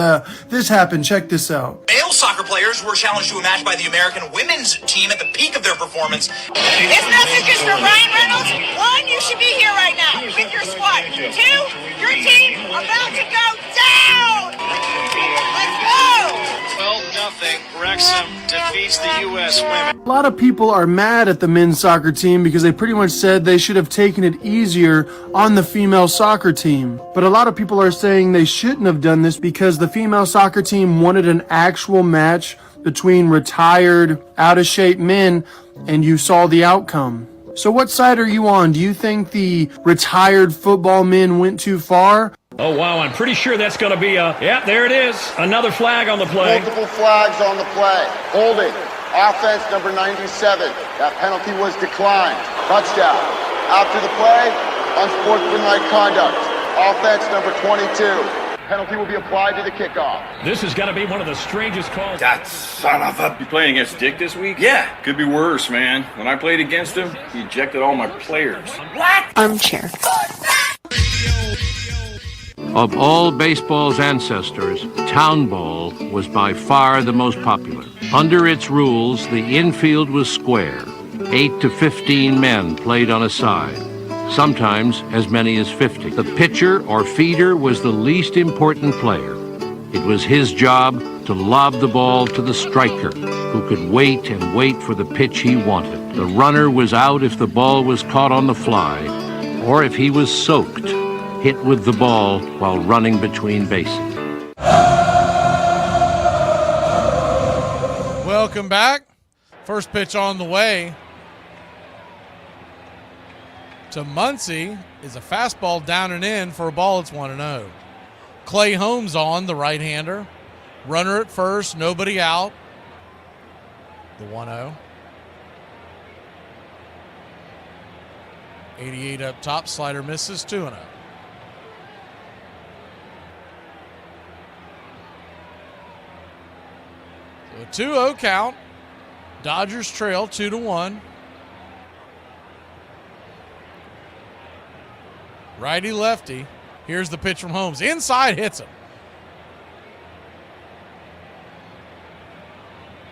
this happened. Check this out. Male soccer players were challenged to a match by the American women's team at the peak of their performance. This message is for Ryan Reynolds. 1, you should be here right now with your squad. 2, your team about to go down. Let's go. 12-0. Wrexham defeats the U.S. women. A lot of people are mad at the men's soccer team because they pretty much said they should have taken it easier on the female soccer team. But a lot of people are saying they shouldn't have done this because the female soccer team wanted an actual match between retired, out-of-shape men, and you saw the outcome. So what side are you on? Do you think the retired football men went too far? Oh, wow, I'm pretty sure that's going to be yeah, there it is. Another flag on the play. Multiple flags on the play. Holding. Offense number 97. That penalty was declined. Touchdown. After the play, unsportsmanlike conduct. Offense number 22. Penalty will be applied to the kickoff. This is going to be one of the strangest calls. That son of a... You playing against Dick this week? Yeah. Could be worse, man. When I played against him, he ejected all my players. What? Armchair. Of all baseball's ancestors, town ball was by far the most popular. Under its rules, the infield was square. 8 to 15 men played on a side, sometimes as many as 50. The pitcher or feeder was the least important player. It was his job to lob the ball to the striker, who could wait and wait for the pitch he wanted. The runner was out if the ball was caught on the fly, or if he was soaked, hit with the ball while running between bases. Welcome back. First pitch on the way to Muncy is a fastball down and in for a ball. It's 1-0. Clay Holmes on, the right-hander. Runner at first, nobody out. The 1-0. 88 up top, slider misses, 2-0. A 2-0 count. Dodgers trail 2-1. Righty lefty. Here's the pitch from Holmes. Inside, hits him.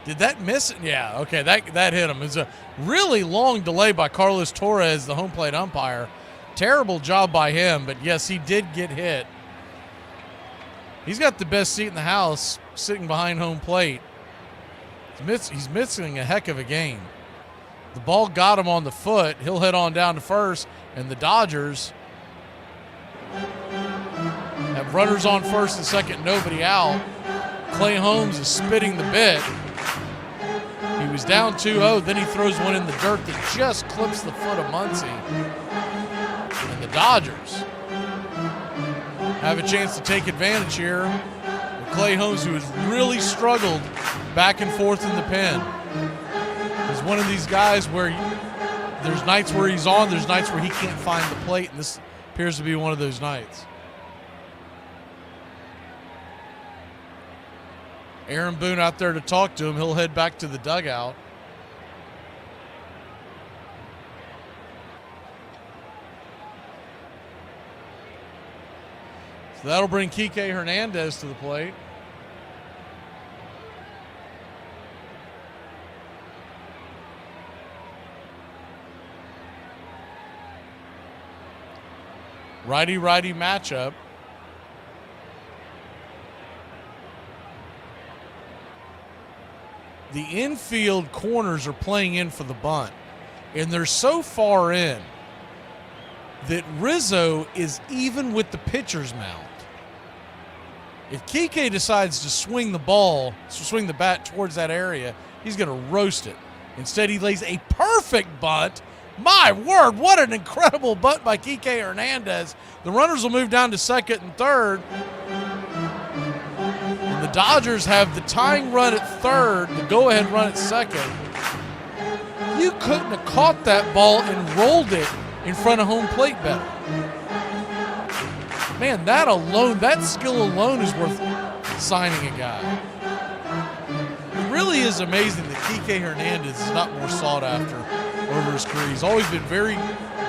Did that miss? Yeah, okay, that hit him. It was a really long delay by Carlos Torres, the home plate umpire. Terrible job by him, but yes, he did get hit. He's got the best seat in the house, sitting behind home plate. He's missing a heck of a game. The ball got him on the foot. He'll head on down to first, and the Dodgers have runners on first and second, nobody out. Clay Holmes is spitting the bit. He was down 2-0, then he throws one in the dirt that just clips the foot of Muncy. And the Dodgers have a chance to take advantage here with Clay Holmes, who has really struggled back and forth in the pen. He's one of these guys where there's nights where he's on, there's nights where he can't find the plate, and this appears to be one of those nights. Aaron Boone out there to talk to him. He'll head back to the dugout. So that'll bring Kike Hernandez to the plate. Righty-righty matchup. The infield corners are playing in for the bunt, and they're so far in that Rizzo is even with the pitcher's mound. If Kike decides to swing the bat towards that area, he's going to roast it. Instead, he lays a perfect bunt. My word, what an incredible bunt by Kike Hernandez. The runners will move down to second and third. And the Dodgers have the tying run at third, the go-ahead run at second. You couldn't have caught that ball and rolled it in front of home plate better. Man, that skill alone is worth signing a guy. It really is amazing that Kike Hernandez is not more sought after over his career. He's always been very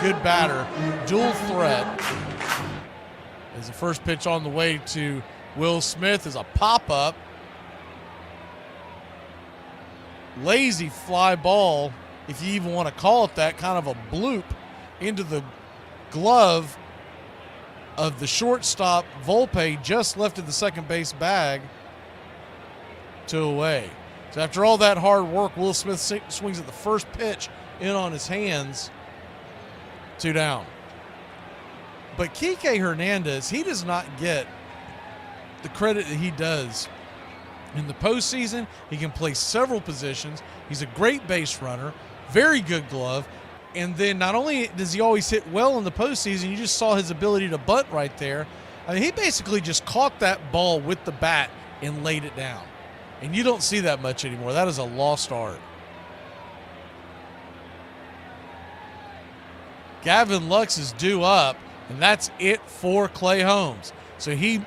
good batter, dual threat. As the first pitch on the way to Will Smith is a pop-up. Lazy fly ball, if you even want to call it that, kind of a bloop into the glove of the shortstop. Volpe just left in the second base bag. 2 away. So after all that hard work, Will Smith swings at the first pitch in on his hands. 2 down. But Kike Hernandez, he does not get the credit that he does. In the postseason, he can play several positions. He's a great base runner, very good glove. And then not only does he always hit well in the postseason, you just saw his ability to bunt right there. I mean, he basically just caught that ball with the bat and laid it down. And you don't see that much anymore. That is a lost art. Gavin Lux is due up, and that's it for Clay Holmes. So he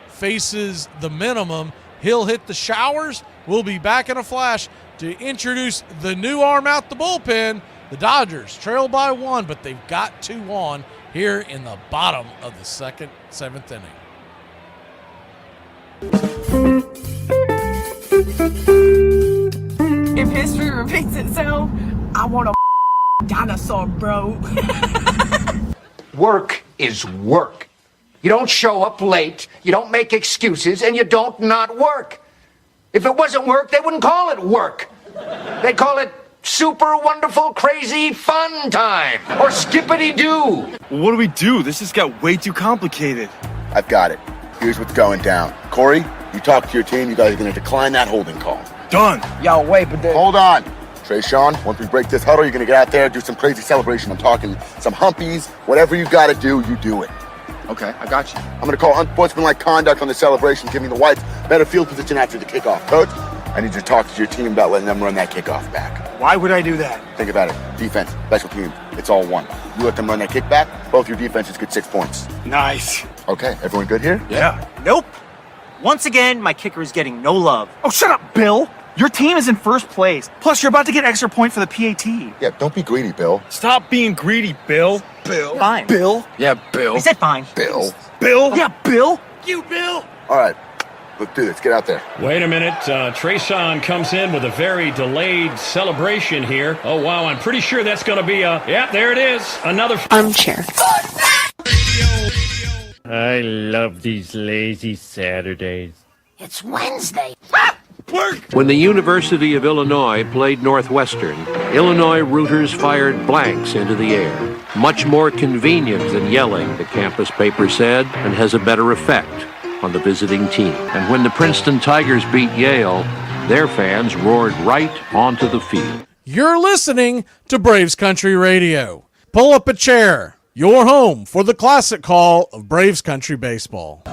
faces the minimum. He'll hit the showers. We'll be back in a flash to introduce the new arm out the bullpen. The Dodgers trail by 1, but they've got 2 on here in the bottom of the seventh inning. If history repeats itself, I want a dinosaur, bro. Work is work. You don't show up late, you don't make excuses, and you don't not work. If it wasn't work, they wouldn't call it work. They'd call it super wonderful, crazy, fun time, or skippity-doo. What do we do? This just got way too complicated. I've got it. Here's what's going down. Corey, you talk to your team. You guys are going to decline that holding call. Done. Yo, wait, but Hold on. Trayshawn, once we break this huddle, you're going to get out there, do some crazy celebration. I'm talking some humpies. Whatever you got to do, you do it. Okay, I got you. I'm going to call unsportsmanlike conduct on the celebration, giving the Whites better field position after the kickoff. Coach, I need you to talk to your team about letting them run that kickoff back. Why would I do that? Think about it. Defense, special teams, it's all one. You let them run that kickback, both your defenses get 6 points. Nice. Okay, everyone good here? Yeah. Nope. Once again, my kicker is getting no love. Oh, shut up, Bill. Your team is in first place. Plus, you're about to get extra point for the PAT. Yeah, don't be greedy, Bill. Stop being greedy, Bill. Bill. Fine. Bill. Yeah, Bill. I said fine. Bill. Bill. Yeah, Bill. You, Bill. All right. Let's do this. Get out there. Wait a minute. Trayshawn comes in with a very delayed celebration here. Oh, wow. I'm pretty sure that's going to be yeah, there it is. Another Armchair. I love these lazy Saturdays. It's Wednesday. When the University of Illinois played Northwestern, Illinois rooters fired blanks into the air. Much more convenient than yelling, the campus paper said, and has a better effect on the visiting team. And when the Princeton Tigers beat Yale, their fans roared right onto the field. You're listening to Braves Country Radio. Pull up a chair. Your home for the classic call of Braves Country Baseball.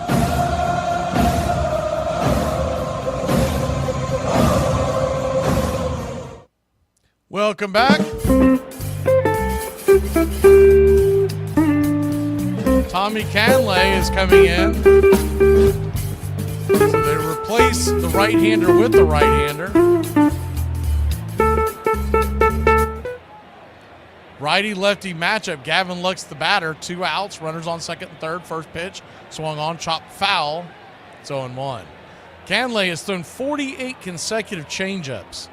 Welcome back. Tommy Canlay is coming in. So they replace the right-hander with the right-hander. Righty-lefty matchup. Gavin Lux the batter. 2 outs. Runners on second and third. First pitch. Swung on. Chopped foul. It's 0-1. Canlay has thrown 48 consecutive changeups.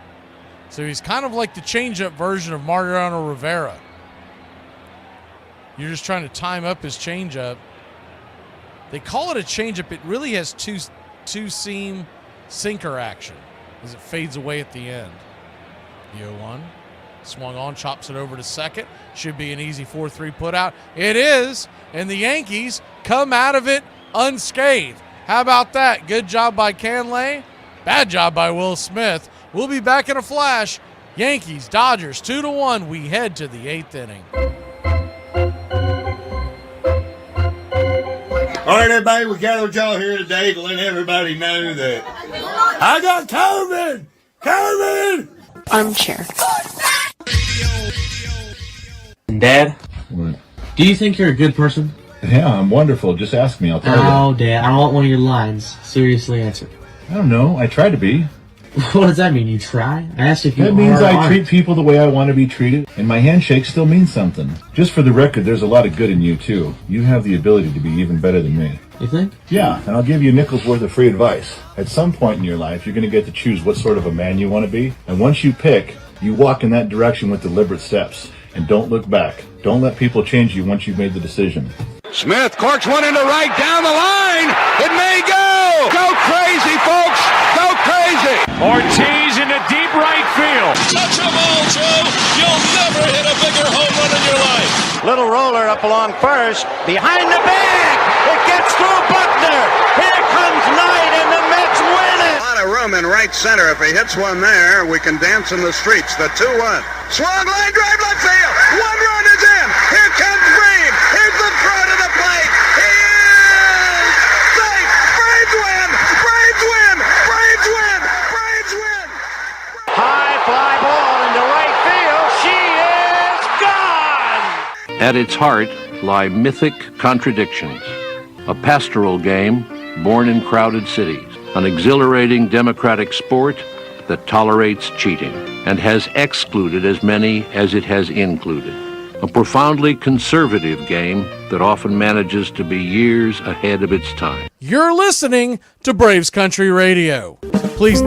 So he's kind of like the changeup version of Mariano Rivera. You're just trying to time up his changeup. They call it a changeup. It really has two-seam sinker action as it fades away at the end. The 0-1. Swung on, chops it over to second. Should be an easy 4-3 put out. It is, and the Yankees come out of it unscathed. How about that? Good job by Canlay. Bad job by Will Smith. We'll be back in a flash. Yankees, Dodgers, 2-1. We head to the 8th inning. All right, everybody, we gathered y'all here today to let everybody know that I got COVID! COVID! Armchair. Dad? What? Do you think you're a good person? Yeah, I'm wonderful. Just ask me, I'll tell you. Oh, Dad, I want one of your lines. Seriously answer. I don't know. I try to be. What does that mean? You try? I asked if you That means I treat people the way I want to be treated, and my handshake still means something. Just for the record, there's a lot of good in you, too. You have the ability to be even better than me. You think? Yeah, and I'll give you a nickel's worth of free advice. At some point in your life, you're going to get to choose what sort of a man you want to be, and once you pick, you walk in that direction with deliberate steps. And don't look back. Don't let people change you once you've made the decision. Smith corks one into right down the line. It may go. Go crazy, folks. Go crazy. Ortiz into deep right field. Touch a ball, Joe. You'll never hit a bigger home run in your life. Little roller up along first. Behind the bag. It gets through Buckner. Here comes Knight, and the Mets win it. A lot of room in right center. If he hits one there, we can dance in the streets. The 2-1. Swung line drive left field. 1 run is in. Here comes Freeman. Here's the throw to the plate. He is safe. Braves win. Braves win. Braves win. Braves win. High fly ball into right field. She is gone. At its heart lie mythic contradictions. A pastoral game born in crowded cities. An exhilarating democratic sport that tolerates cheating and has excluded as many as it has included. A profoundly conservative game that often manages to be years ahead of its time. You're listening to Braves Country Radio. Please.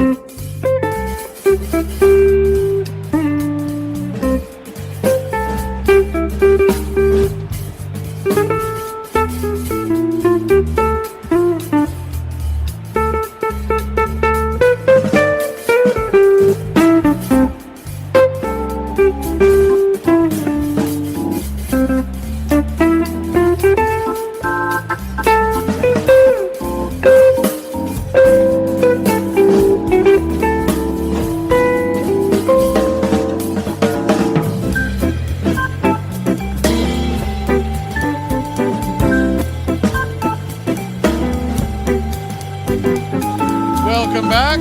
Welcome back.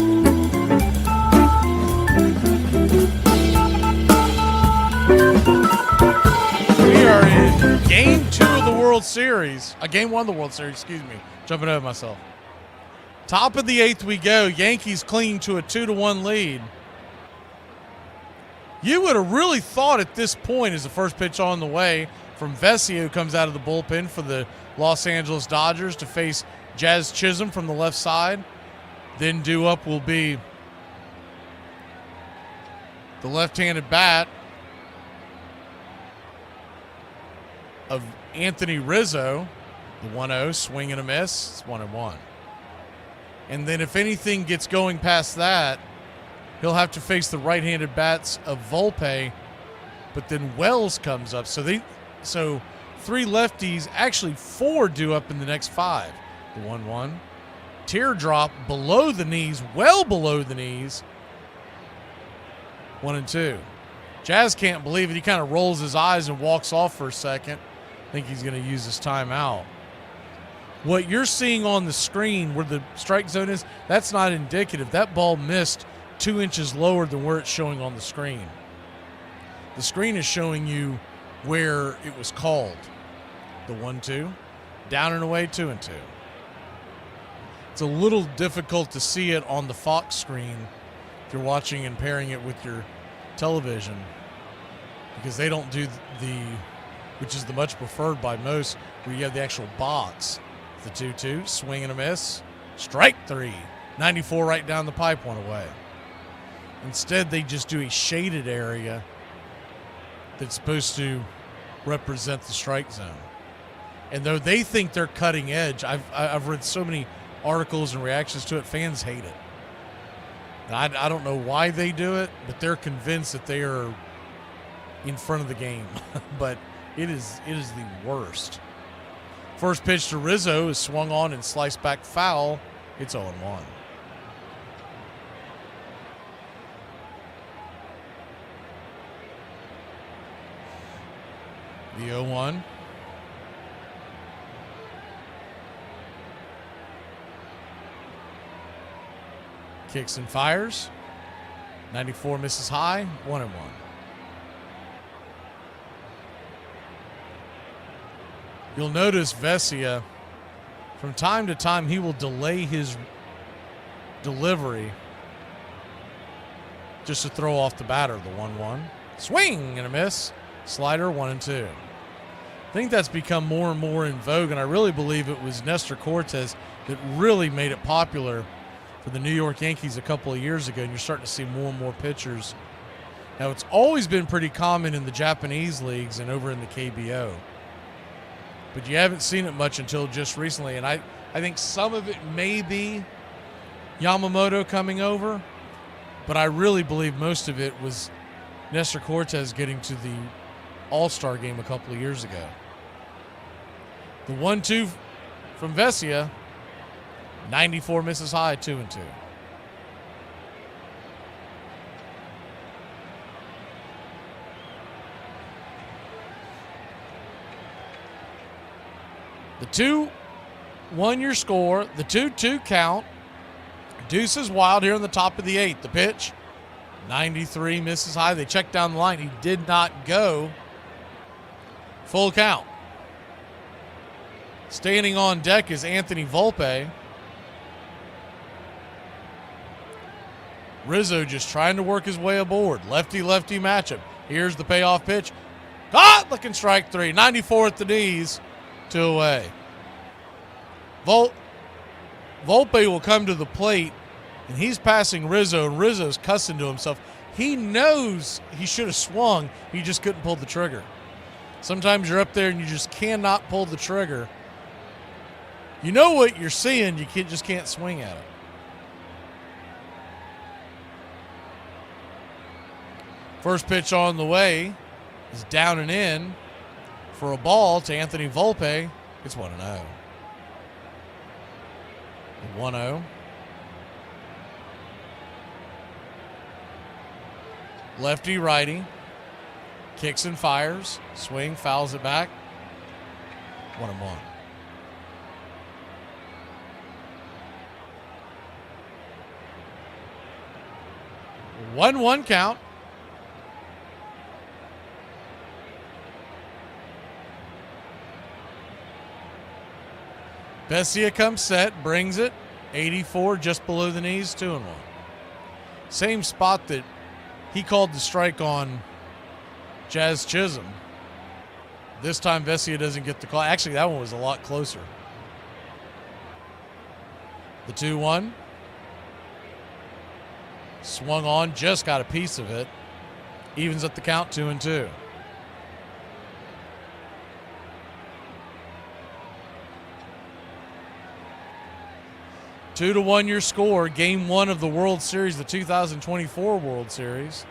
We are in Game 2 of the World Series. Game 1 of the World Series, excuse me. Jumping over myself. Top of the 8th we go. Yankees clinging to a 2-1 lead. You would have really thought at this point, as the first pitch on the way from Vesey, who comes out of the bullpen for the Los Angeles Dodgers to face Jazz Chisholm from the left side. Then due up will be the left-handed bat of Anthony Rizzo, the 1-0, swing and a miss. It's 1-1. And then if anything gets going past that, he'll have to face the right-handed bats of Volpe, but then Wells comes up. So 3 lefties, actually 4 due up in the next 5. The 1-1. Teardrop below the knees, well below the knees. 1-2. Jazz can't believe it. He kind of rolls his eyes and walks off for a second. I think he's going to use his timeout. What you're seeing on the screen where the strike zone is, that's not indicative. That ball missed 2 inches lower than where it's showing on the screen. The screen is showing you where it was called. The 1-2. Down and away, 2-2. It's a little difficult to see it on the Fox screen if you're watching and pairing it with your television, because they don't do which is the much preferred by most, where you have the actual box. The 2-2, swing and a miss, strike 3, 94 right down the pipe, 1 away. Instead, they just do a shaded area that's supposed to represent the strike zone. And though they think they're cutting edge, I've read so many articles and reactions to it, fans hate it. I don't know why they do it, but they're convinced that they are in front of the game. But it is the worst. First pitch to Rizzo is swung on and sliced back foul. It's 0-1. The 0-1. Kicks and fires. 94 misses high. 1-1. You'll notice Vesia, from time to time, he will delay his delivery just to throw off the batter. The 1-1. Swing and a miss. Slider, 1-2. I think that's become more and more in vogue, and I really believe it was Nestor Cortes that really made it popular for the New York Yankees a couple of years ago, and you're starting to see more and more pitchers. Now, it's always been pretty common in the Japanese leagues and over in the KBO, but you haven't seen it much until just recently, and I think some of it may be Yamamoto coming over, but I really believe most of it was Nestor Cortes getting to the All-Star game a couple of years ago. The 1-2 from Vesia, 94 misses high, 2-2. The 2-1 your score. The 2-2 count. Deuce is wild here in the top of the 8th. The pitch, 93 misses high. They checked down the line. He did not go. Full count. Standing on deck is Anthony Volpe. Rizzo just trying to work his way aboard. Lefty-lefty matchup. Here's the payoff pitch. Caught, looking strike 3. 94 at the knees. 2 away. Volpe will come to the plate, and he's passing Rizzo, and Rizzo's cussing to himself. He knows he should have swung. He just couldn't pull the trigger. Sometimes you're up there and you just cannot pull the trigger. You know what you're seeing, you just can't swing at it. First pitch on the way is down and in for a ball to Anthony Volpe. It's 1-0. 1-0. Lefty, righty. Kicks and fires. Swing, fouls it back. 1-1. One count. Vesia comes set, brings it. 84 just below the knees, 2-1. Same spot that he called the strike on Jazz Chisholm. This time Vesia doesn't get the call. Actually, that one was a lot closer. The 2-1. Swung on, just got a piece of it. Evens up the count, 2-2. Two to 1 your score. Game 1 of the World Series, the 2024 World Series.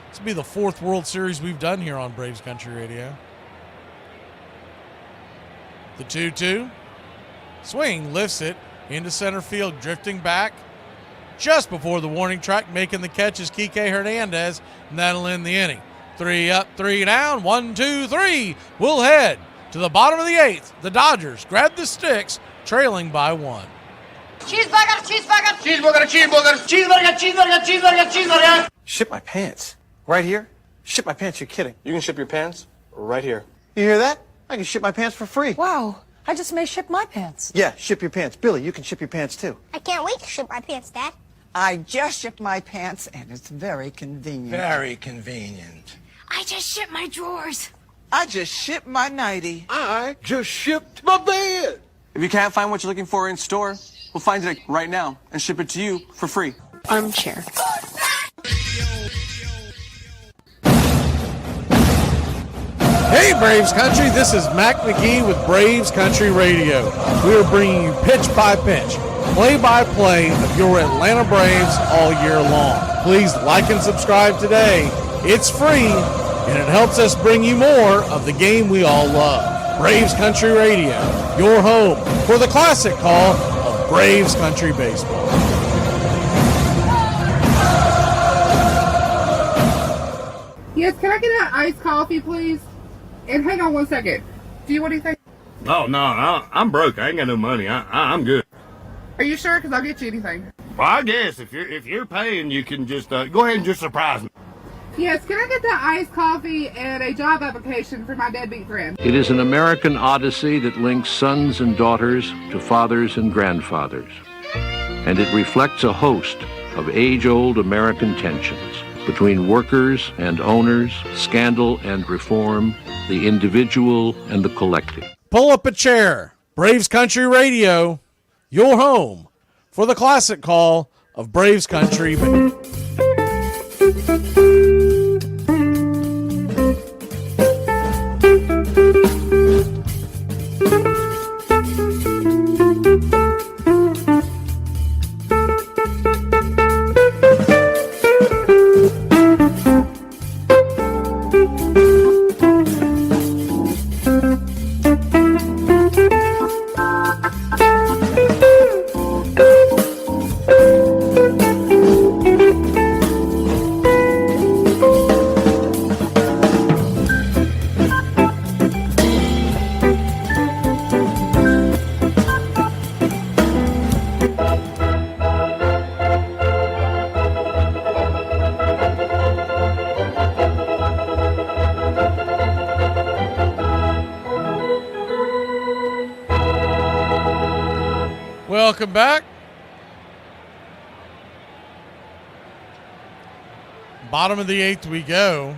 This will be the 4th World Series we've done here on Braves Country Radio. The 2-2. Swing, lifts it into center field, drifting back just before the warning track. Making the catch is Kike Hernandez, and that'll end the inning. 3 up, 3 down, 1, 2, 3. We'll head to the bottom of the 8th. The Dodgers grab the sticks, trailing by 1. Cheeseburger, cheeseburger, Cheeseburger, cheeseburger, cheeseburger, cheeseburger, cheeseburger, cheeseburger. Ship my pants. Right here? Ship my pants, you're kidding. You can ship your pants right here. You hear that? I can ship my pants for free. Wow, I just may ship my pants. Yeah, ship your pants. Billy, you can ship your pants too. I can't wait to ship my pants, Dad. I just shipped my pants, and it's very convenient. Very convenient. I just shipped my drawers. I just shipped my nightie. I just shipped my bed. If you can't find what you're looking for in store, we'll find it right now and ship it to you for free. Armchair. Hey Braves Country, this is Mac Magee with Braves Country Radio. We are bringing you pitch by pitch, play by play of your Atlanta Braves all year long. Please like and subscribe today. It's free and it helps us bring you more of the game we all love. Braves Country Radio, your home for the classic call of Braves Country Baseball. Yes, can I get an iced coffee, please? And hang on 1 second. Do you want anything? Oh, no, I'm broke. I ain't got no money. I'm good. Are you sure? Because I'll get you anything. Well, I guess if you're paying, you can just go ahead and just surprise me. Yes, can I get the iced coffee and a job application for my deadbeat friend? It is an American odyssey that links sons and daughters to fathers and grandfathers. And it reflects a host of age-old American tensions between workers and owners, scandal and reform, the individual and the collective. Pull up a chair. Braves Country Radio, your home for the classic call of Braves Country. Welcome back. Bottom of the 8th we go.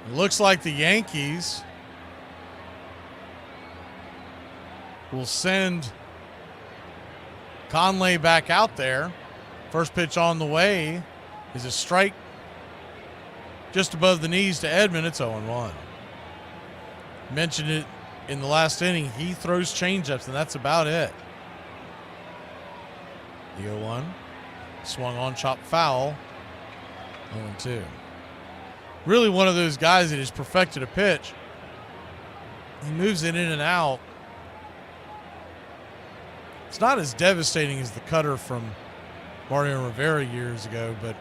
It looks like the Yankees will send Conley back out there. First pitch on the way is a strike just above the knees to Edman. It's 0-1. Mentioned it in the last inning. He throws changeups, and that's about it. The 0-1. Swung on, chopped foul. 0-2. Really one of those guys that has perfected a pitch. He moves it in and out. It's not as devastating as the cutter from Mario Rivera years ago, but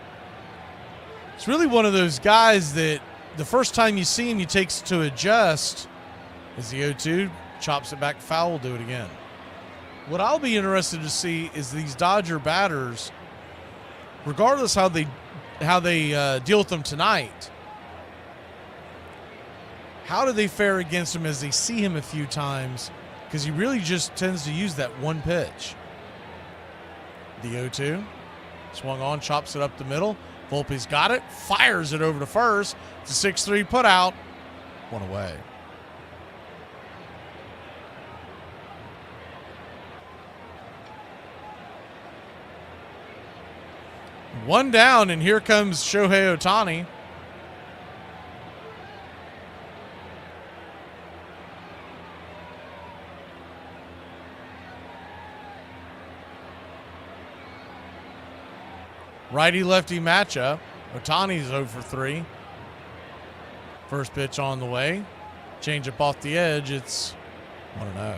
it's really one of those guys that the first time you see him, he takes to adjust. As the 0-2 chops it back foul, will do it again. What I'll be interested to see is these Dodger batters, regardless how they deal with them tonight, how do they fare against him as they see him a few times? Because he really just tends to use that one pitch. The 0-2 swung on, chops it up the middle. Volpe's got it, fires it over to first. It's a 6-3 put out, one away. One down, and here comes Shohei Ohtani. Righty-lefty matchup. Ohtani's 0 for 3. First pitch on the way. Change up off the edge. It's 1-0.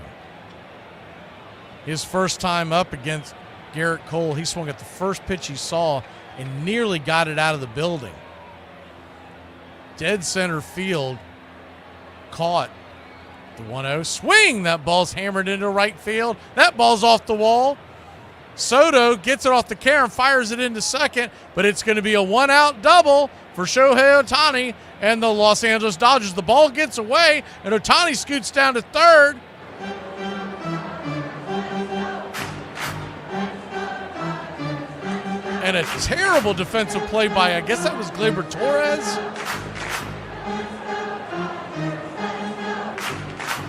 His first time up against Garrett Cole, he swung at the first pitch he saw and nearly got it out of the building. Dead center field. Caught the 1-0. Swing! That ball's hammered into right field. That ball's off the wall. Soto gets it off the care and fires it into second, but it's going to be a one-out double for Shohei Ohtani and the Los Angeles Dodgers. The ball gets away, and Ohtani scoots down to third. And a terrible defensive play by, I guess that was Gleyber Torres.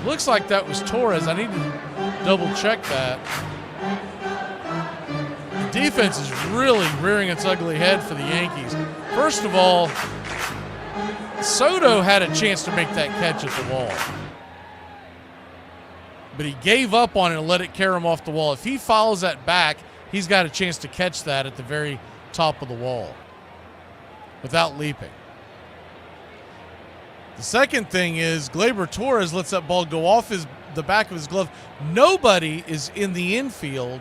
Looks like that was Torres. I need to double check that. Defense is really rearing its ugly head for the Yankees. First of all, Soto had a chance to make that catch at the wall, but he gave up on it and let it carry him off the wall. If he follows that back, he's got a chance to catch that at the very top of the wall without leaping. The second thing is Gleyber Torres lets that ball go off the back of his glove. Nobody is in the infield,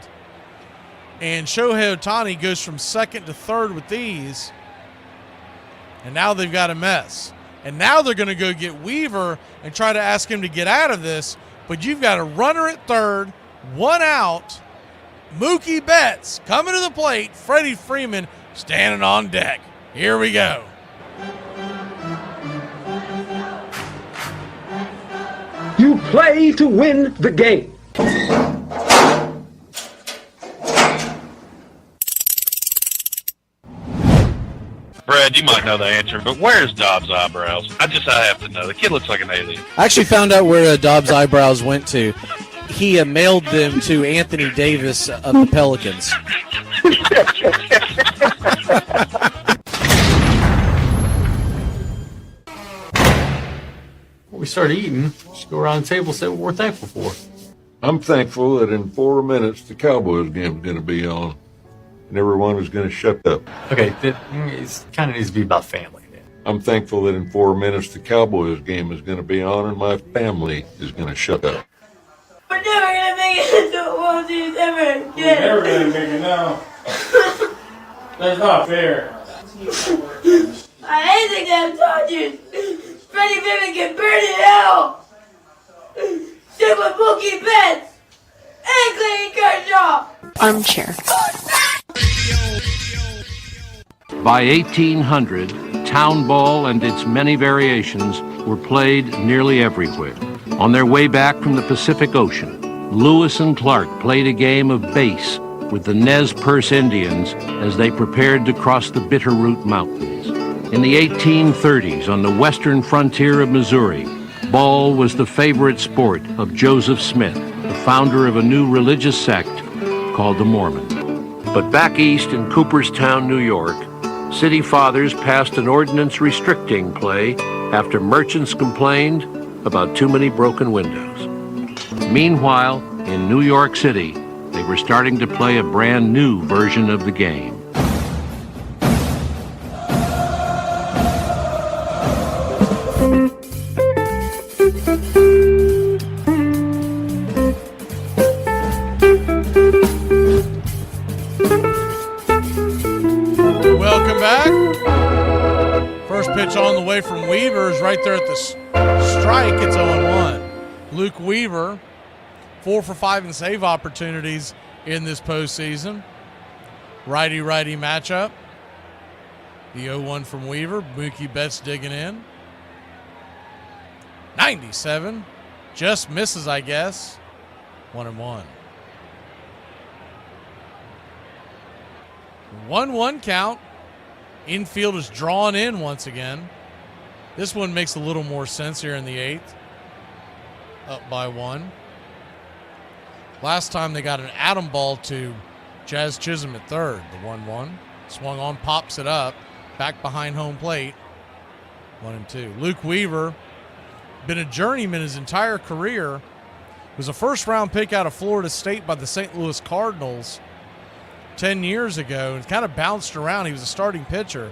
and Shohei Ohtani goes from second to third with these, and now they've got a mess. And now they're going to go get Weaver and try to ask him to get out of this, but you've got a runner at third, one out. Mookie Betts coming to the plate. Freddie Freeman standing on deck. Here we go. You play to win the game. Brad, you might know the answer, but where's Dobbs' eyebrows? I have to know. The kid looks like an alien. I actually found out where Dobbs' eyebrows went to. He mailed them to Anthony Davis of the Pelicans. Before we start eating, just go around the table and say what we're thankful for. I'm thankful that in 4 minutes the Cowboys game is going to be on, and everyone is going to shut up. Okay, it kind of needs to be about family. I'm thankful that in 4 minutes the Cowboys game is going to be on, and my family is going to shut up. We're never going to make it to the World Series ever again. We're never going to make it now. That's not fair. I hate the damn Dodgers. Freddie Freeman can burn in hell. Stick with Mookie Betts and Clayton Kershaw. Armchair. By 1800, town ball and its many variations were played nearly everywhere. On their way back from the Pacific Ocean, Lewis and Clark played a game of base with the Nez Perce Indians as they prepared to cross the Bitterroot Mountains. In the 1830s, on the western frontier of Missouri, ball was the favorite sport of Joseph Smith, the founder of a new religious sect called the Mormon. But back east in Cooperstown, New York, city fathers passed an ordinance restricting play after merchants complained about too many broken windows. Meanwhile, in New York City, they were starting to play a brand new version of the game. Welcome back. First pitch on the way from Weaver is right there at the strike. It's 0-1. Luke Weaver, 4 for 5 in save opportunities in this postseason. Righty-righty matchup. The 0-1 from Weaver. Mookie Betts digging in. 97. Just misses, I guess. 1-1. 1-1 count. Infield is drawn in once again. This one makes a little more sense here in the 8th. Up by 1. Last time they got an atom ball to Jazz Chisholm at third, the 1-1. Swung on, pops it up. Back behind home plate. 1-2. Luke Weaver, been a journeyman his entire career. Was a first-round pick out of Florida State by the St. Louis Cardinals 10 years ago and kind of bounced around. He was a starting pitcher.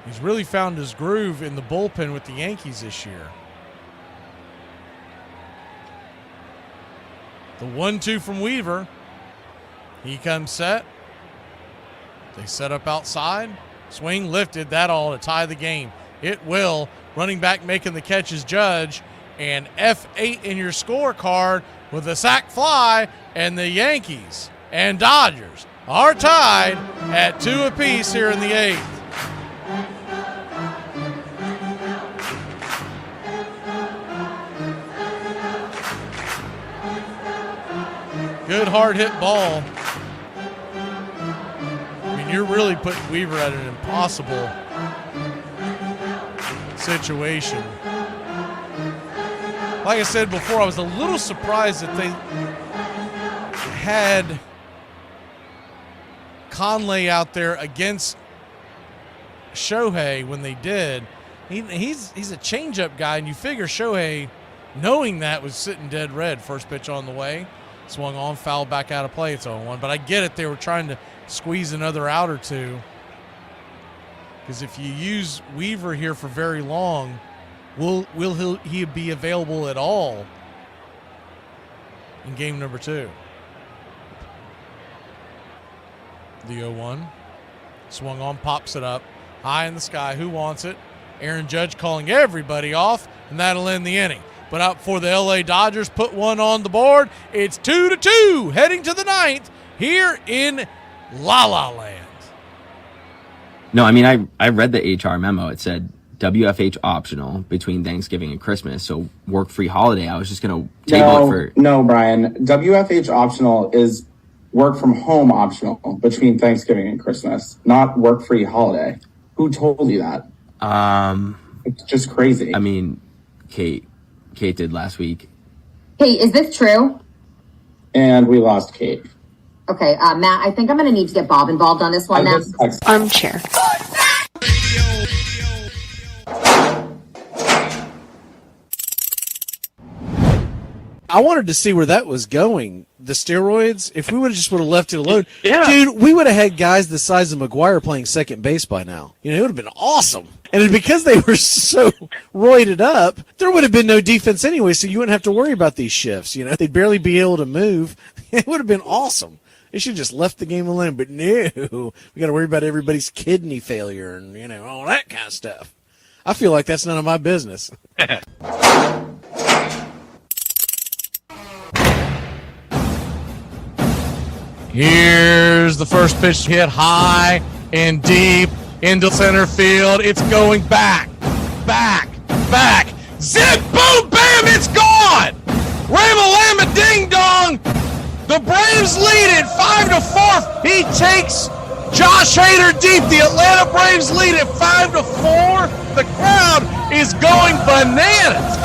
He's really found his groove in the bullpen with the Yankees this year. The 1-2 from Weaver. He comes set. They set up outside. Swing lifted. That all to tie the game. It will. Running back making the catch is Judge. And F8 in your scorecard with a sac fly. And the Yankees and Dodgers are tied at 2 apiece here in the 8th. Good hard hit ball. I mean, you're really putting Weaver at an impossible situation. Like I said before, I was a little surprised that they had Conley out there against Shohei when they did. He's a changeup guy, and you figure Shohei, knowing that, was sitting dead red. First pitch on the way. Swung on, foul back out of play. It's 0-1. But I get it. They were trying to squeeze another out or two. Because if you use Weaver here for very long, will he be available at all in game number 2? The 0-1. Swung on, pops it up. High in the sky. Who wants it? Aaron Judge calling everybody off, and that'll end the inning. But out for the LA Dodgers, put one on the board. It's 2-2, heading to the 9th here in La La Land. No, I mean, I read the HR memo. It said WFH optional between Thanksgiving and Christmas, so work-free holiday. I was just going to table it for... No, Brian. WFH optional is work from home optional between Thanksgiving and Christmas, not work-free holiday. Who told you that? It's just crazy. I mean, Kate did last week. Hey, is this true? And we lost Kate. Okay, Matt, I think I'm going to need to get Bob involved on this one now. Armchair. I wanted to see where that was going. The steroids, if we would have left it alone, Yeah. dude, we would have had guys the size of McGuire playing second base by now. You know, it would have been awesome. And because they were so roided up, there would have been no defense anyway, so you wouldn't have to worry about these shifts. You know, they'd barely be able to move. It would have been awesome. They should have just left the game alone. But no, we got to worry about everybody's kidney failure and, you know, all that kind of stuff. I feel like that's none of my business. Here's the first pitch hit high and deep into center field. It's going back. Zip, boom, bam, it's gone. Rama-lama, ding dong. The Braves lead it 5-4. He takes Josh Hader deep. The Atlanta Braves lead it 5-4. The crowd is going bananas.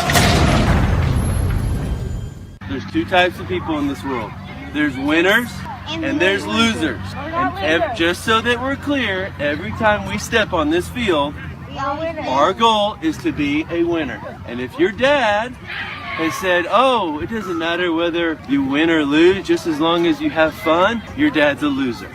There's two types of people in this world. There's winners and there's losers. And just so that we're clear, every time we step on this field, our goal is to be a winner. And if your dad has said, oh, it doesn't matter whether you win or lose, just as long as you have fun, your dad's a loser.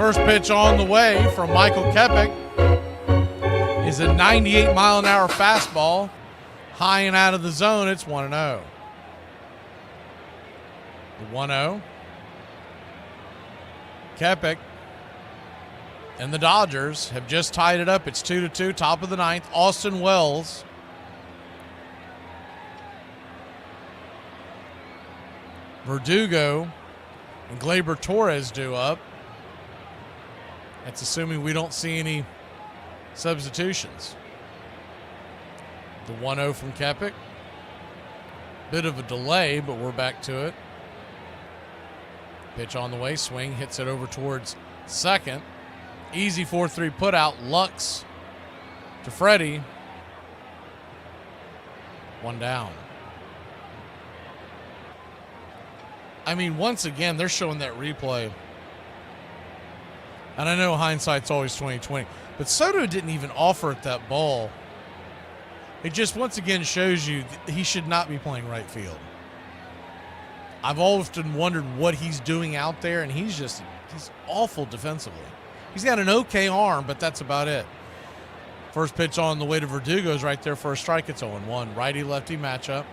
First pitch on the way from Michael Kepik is a 98-mile-an-hour fastball. High and out of the zone, it's 1-0. The 1-0. Kepik and the Dodgers have just tied it up. It's 2-2, top of the ninth. Austin Wells Verdugo and Gleyber Torres due up. That's assuming we don't see any substitutions. The 1-0 from Kepik. Bit of a delay, but we're back to it. Pitch on the way, swing, hits it over towards second. Easy 4-3 put out. Lux to Freddie. One down. I mean, once again, they're showing that replay. And I know hindsight's always 20/20, but Soto didn't even offer at that ball. It just once again shows you he should not be playing right field. I've often wondered what he's doing out there, and he's awful defensively. He's got an okay arm, but that's about it. First pitch on the way to Verdugo is right there for a strike. It's 0-1. Righty-lefty matchup.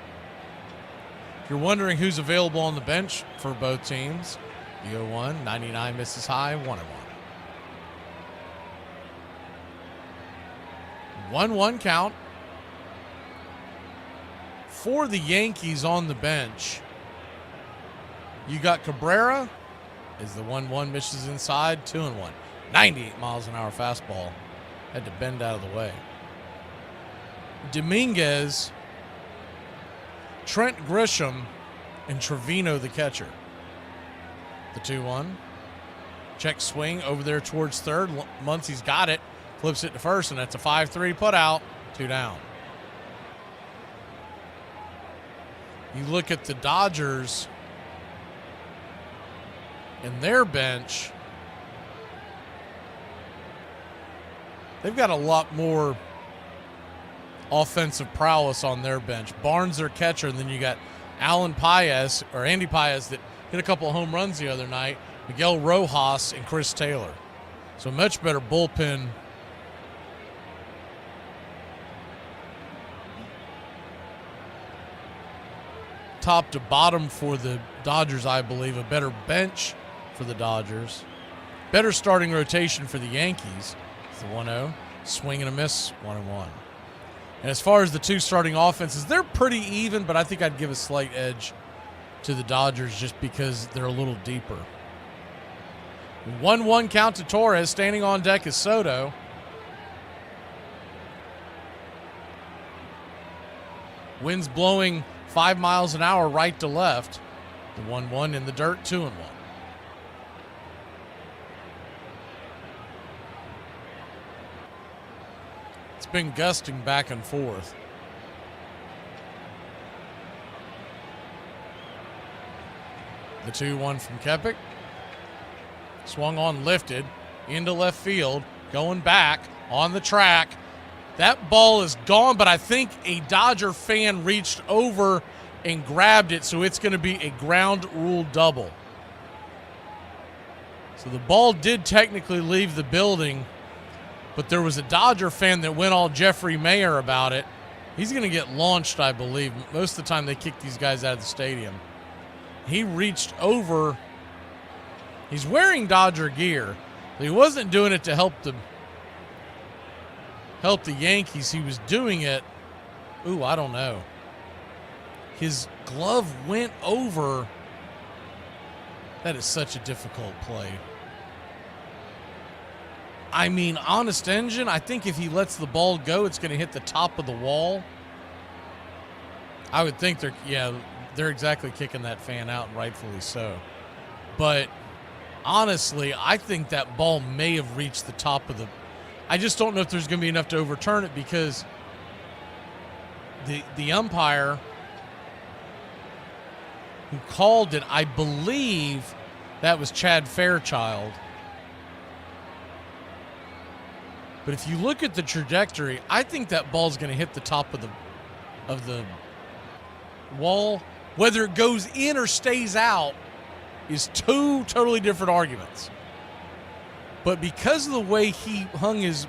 If you're wondering who's available on the bench for both teams, the 0-1, 99 misses high, 1-1. 1-1 count. For the Yankees on the bench, you got Cabrera is the 1-1, misses inside, 2-1. 98 miles an hour fastball. Had to bend out of the way. Dominguez, Trent Grisham, and Trevino the catcher. The 2-1. Check swing over there towards third. Muncie's got it. Flips it to first, and that's a 5-3 put out. 2 down. You look at the Dodgers and their bench. They've got a lot more offensive prowess on their bench. Barnes, their catcher, and then you got Andy Paez that hit a couple of home runs the other night, Miguel Rojas, and Chris Taylor. So much better bullpen. Top to bottom for the Dodgers, I believe. A better bench for the Dodgers. Better starting rotation for the Yankees. It's the 1-0. Swing and a miss, 1-1. And as far as the two starting offenses, they're pretty even, but I think I'd give a slight edge to the Dodgers just because they're a little deeper. 1-1 count to Torres. Standing on deck is Soto. Wind's blowing 5 miles an hour right to left. The 1-1 in the dirt, 2-1. It's been gusting back and forth. The 2-1 from Kepik. Swung on, lifted into left field, going back on the track. That ball is gone, but I think a Dodger fan reached over and grabbed it, so it's going to be a ground rule double. So the ball did technically leave the building, but there was a Dodger fan that went all Jeffrey Mayer about it. He's going to get launched, I believe. Most of the time they kick these guys out of the stadium. He reached over. He's wearing Dodger gear, but he wasn't doing it to help the Yankees. He was doing it, I don't know. His glove went over. That is such a difficult play. I mean, honest engine, I think if he lets the ball go, it's going to hit the top of the wall. I would think they're exactly kicking that fan out, and rightfully so. But honestly, I think that ball may have reached the top of the... I just don't know if there's going to be enough to overturn it because the umpire who called it, I believe that was Chad Fairchild. But if you look at the trajectory, I think that ball's going to hit the top of the wall. Whether it goes in or stays out is two totally different arguments. but because of the way he hung his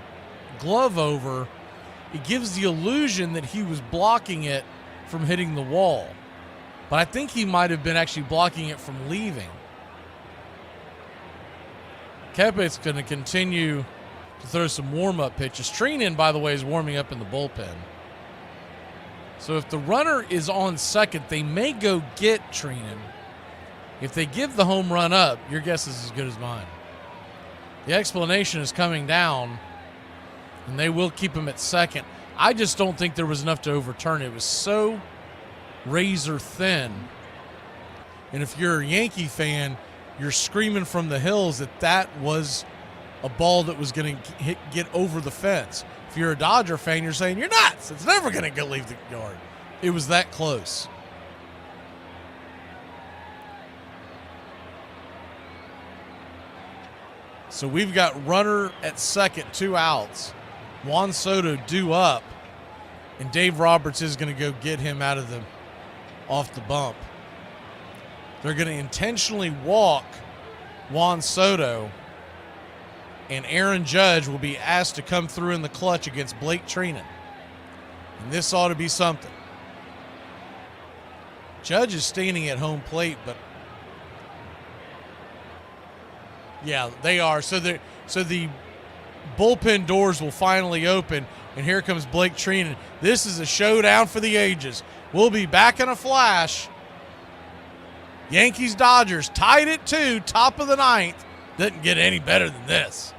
glove over, it gives the illusion that he was blocking it from hitting the wall. But I think he might have been actually blocking it from leaving. Keppe's going to continue to throw some warm-up pitches. Treinen, by the way, is warming up in the bullpen. So if the runner is on second, they may go get Treinen. If they give the home run up, your guess is as good as mine. The explanation is coming down, and they will keep him at second. I just don't think there was enough to overturn it. It was so razor thin. And if you're a Yankee fan, you're screaming from the hills that was a ball that was going to get over the fence. If you're a Dodger fan, you're saying, you're nuts. It's never going to go leave the yard. It was that close. So we've got runner at second, 2 outs. Juan Soto due up, and Dave Roberts is going to go get him off the bump. They're going to intentionally walk Juan Soto, and Aaron Judge will be asked to come through in the clutch against Blake Treinen. And this ought to be something. Judge is standing at home plate, but yeah, they are. So the bullpen doors will finally open, and here comes Blake Treinen. This is a showdown for the ages. We'll be back in a flash. Yankees-Dodgers tied at 2, top of the 9th. Doesn't get any better than this.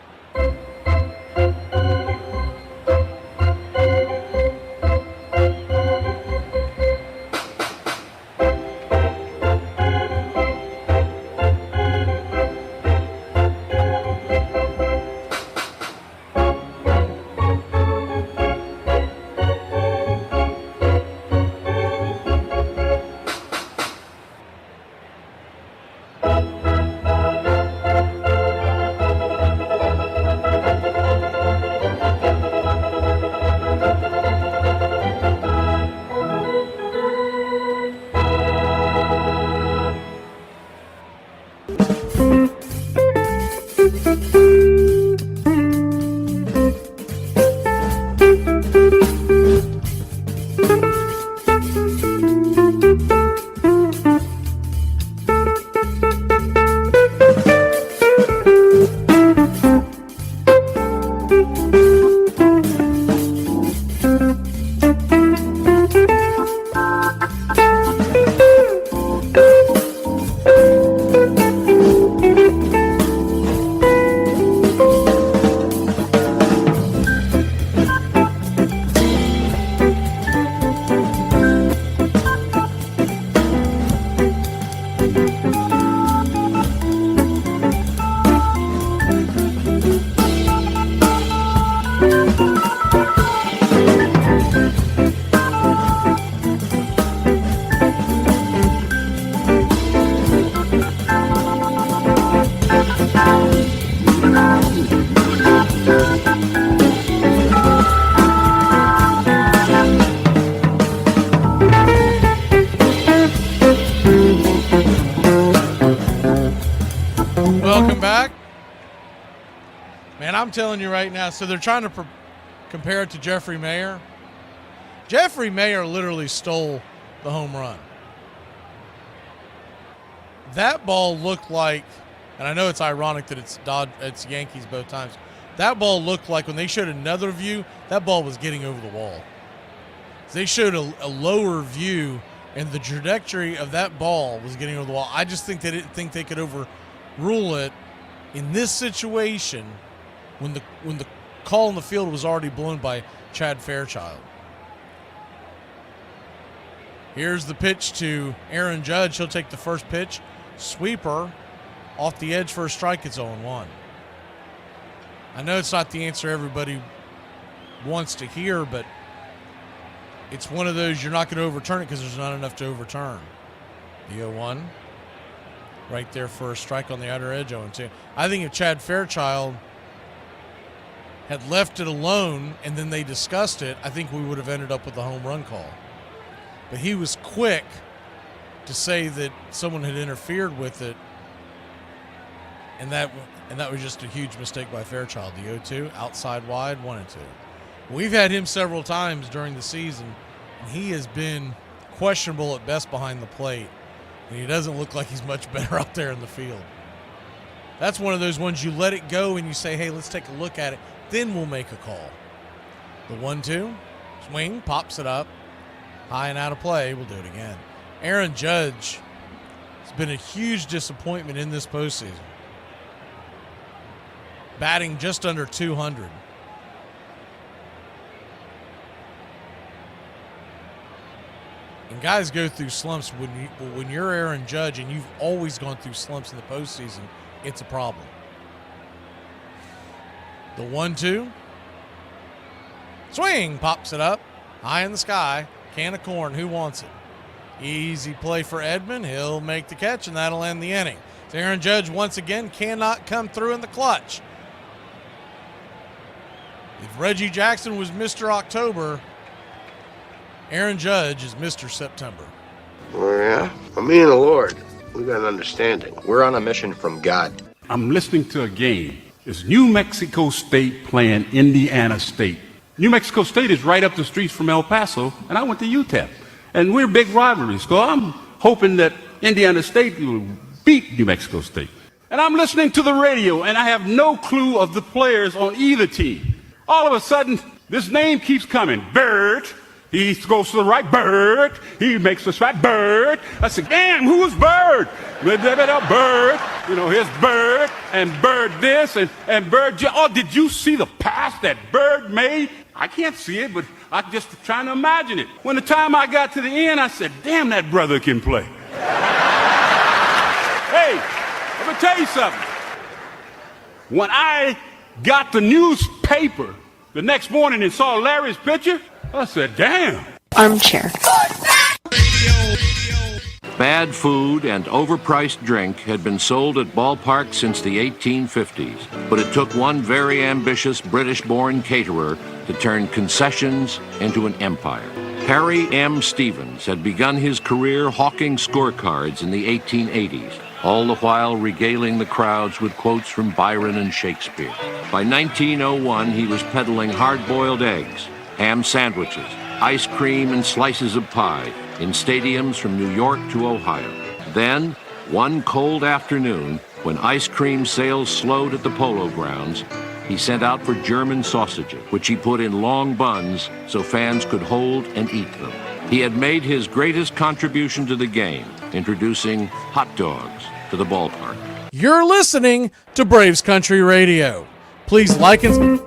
I'm telling you right now, so they're trying to compare it to Jeffrey Mayer. Jeffrey Mayer literally stole the home run. That ball looked like, and I know it's ironic that it's Yankees both times. That ball looked like, when they showed another view, that ball was getting over the wall. They showed a lower view, and the trajectory of that ball was getting over the wall. I just think they didn't think they could overrule it in this situation when the call in the field was already blown by Chad Fairchild. Here's the pitch to Aaron Judge. He'll take the first pitch. Sweeper off the edge for a strike. It's 0-1. I know it's not the answer everybody wants to hear, but it's one of those you're not going to overturn it because there's not enough to overturn. The 0-1 right there for a strike on the outer edge. 0-2. I think if Chad Fairchild had left it alone and then they discussed it, I think we would have ended up with a home run call. But he was quick to say that someone had interfered with it, and that And that was just a huge mistake by Fairchild. The 0-2, outside wide, 1-2. We've had him several times during the season, and he has been questionable at best behind the plate. And he doesn't look like he's much better out there in the field. That's one of those ones you let it go and you say, hey, let's take a look at it. Then we'll make a call. The 1-2, swing, pops it up. High and out of play. We'll do it again. Aaron Judge has been a huge disappointment in this postseason. Batting just under 200. And guys go through slumps. When you're Aaron Judge and you've always gone through slumps in the postseason, it's a problem. The 1-2. Swing, pops it up. High in the sky. Can of corn. Who wants it? Easy play for Edmund. He'll make the catch, and that'll end the inning. So Aaron Judge, once again, cannot come through in the clutch. If Reggie Jackson was Mr. October, Aaron Judge is Mr. September. Oh, yeah? Well, me and the Lord, we got an understanding. We're on a mission from God. I'm listening to a game. It's New Mexico State playing Indiana State. New Mexico State is right up the street from El Paso, and I went to UTEP. And we're big rivalries, so I'm hoping that Indiana State will beat New Mexico State. And I'm listening to the radio, and I have no clue of the players on either team. All of a sudden, this name keeps coming. Bird. He goes to the right. Bird. He makes the strike. Bird. I said, damn, who's Bird? Bird. You know, here's Bird, and Bird this, and Bird. Oh, did you see the pass that Bird made? I can't see it, but I'm just trying to imagine it. When the time I got to the end, I said, damn, that brother can play. Hey, let me tell you something. When I got the newspaper the next morning and saw Larry's picture, I said, damn. Armchair. Bad food and overpriced drink had been sold at ballparks since the 1850s, but it took one very ambitious British-born caterer to turn concessions into an empire. Harry M. Stevens had begun his career hawking scorecards in the 1880s, all the while regaling the crowds with quotes from Byron and Shakespeare. By 1901, he was peddling hard-boiled eggs, ham sandwiches, ice cream, and slices of pie in stadiums from New York to Ohio. Then, one cold afternoon, when ice cream sales slowed at the Polo Grounds, he sent out for German sausages, which he put in long buns so fans could hold and eat them. He had made his greatest contribution to the game, introducing hot dogs to the ballpark. You're listening to Braves Country Radio. Please like and...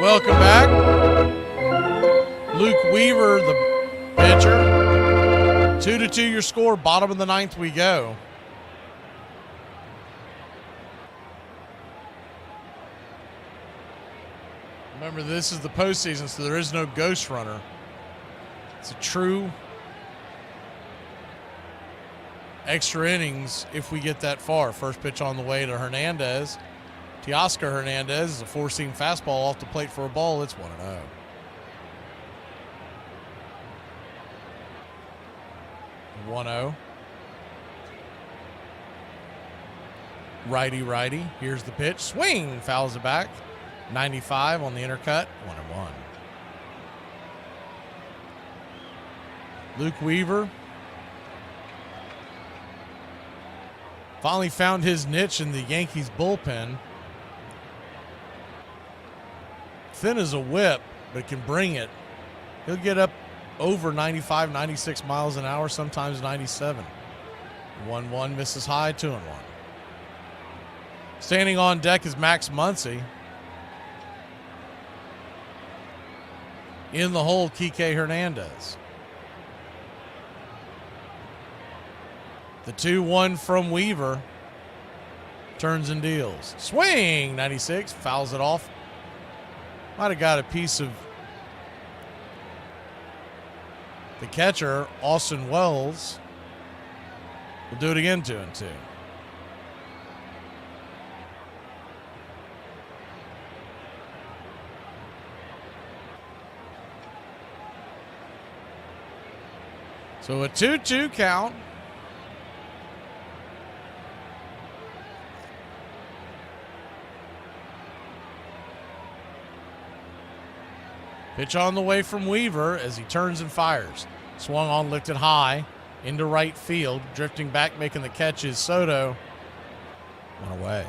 Welcome back. Luke Weaver, the pitcher. 2-2 your score. Bottom of the ninth we go. Remember, this is the postseason, so there is no ghost runner. It's a true extra innings if we get that far. First pitch on the way to Hernandez. Teoscar Hernandez is a four-seam fastball off the plate for a ball. It's 1-0. Righty. Here's the pitch. Swing. Fouls it back. 95 on the intercut. 1-1. Luke Weaver finally found his niche in the Yankees bullpen. Thin as a whip, but can bring it. He'll get up over 95, 96 miles an hour, sometimes 97. 1-1, misses high, 2-1. Standing on deck is Max Muncy. In the hole, Kike Hernandez. The 2-1 from Weaver. Turns and deals. Swing, 96, fouls it off. Might have got a piece of the catcher, Austin Wells. We'll do it again, 2-2. So a 2-2 count. Pitch on the way from Weaver as he turns and fires. Swung on, lifted high into right field. Drifting back, making the catch is Soto. One away.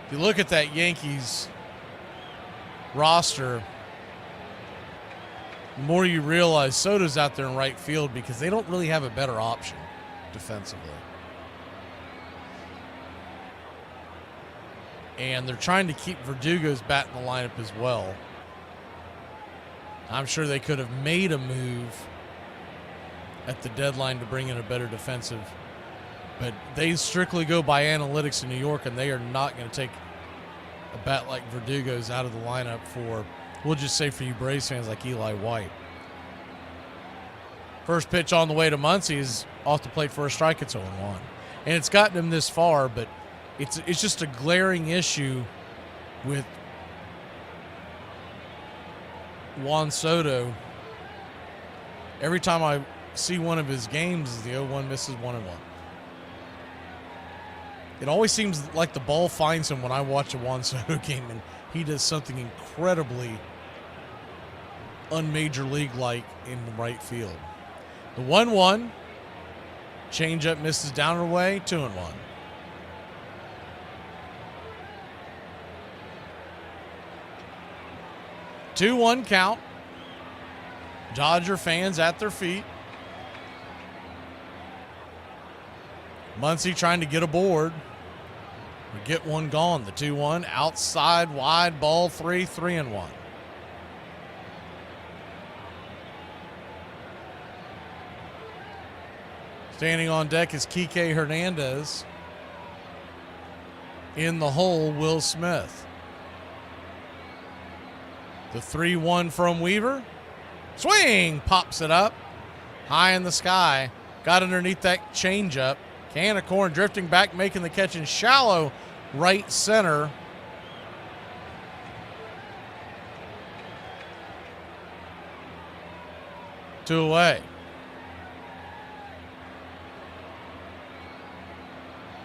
If you look at that Yankees roster, the more you realize Soto's out there in right field because they don't really have a better option defensively. And they're trying to keep Verdugo's bat in the lineup as well. I'm sure they could have made a move at the deadline to bring in a better defensive, but they strictly go by analytics in New York, and they are not going to take a bat like Verdugo's out of the lineup for, we'll just say for you Braves fans, like Eli White. First pitch on the way to Muncy is off the plate for a strike. It's 0-1. And it's gotten him this far, but it's just a glaring issue with Juan Soto. Every time I see one of his games, the 0-1 misses 1-1. It always seems like the ball finds him when I watch a Juan Soto game, and he does something incredibly un-major league-like in the right field. The 1-1, changeup misses down and away, 2-1. 2-1 count. Dodger fans at their feet. Muncy trying to get aboard. We get one gone. The 2-1 outside wide ball 3-1. Standing on deck is Kike Hernandez. In the hole, Will Smith. The 3-1 from Weaver. Swing! Pops it up. High in the sky. Got underneath that changeup. Can of corn drifting back, making the catch in shallow right center. Two away.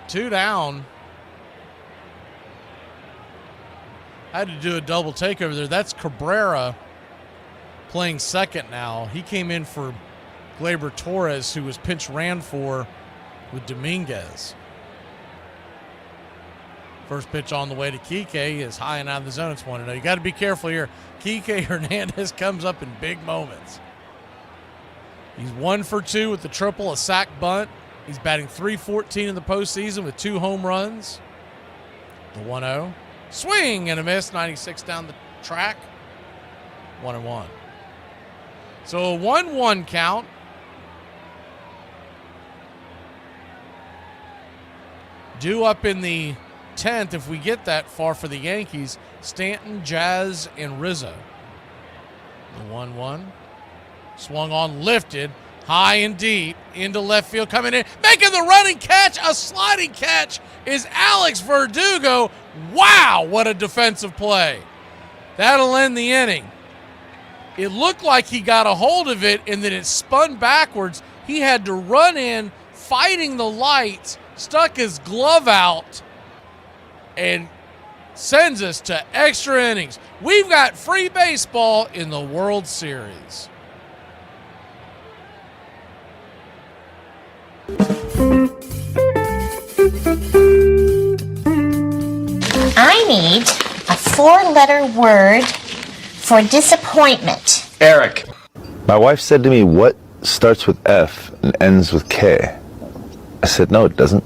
Two down. I had to do a double take over there. That's Cabrera playing second now. He came in for Gleyber Torres, who was pinch ran for with Dominguez. First pitch on the way to Kike is high and out of the zone. It's 1-0. You got to be careful here. Kike Hernandez comes up in big moments. He's 1 for 2 with the triple, a sac bunt. He's batting .314 in the postseason with 2 home runs. The 1-0. Swing and a miss, 96 down the track. 1-1. So a 1-1 count. Due up in the 10th, if we get that far for the Yankees, Stanton, Jazz, and Rizzo. The 1-1. Swung on, lifted, high and deep, into left field, coming in, making the running catch, a sliding catch, is Alex Verdugo. Wow, what a defensive play. That'll end the inning. It looked like he got a hold of it, and then it spun backwards. He had to run in, fighting the lights, stuck his glove out, and sends us to extra innings. We've got free baseball in the World Series. I need a 4-letter word for disappointment. Eric. My wife said to me, what starts with F and ends with K? I said, no, it doesn't.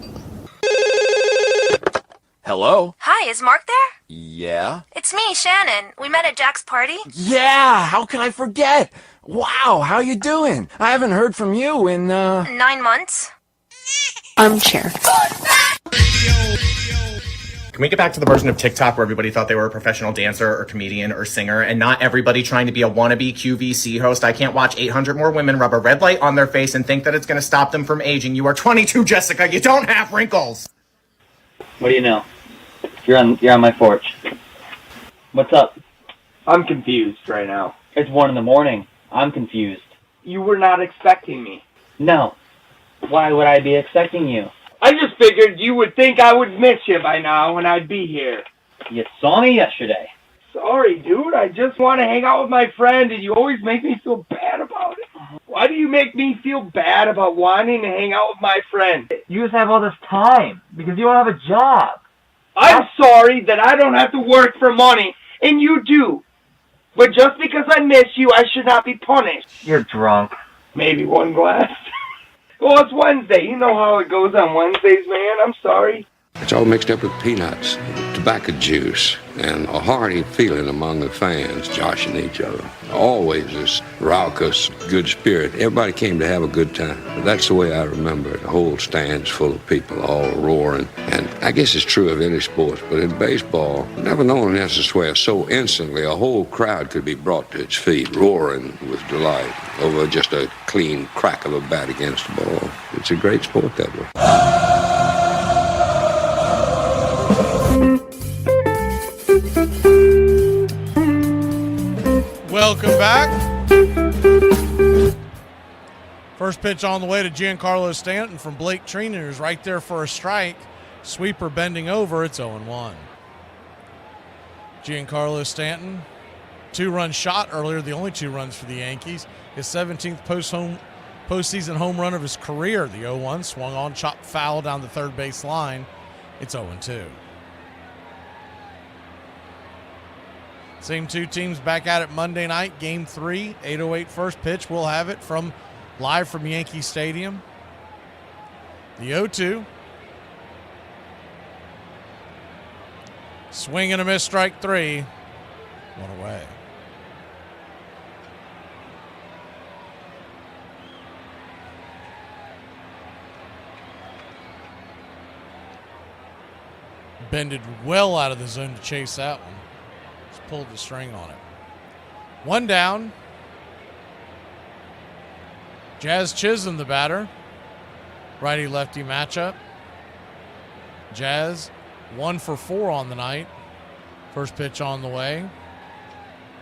Hello? Hi, is Mark there? Yeah? It's me, Shannon. We met at Jack's party. Yeah! How can I forget? Wow, how you doing? I haven't heard from you in, 9 months. Armchair. Can we get back to the version of TikTok where everybody thought they were a professional dancer or comedian or singer and not everybody trying to be a wannabe QVC host? I can't watch 800 more women rub a red light on their face and think that it's going to stop them from aging. You are 22, Jessica. You don't have wrinkles. What do you know? You're on my porch. What's up? I'm confused right now. It's 1 a.m. I'm confused. You were not expecting me. No. Why would I be expecting you? I just figured you would think I would miss you by now when I'd be here. You saw me yesterday. Sorry, dude. I just want to hang out with my friend, and you always make me feel bad about it. Why do you make me feel bad about wanting to hang out with my friend? You just have all this time because you don't have a job. I'm sorry that I don't have to work for money, and you do. But just because I miss you, I should not be punished. You're drunk. Maybe 1 glass. Well, it's Wednesday. You know how it goes on Wednesdays, man. I'm sorry. It's all mixed up with peanuts, tobacco juice, and a hearty feeling among the fans joshing each other. Always this raucous, good spirit. Everybody came to have a good time. But that's the way I remember it. The whole stand's full of people all roaring. And I guess it's true of any sport, but in baseball, I've never known this to swear so instantly a whole crowd could be brought to its feet, roaring with delight over just a clean crack of a bat against the ball. It's a great sport that way. Welcome back. First pitch on the way to Giancarlo Stanton from Blake Trina, who's right there for a strike. Sweeper bending over. It's 0-1. Giancarlo Stanton, 2-run shot earlier, the only 2 runs for the Yankees. His 17th postseason home run of his career. The 0-1 swung on, chopped foul down the third base line. It's 0-2. Same 2 teams back at it Monday night, Game 3, 8:08 first pitch. We'll have it live from Yankee Stadium. The 0-2. Swing and a miss, strike 3. 1 away. Bended well out of the zone to chase that one. Pulled the string on it. 1 down. Jazz Chisholm, the batter. Righty-lefty matchup. Jazz 1 for 4 on the night. First pitch on the way.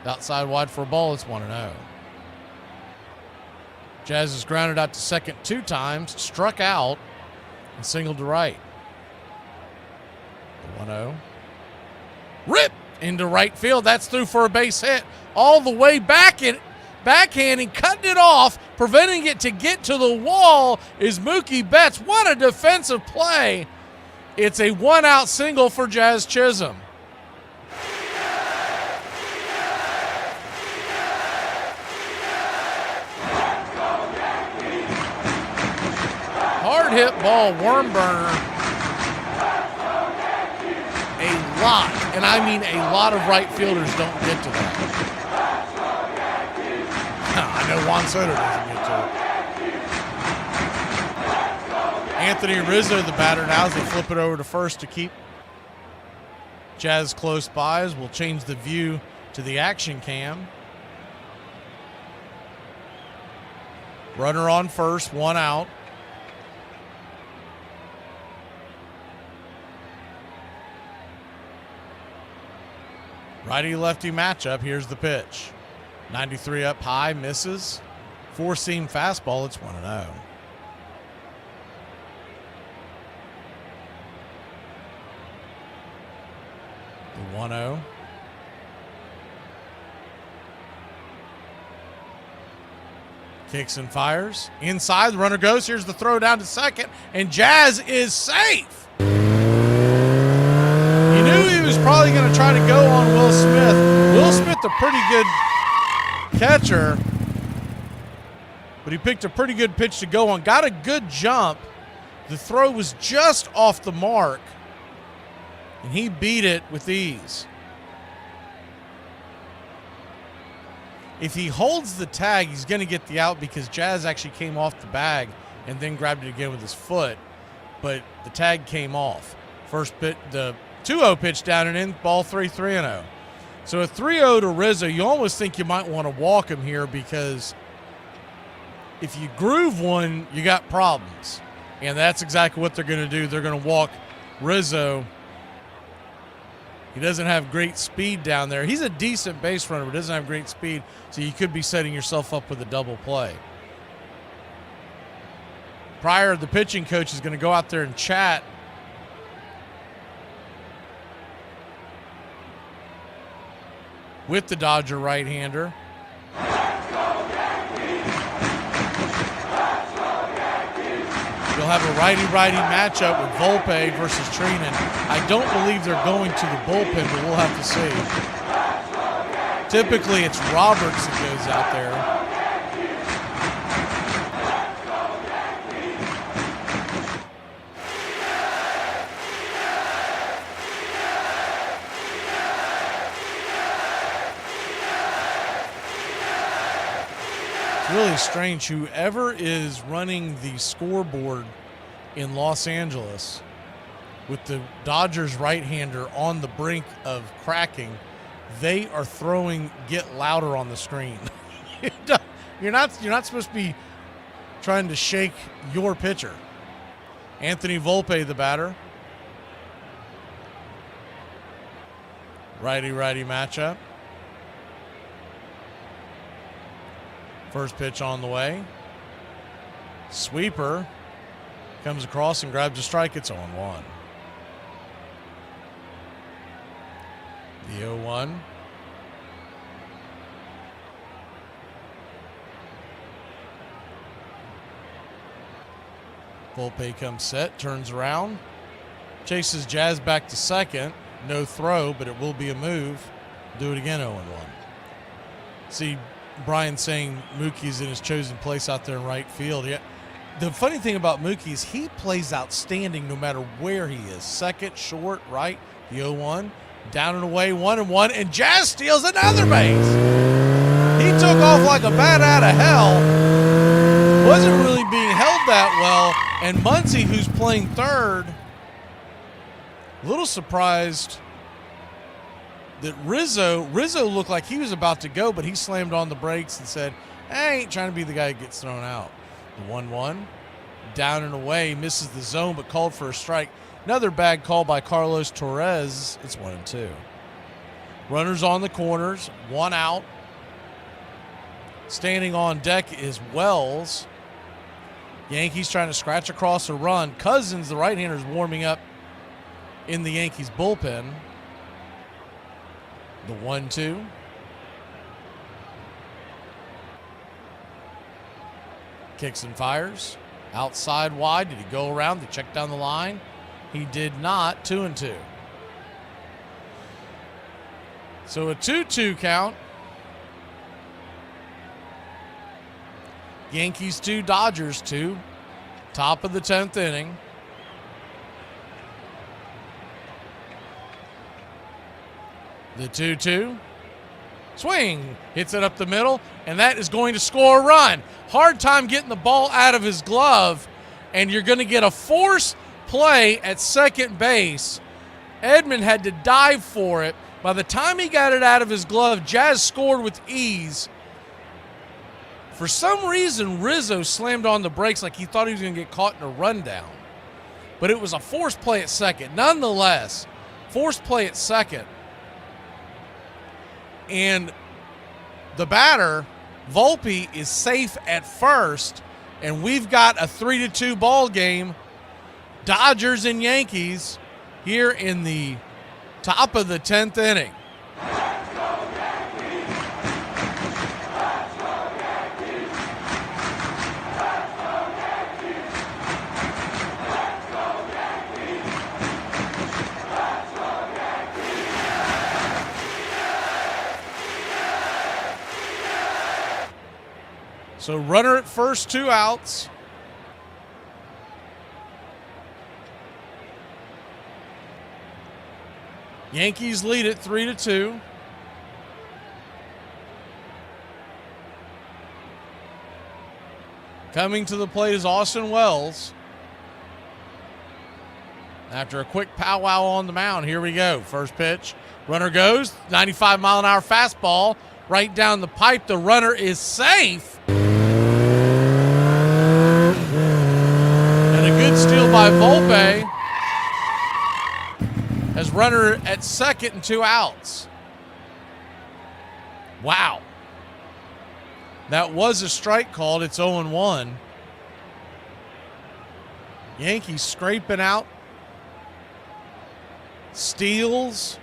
Outside wide for a ball. It's 1-0. Jazz is grounded out to second 2 times, struck out, and singled to right. 1-0. Rip! Into right field. That's through for a base hit. All the way backhanding, cutting it off, preventing it to get to the wall is Mookie Betts. What a defensive play. It's a 1-out single for Jazz Chisholm. Hard hit ball, worm burner. A lot, and I mean a lot of right fielders don't get to that. I know Juan Soto doesn't get to it. Anthony Rizzo, the batter now, as they flip it over to first to keep Jazz close by, as we'll change the view to the action cam. Runner on first, 1 out. Righty-lefty matchup. Here's the pitch. 93 up high, misses. 4-seam fastball. It's 1-0. The 1-0. Kicks and fires. Inside, the runner goes. Here's the throw down to second, and Jazz is safe. Probably going to try to go on Will Smith. Will Smith, a pretty good catcher, but he picked a pretty good pitch to go on. Got a good jump. The throw was just off the mark, And he beat it with ease. If he holds the tag, he's going to get the out because Jazz actually came off the bag and then grabbed it again with his foot. But the tag came off. First bit, the 2-0 pitch down and in, ball 3-0. So a 3-0 to Rizzo, you almost think you might want to walk him here because if you groove one, you got problems. And that's exactly what they're going to do. They're going to walk Rizzo. He doesn't have great speed down there. He's a decent base runner, but doesn't have great speed, so you could be setting yourself up with a double play. Pryor, the pitching coach, is going to go out there and chat with the Dodger right-hander. You'll have a righty-righty matchup with Volpe versus Freeman. I don't believe they're going to the bullpen, but we'll have to see. Typically, it's Roberts that goes out there. Really strange. Whoever is running the scoreboard in Los Angeles with the Dodgers right-hander on the brink of cracking, they are throwing "Get Louder" on the screen. You're not supposed to be trying to shake your pitcher. Anthony Volpe, the batter. Righty-righty matchup. First pitch on the way. Sweeper comes across and grabs a strike. It's 0-1. The 0-1. Volpe comes set, turns around, chases Jazz back to second. No throw, but it will be a move. Do it again, 0-1. See, Brian saying Mookie's in his chosen place out there in right field. Yeah. The funny thing about Mookie is he plays outstanding no matter where he is. Second, short, right, the 0-1. Down and away, 1-1, and Jazz steals another base. He took off like a bat out of hell. Wasn't really being held that well. And Muncy, who's playing third, a little surprised that Rizzo looked like he was about to go, but he slammed on the brakes and said, I ain't trying to be the guy that gets thrown out. The 1-1, down and away, misses the zone, but called for a strike. Another bad call by Carlos Torres. It's 1-2. Runners on the corners, one out. Standing on deck is Wells. Yankees trying to scratch across a run. Cousins, the right-hander, is warming up in the Yankees bullpen. The 1-2. Kicks and fires. Outside wide. Did he go around to check down the line? He did not. 2-2. So a 2-2 count. Yankees 2, Dodgers 2. Top of the 10th inning. The 2-2. Swing. Hits it up the middle, and that is going to score a run. Hard time getting the ball out of his glove, and you're going to get a force play at second base. Edman had to dive for it. By the time he got it out of his glove, Jazz scored with ease. For some reason, Rizzo slammed on the brakes like he thought he was going to get caught in a rundown. But it was a force play at second. Nonetheless, force play at second. And the batter, Volpe, is safe at first. And we've got a 3-2 ball game. Dodgers and Yankees here in the top of the 10th inning. So runner at first, 2 outs. Yankees lead it 3-2. Coming to the plate is Austin Wells. After a quick powwow on the mound, here we go. First pitch. Runner goes. 95-mile-an-hour fastball right down the pipe. The runner is safe. And a good steal by Volpe. As runner at second and 2 outs. Wow. That was a strike called. It's 0-1. Yankees scraping out steals,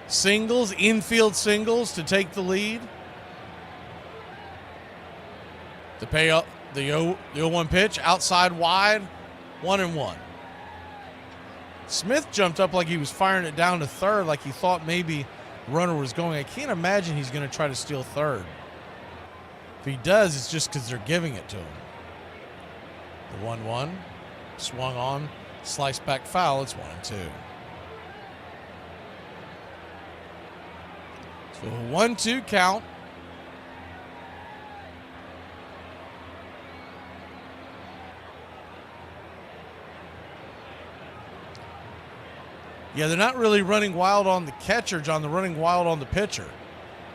singles, infield singles to take the lead. To pay up the 0-1 pitch, outside wide, 1-1. Smith jumped up like he was firing it down to third, like he thought maybe runner was going. I can't imagine he's going to try to steal third. If he does, it's just because they're giving it to him. The 1-1, swung on, sliced back foul, it's 1-2. So a 1-2 count. Yeah, they're not really running wild on the catcher, John. They're running wild on the pitcher.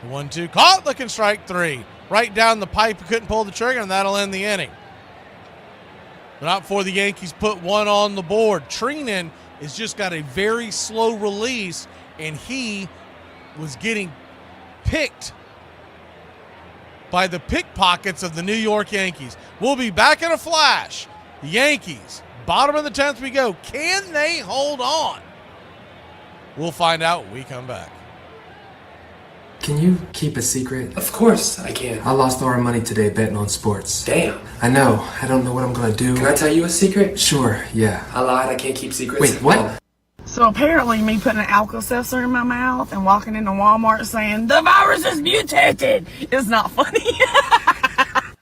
The 1-2 caught, looking strike 3. Right down the pipe, couldn't pull the trigger, and that'll end the inning. But not before the Yankees put one on the board. Treinen has just got a very slow release, and he was getting picked by the pickpockets of the New York Yankees. We'll be back in a flash. The Yankees, bottom of the 10th we go. Can they hold on? We'll find out when we come back. Can you keep a secret? Of course I can. I lost all our money today betting on sports. Damn. I know. I don't know what I'm gonna do. Can I tell you a secret? Sure, yeah. I lied. I can't keep secrets. Wait, what? So apparently me putting an Alka-Seltzer in my mouth and walking into Walmart saying, "The virus is mutated," is not funny.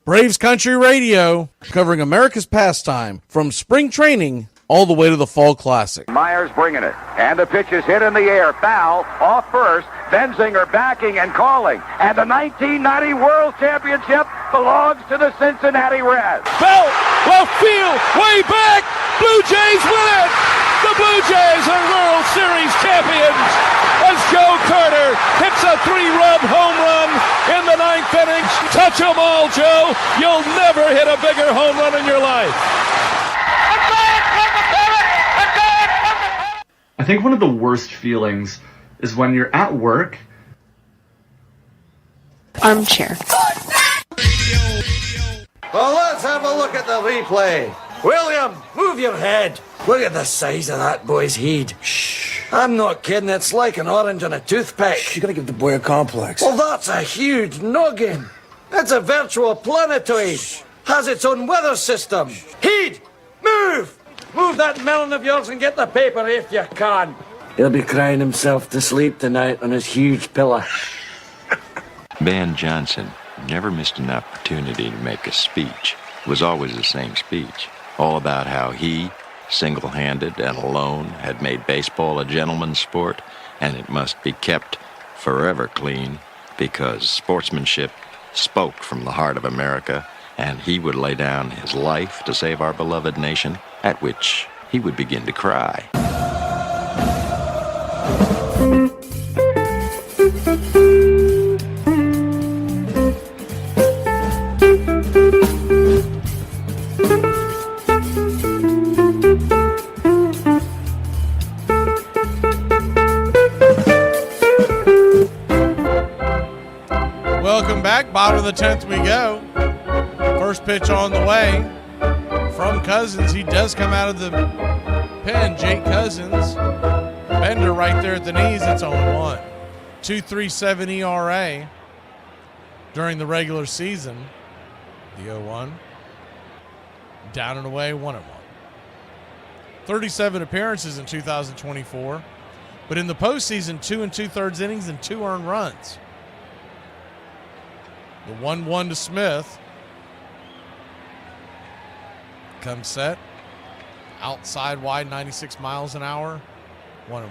Braves Country Radio, covering America's pastime from spring training all the way to the Fall Classic. Myers bringing it, and the pitch is hit in the air, foul, off first, Benzinger backing and calling, and the 1990 World Championship belongs to the Cincinnati Reds. Bell, left field, way back, Blue Jays win it! The Blue Jays are World Series champions as Joe Carter hits a 3-run home run in the 9th inning. Touch 'em all, Joe. You'll never hit a bigger home run in your life. I think one of the worst feelings is when you're at work. Armchair. Well, let's have a look at the replay. William, move your head. Look at the size of that boy's head. Shh. I'm not kidding. It's like an orange on a toothpick. You gotta give the boy a complex. Well, that's a huge noggin. It's a virtual planetoid. Has its own weather system. Heed, move! Move that melon of yours and get the paper if you can. He'll be crying himself to sleep tonight on his huge pillow. Ben Johnson never missed an opportunity to make a speech. It was always the same speech, all about how he, single-handed and alone, had made baseball a gentleman's sport, and it must be kept forever clean because sportsmanship spoke from the heart of America, and he would lay down his life to save our beloved nation, at which he would begin to cry. Welcome back. Bottom of the 10th we go. First pitch on the way from Cousins. He does come out of the pen. Jake Cousins. Bender right there at the knees. It's 0-1. 2.37 ERA during the regular season. The 0-1. Down and away, 1-1. 37 appearances in 2024. But in the postseason, 2 2/3 innings and 2 earned runs. The 1-1 to Smith. Comes set. Outside wide, 96 miles an hour. 1-1.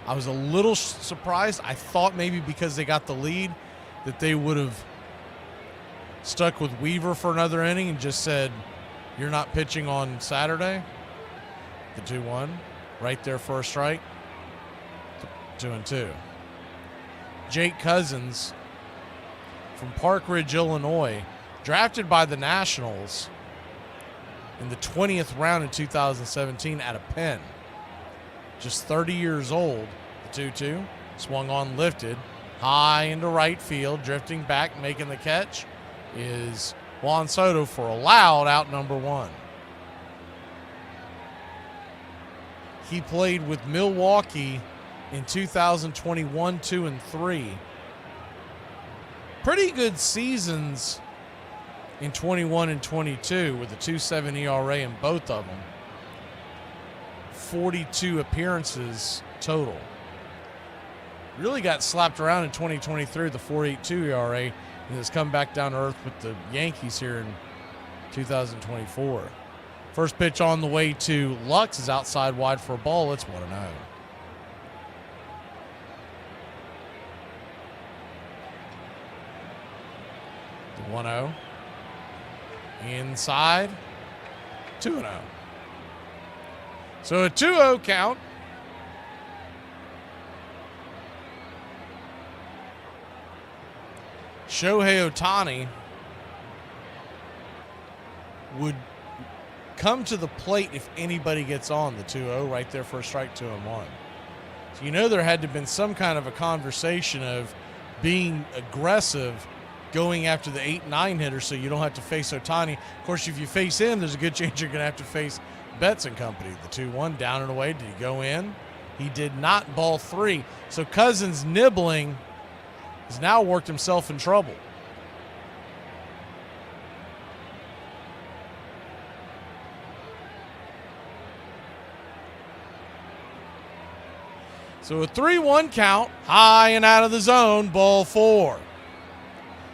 I was a little surprised. I thought maybe because they got the lead that they would have stuck with Weaver for another inning and just said, you're not pitching on Saturday. The 2-1 right there for a strike. 2-2. Jake Cousins from Park Ridge, Illinois, drafted by the Nationals in the 20th round in 2017 at a Penn. Just 30 years old. The 2-2 swung on, lifted high into right field, drifting back, making the catch is Juan Soto for a loud out number 1. He played with Milwaukee in 2021, 2 and 3. Pretty good seasons in 21 and 22 with a 2.7 ERA in both of them. 42 appearances total. Really got slapped around in 2023 with the 4.82 ERA and has come back down to earth with the Yankees here in 2024. First pitch on the way to Lux is outside wide for a ball. It's 1-0. The 1-0. Inside. 2-0. So a 2-0 count. Shohei Ohtani would come to the plate if anybody gets on the 2-0 right there for a strike, 2-1. So you know there had to have been some kind of a conversation of being aggressive going after the 8-9 hitter so you don't have to face Ohtani. Of course, if you face him, there's a good chance you're going to have to face Betts and company. The 2-1 down and away. Did he go in? He did not. Ball 3. So Cousins nibbling has now worked himself in trouble. So a 3-1 count, high and out of the zone, ball 4.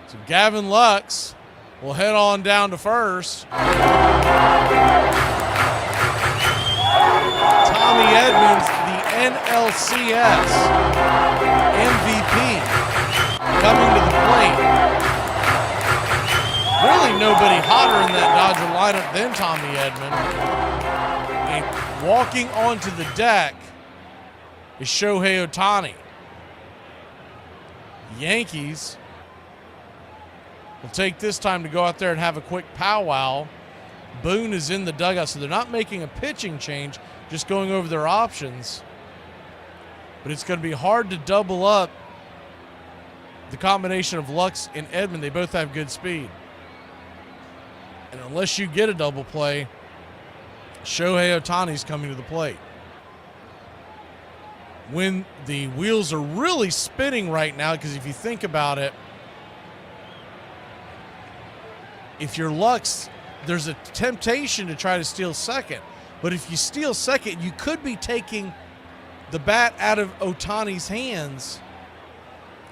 So Gavin Lux will head on down to first. Tommy Edmonds, the NLCS MVP, coming to the plate. Really nobody hotter in that Dodger lineup than Tommy Edmonds. And walking onto the deck is Shohei Ohtani. The Yankees will take this time to go out there and have a quick powwow. Boone is in the dugout, so they're not making a pitching change, just going over their options. But it's going to be hard to double up the combination of Lux and Edmond. They both have good speed. And unless you get a double play, Shohei Ohtani's coming to the plate. When the wheels are really spinning right now, because if you think about it, if you're Lux, there's a temptation to try to steal second. But if you steal second, you could be taking the bat out of Ohtani's hands.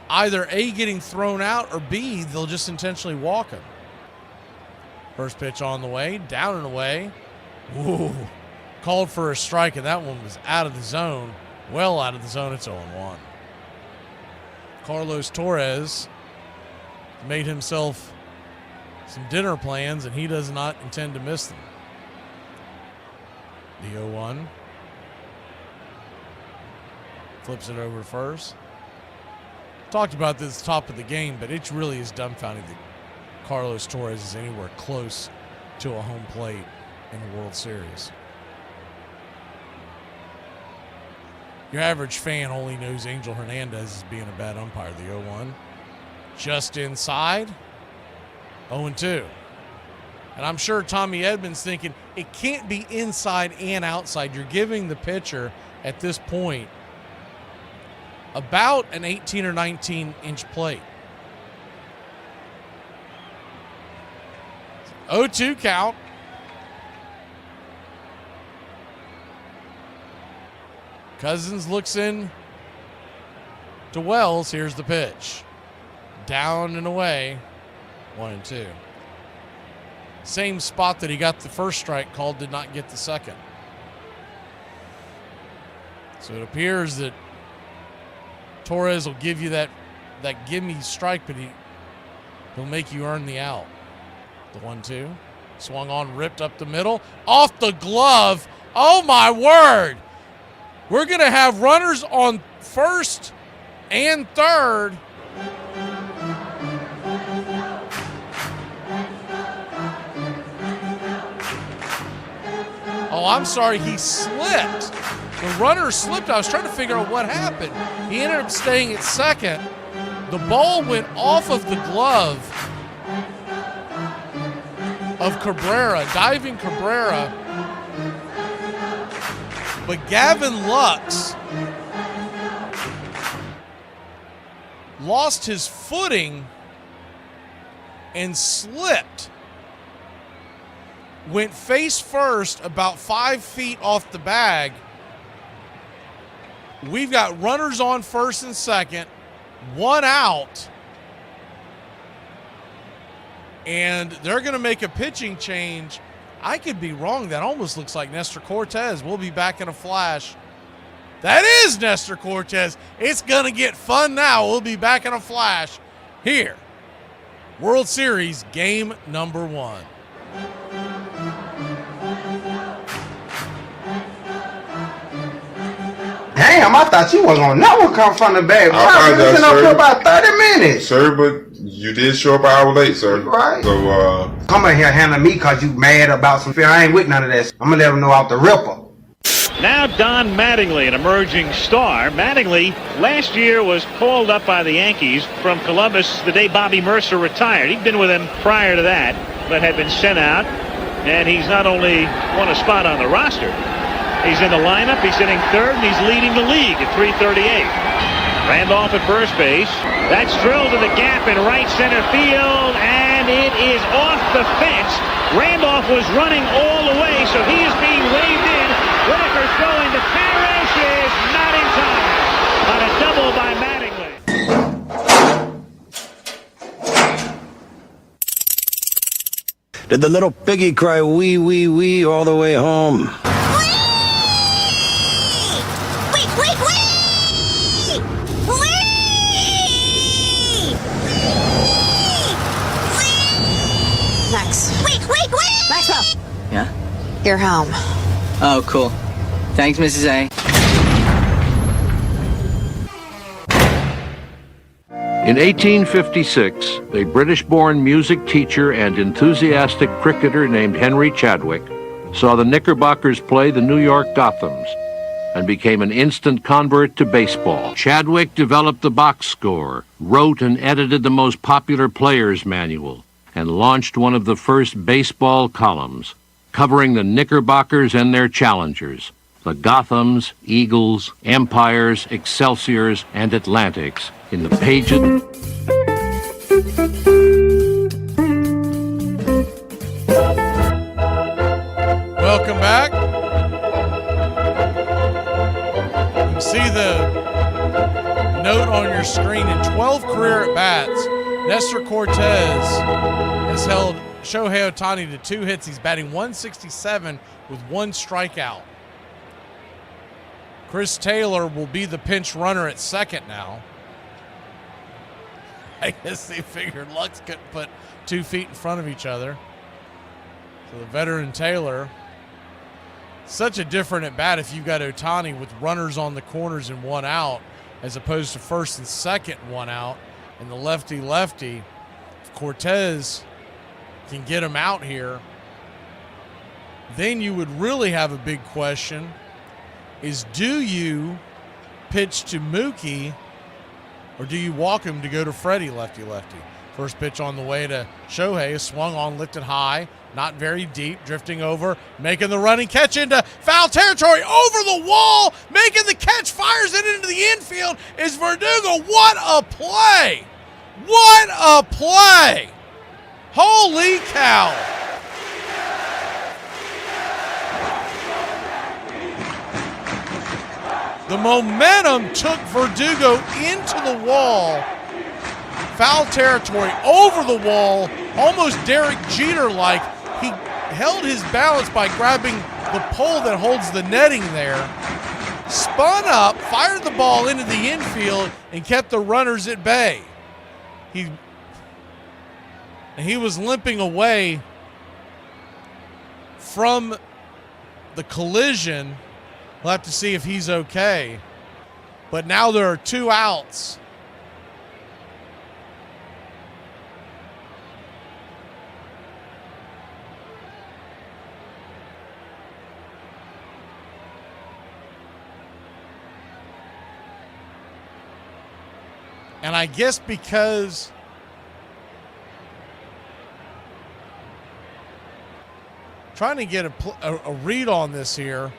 Either A, getting thrown out, or B, they'll just intentionally walk him. First pitch on the way, down and away. Ooh, called for a strike, and that one was out of the zone. Well out of the zone, it's 0-1. Carlos Torres made himself some dinner plans, and he does not intend to miss them. The 0-1. Flips it over to first. Talked about this top of the game, but it really is dumbfounding that Carlos Torres is anywhere close to a home plate in the World Series. Your average fan only knows Angel Hernandez as being a bad umpire. The 0-1. Just inside. 0-2. And I'm sure Tommy Edmonds thinking, it can't be inside and outside. You're giving the pitcher at this point about an 18 or 19-inch plate. 0-2 count. Cousins looks in to Wells. Here's the pitch. Down and away. 1-2. Same spot that he got the first strike called, did not get the second. So it appears that Torres will give you that gimme strike, but he'll make you earn the out. The 1-2. Swung on, ripped up the middle. Off the glove. Oh, my word. We're going to have runners on first and third. Oh, I'm sorry. He slipped. The runner slipped. I was trying to figure out what happened. He ended up staying at second. The ball went off of the glove of Cabrera, diving Cabrera. But Gavin Lux lost his footing and slipped. Went face first about 5 feet off the bag. We've got runners on first and second, one out. And they're going to make a pitching change. I could be wrong. That almost looks like Nestor Cortez. We'll be back in a flash. That is Nestor Cortez. It's going to get fun now. We'll be back in a flash here. World Series game number 1. Damn, I thought you was gonna never come from the back. I've been up for about 30 minutes. Sir, but you did show up an hour late, sir. Right. So, come in here handling me because you mad about some fear. I ain't with none of that. I'm gonna let them know out the ripper. Now Don Mattingly, an emerging star. Mattingly last year was called up by the Yankees from Columbus the day Bobby Mercer retired. He'd been with him prior to that, but had been sent out. And he's not only won a spot on the roster, he's in the lineup, he's hitting third, and he's leading the league at .338. Randolph at first base. That's drilled to the gap in right center field, and it is off the fence. Randolph was running all the way, so he is being waved in. Whitaker throwing to Parrish is not in time on a double by Mattingly. Did the little piggy cry wee, wee, wee all the way home? Maxwell! Yeah? You're home. Oh, cool. Thanks, Mrs. A. In 1856, a British-born music teacher and enthusiastic cricketer named Henry Chadwick saw the Knickerbockers play the New York Gothams and became an instant convert to baseball. Chadwick developed the box score, wrote and edited the most popular players' manual, and launched one of the first baseball columns, covering the Knickerbockers and their challengers, the Gothams, Eagles, Empires, Excelsiors, and Atlantics, in the pages. Welcome back. You can see the note on your screen. In 12 career at-bats, Nestor Cortez has held Shohei Ohtani to 2 hits. He's batting .167 with 1 strikeout. Chris Taylor will be the pinch runner at second now. I guess they figured Lux couldn't put 2 feet in front of each other. So the veteran Taylor, such a different at bat if you've got Ohtani with runners on the corners and 1 out, as opposed to first and second, 1 out, and the lefty-lefty. If Cortez can get him out here, then you would really have a big question is, do you pitch to Mookie or do you walk him to go to Freddie lefty-lefty? First pitch on the way to Shohei is swung on, lifted high, not very deep, drifting over, making the running catch into foul territory, over the wall, making the catch, fires it into the infield is Verdugo. What a play! What a play! Holy cow! The momentum took Verdugo into the wall, foul territory, over the wall, almost Derek Jeter-like. He held his balance by grabbing the pole that holds the netting there spun up, fired the ball into the infield, and kept the runners at bay. He was limping away from the collision. We'll have to see if he's okay. But now there are 2 outs. And I guess because trying to get a read on this here.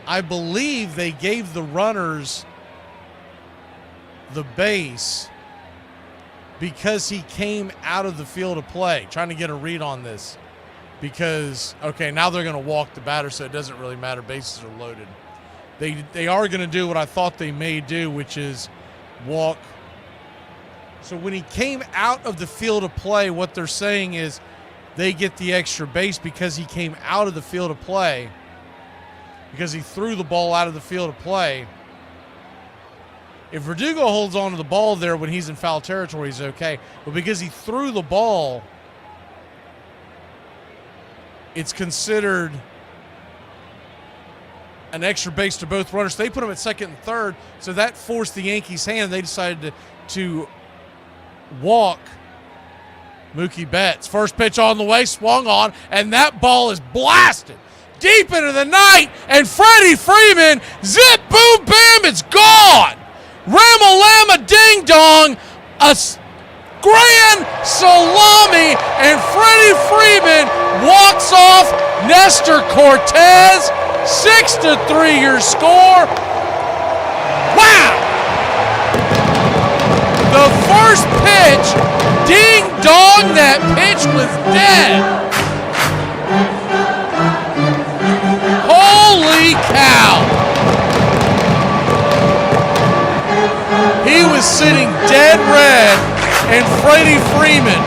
I believe they gave the runners the base because he came out of the field of play. Trying to get a read on this. Because, okay, now they're going to walk the batter, so it doesn't really matter. Bases are loaded. They are going to do what I thought they may do, which is walk. So when he came out of the field of play, what they're saying is they get the extra base because he came out of the field of play, because he threw the ball out of the field of play. If Verdugo holds on to the ball there when he's in foul territory, he's okay. But because he threw the ball, it's considered an extra base to both runners. They put him at second and third, so that forced the Yankees' hand. They decided to walk Mookie Betts. First pitch on the way, swung on, and that ball is blasted deep into the night, and Freddie Freeman, zip, boom, bam, it's gone. Ram-a-lam-a ding-dong, a grand salami, and Freddie Freeman walks off Nestor Cortez. 6-3 your score. Wow! The first pitch, ding-dong, that pitch was dead. Holy cow! He was sitting dead red, and Freddie Freeman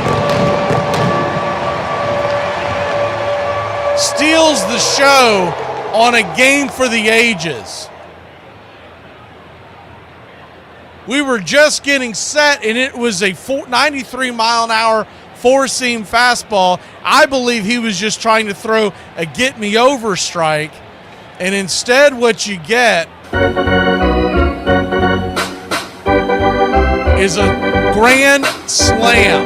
steals the show on a game for the ages. We were just getting set, and it was a 93-mile-an-hour four-seam fastball. I believe he was just trying to throw a get-me-over strike, and instead what you get is a grand slam.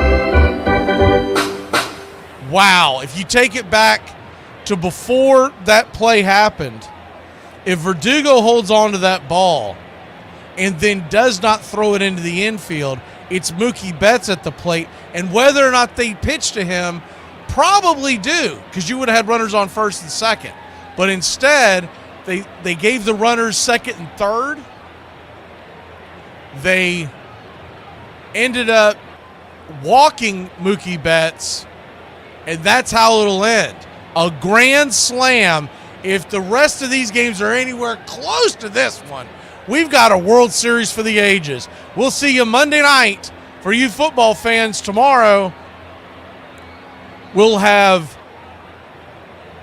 Wow. If you take it back to before that play happened, if Verdugo holds on to that ball and then does not throw it into the infield, it's Mookie Betts at the plate. And whether or not they pitch to him, probably do, because you would have had runners on first and second. But instead, they gave the runners second and third. They ended up walking Mookie Betts, and that's how it'll end. A grand slam. If the rest of these games are anywhere close to this one, we've got a World Series for the ages. We'll see you Monday night. For you football fans, tomorrow we'll have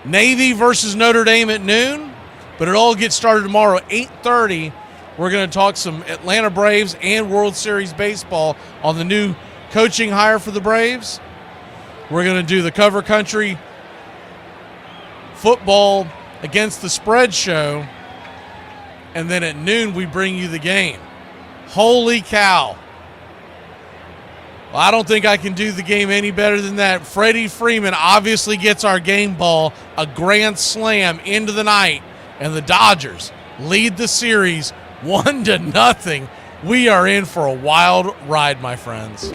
Navy versus Notre Dame at noon, but it all gets started tomorrow at 8:30. We're going to talk some Atlanta Braves and World Series baseball on the new coaching hire for the Braves. We're going to do the Cover Country football against the spread show. And then at noon, we bring you the game. Holy cow. Well, I don't think I can do the game any better than that. Freddie Freeman obviously gets our game ball, a grand slam into the night, and the Dodgers lead the series 1-0. We are in for a wild ride, my friends.